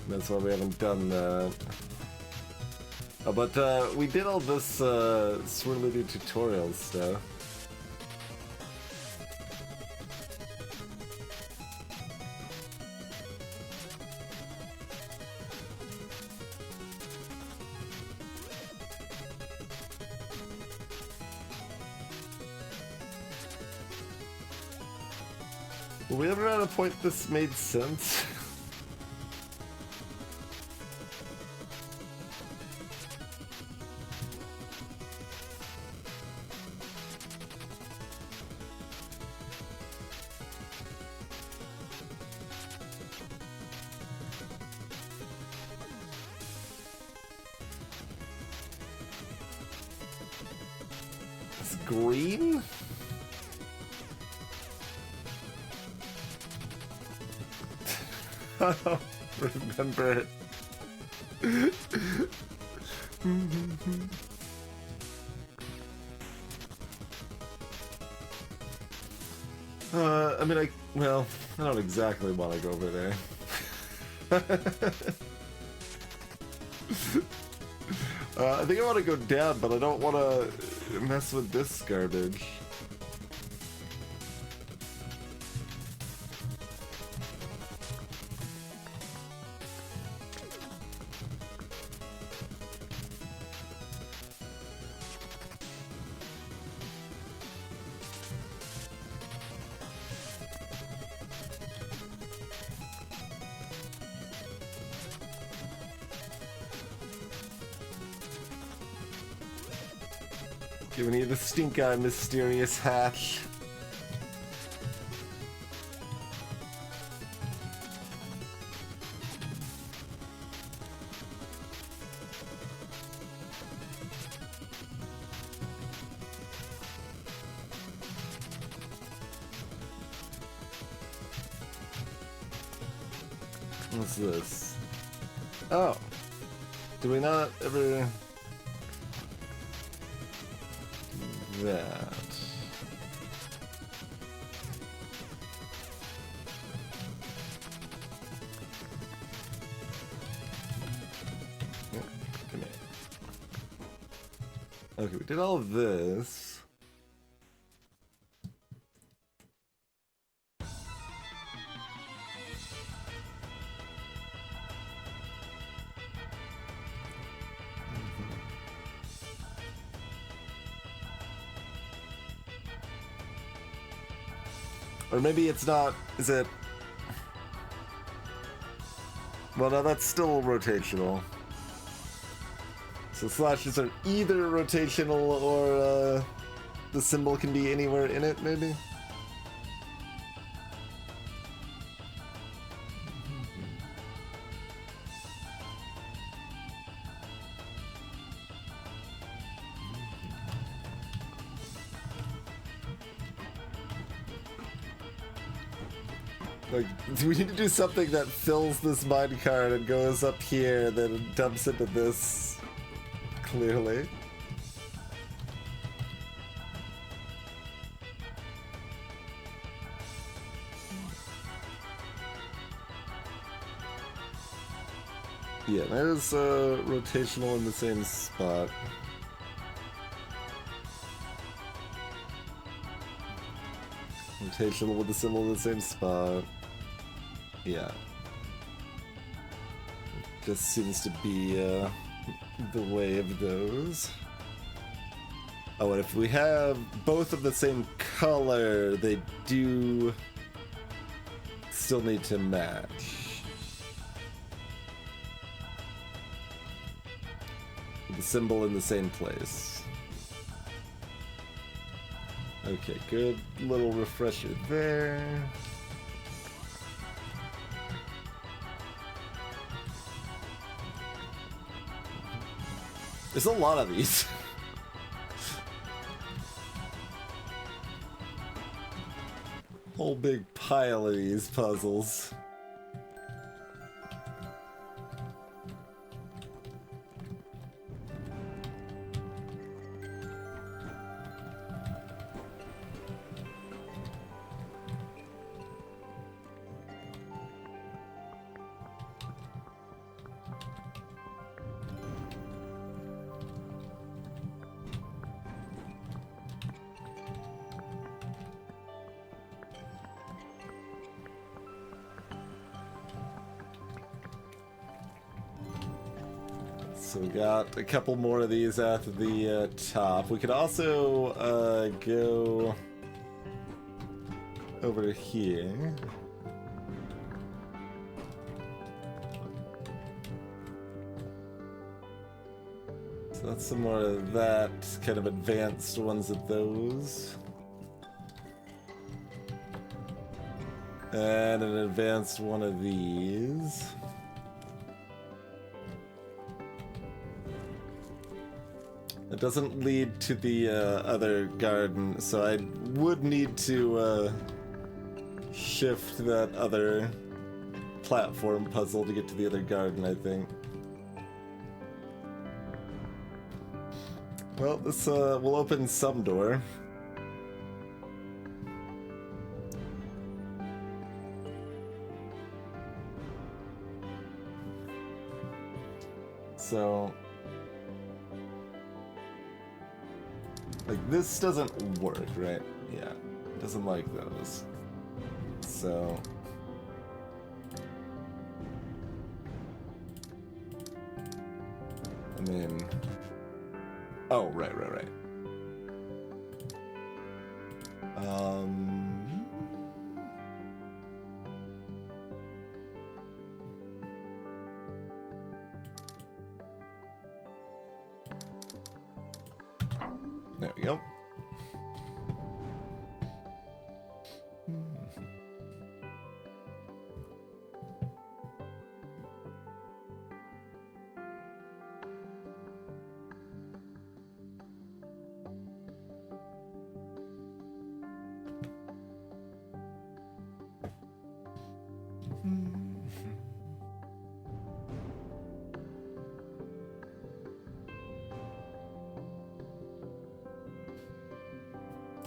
That's why we haven't done that. Oh, but we did all this swirly doo tutorial stuff. Were we ever at a point this made sense? It's green? I don't remember it. I mean, well, I don't exactly want to go over there. I think I want to go down, but I don't want to mess with this garbage. Giving you the stink eye mysterious hat. What's this? Oh. Do we not ever... that? Oh, come here. Okay, we did all of this. Or maybe it's not, is it? Well, no, that's still rotational. So slashes are either rotational or the symbol can be anywhere in it, maybe? Like, do we need to do something that fills this minecart and goes up here, then dumps into this? Clearly. Yeah, there's rotational in the same spot. Rotational with the symbol in the same spot. Yeah. Just seems to be the way of those. Oh, and if we have both of the same color, they do still need to match. The symbol in the same place. Okay, good little refresher there. There's a lot of these. Whole big pile of these puzzles. So we got a couple more of these at the top. We could also go over to here. So that's some more of that, kind of advanced ones of those. And an advanced one of these. It doesn't lead to the other garden, so I would need to shift that other platform puzzle to get to the other garden, I think. Well, this will open some door. So... like, this doesn't work, right? Yeah, it doesn't like those. So... I mean... oh, right. There we go.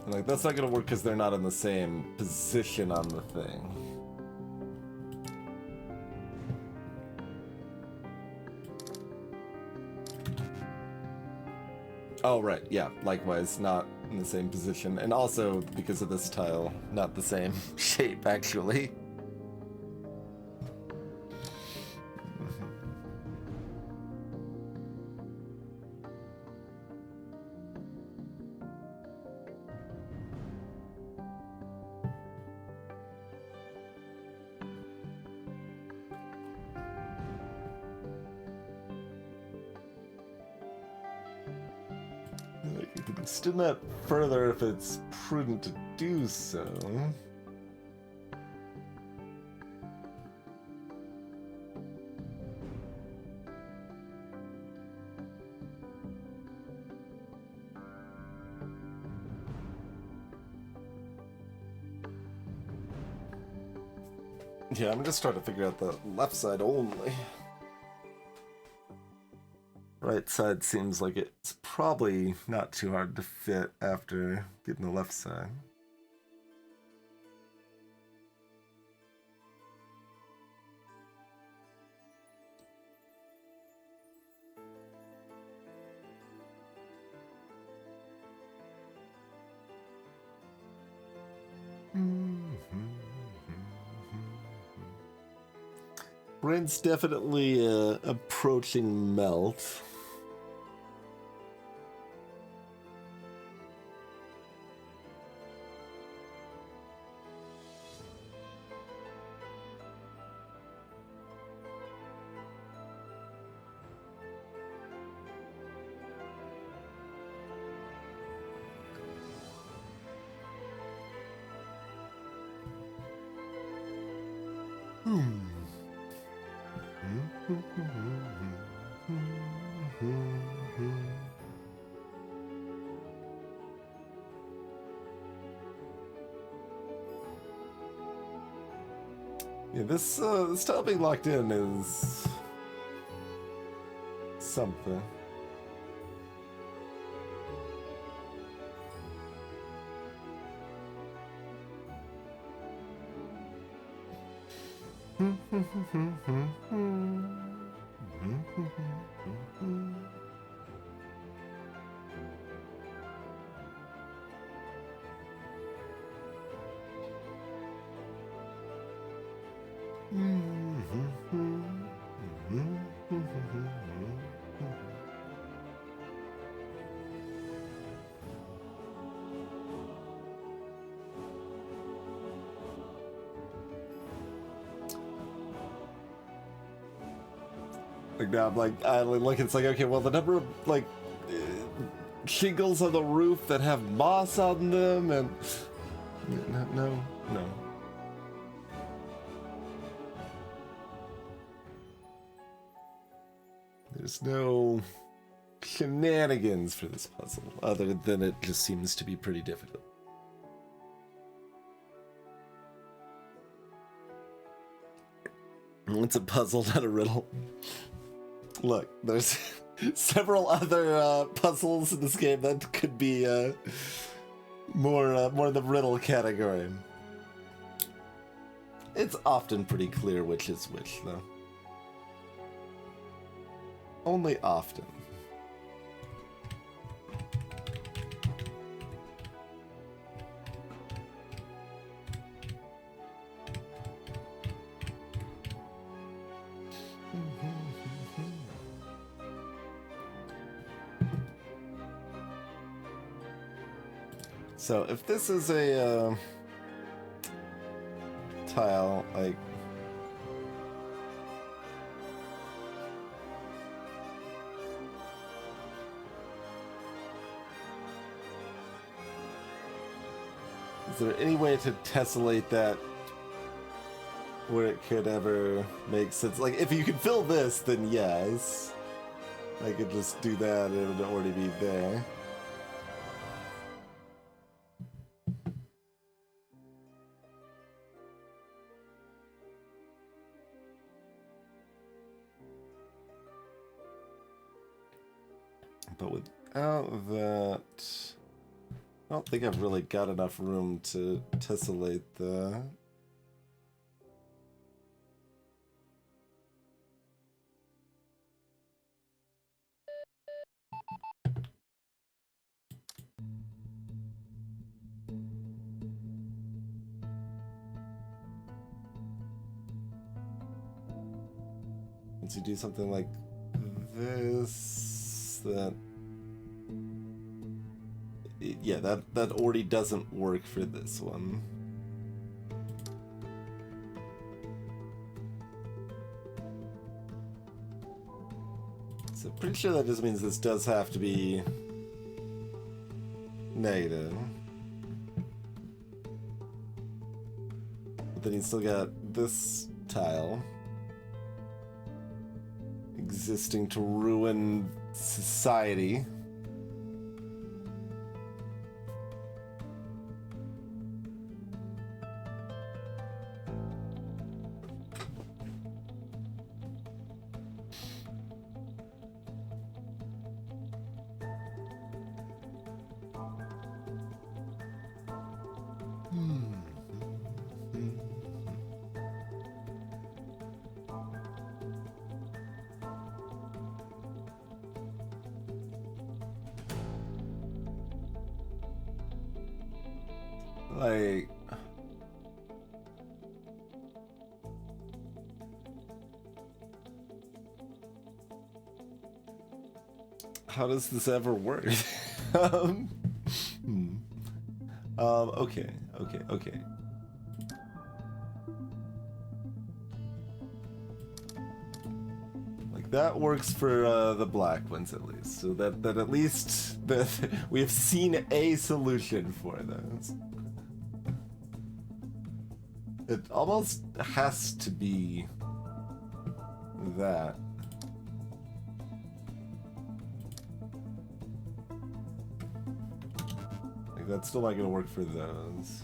Like, that's not gonna work because they're not in the same position on the thing. Oh, right, yeah, likewise, not in the same position. And also, because of this tile, not the same shape, actually. You can extend that further if it's prudent to do so. Yeah, I'm just trying to figure out the left side only. Right side seems like it's probably not too hard to fit after getting the left side. Brain's definitely approaching melt. Yeah, this tile being locked in is something. Like now I'm like, I look, it's like, okay, well, the number of like shingles on the roof that have moss on them, and no. There's no shenanigans for this puzzle, other than it just seems to be pretty difficult. It's a puzzle, not a riddle. Look, there's several other puzzles in this game that could be more the riddle category. It's often pretty clear which is which, though. Only often. So if this is a tile, like, Is there any way to tessellate that where it could ever make sense? Like, if you could fill this, then yes. I could just do that and it would already be there. But without that, I don't think I've really got enough room to tessellate that. Once you do something like this, that... Yeah, that already doesn't work for this one. So pretty sure that just means this does have to be negative. But then you still got this tile existing to ruin society. Like, how does this ever work? Okay. Like, that works for the black ones at least. So that at least we have seen a solution for those. It almost has to be that. Like, that's still not gonna work for those.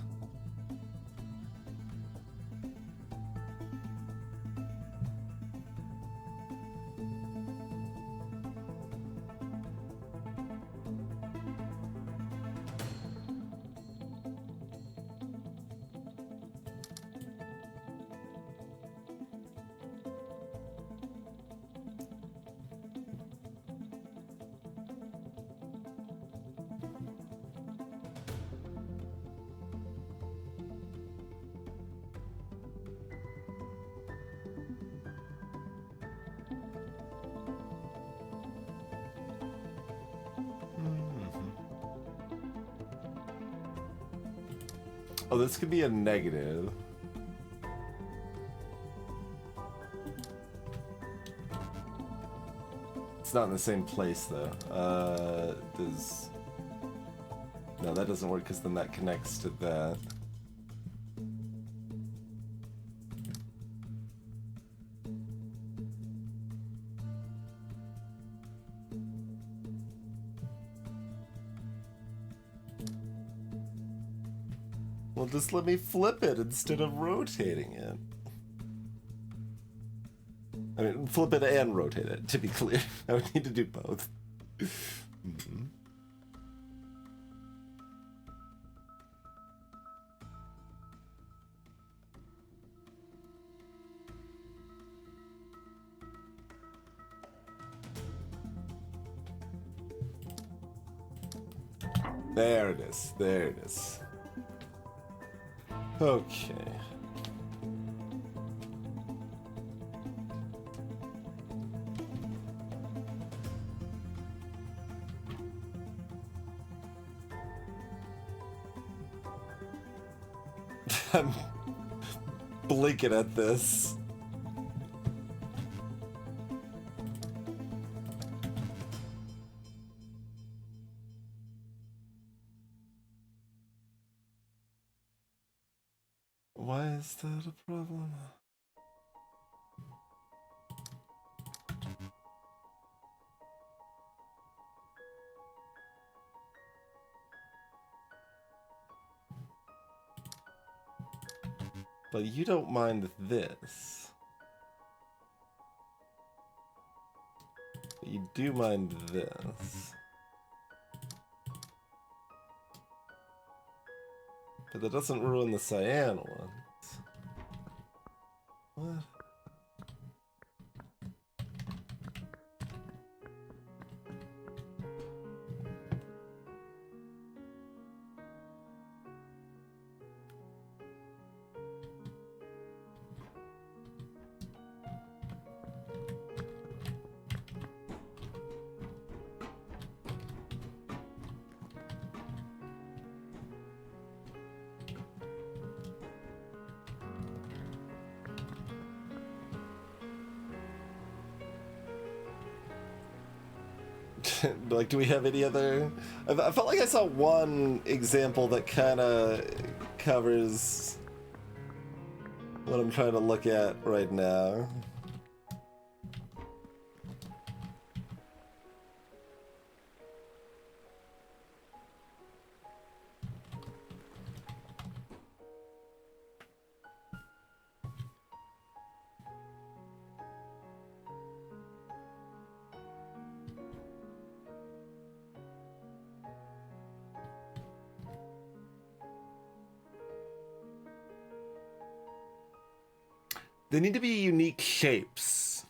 Oh, this could be a negative. It's not in the same place, though. Does... No, that doesn't work, because then that connects to that. Well, just let me flip it instead of rotating it. I mean, flip it and rotate it, to be clear. I would need to do both. Mm-hmm. There it is. There it is. Okay. I'm blinking at this. Is that a problem? But you don't mind this. But you do mind this. But that doesn't ruin the cyan ones. What? Like, do we have any other... I felt like I saw one example that kind of covers what I'm trying to look at right now. They need to be unique shapes.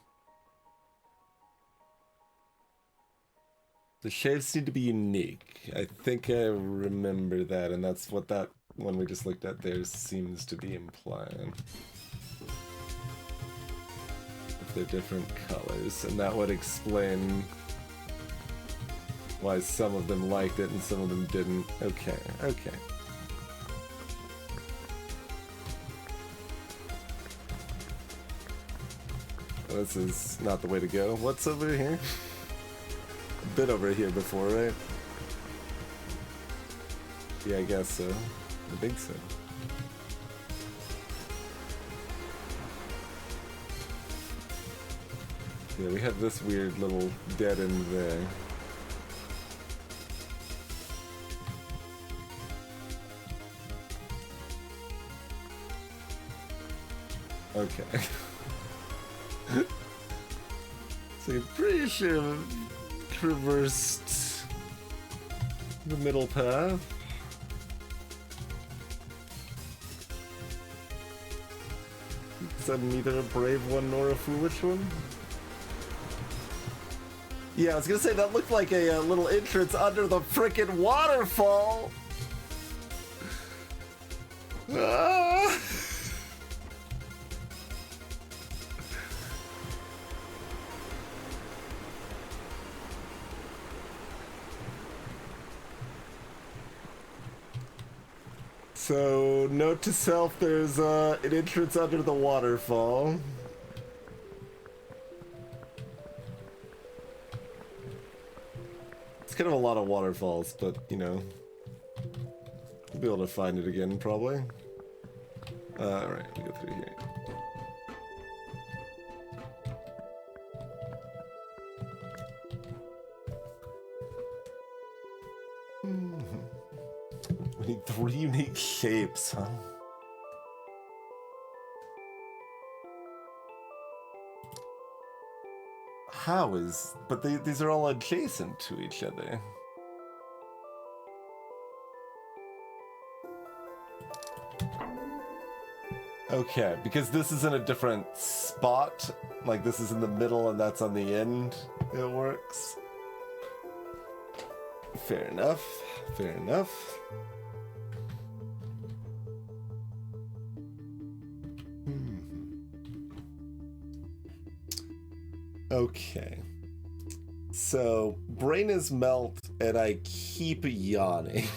The shapes need to be unique. I think I remember that, and that's what that one we just looked at there seems to be implying. If they're different colors, and that would explain why some of them liked it and some of them didn't. Okay, okay. This is not the way to go. What's over here? Been over here before, right? Yeah, I guess so. I think so. Yeah, we have this weird little dead end there. Okay. So you're pretty sure I've traversed the middle path. Because I'm neither a brave one nor a foolish one. Yeah, I was gonna say that looked like a little entrance under the frickin' waterfall. Ah! So, note to self, there's an entrance under the waterfall. It's kind of a lot of waterfalls, but, you know, we'll be able to find it again, probably. Alright, we go through here. We need 3 unique shapes, huh? How is... But these are all adjacent to each other. Okay, because this is in a different spot. Like, this is in the middle and that's on the end. It works. Fair enough. Fair enough. Okay. So, brain is melt and I keep yawning.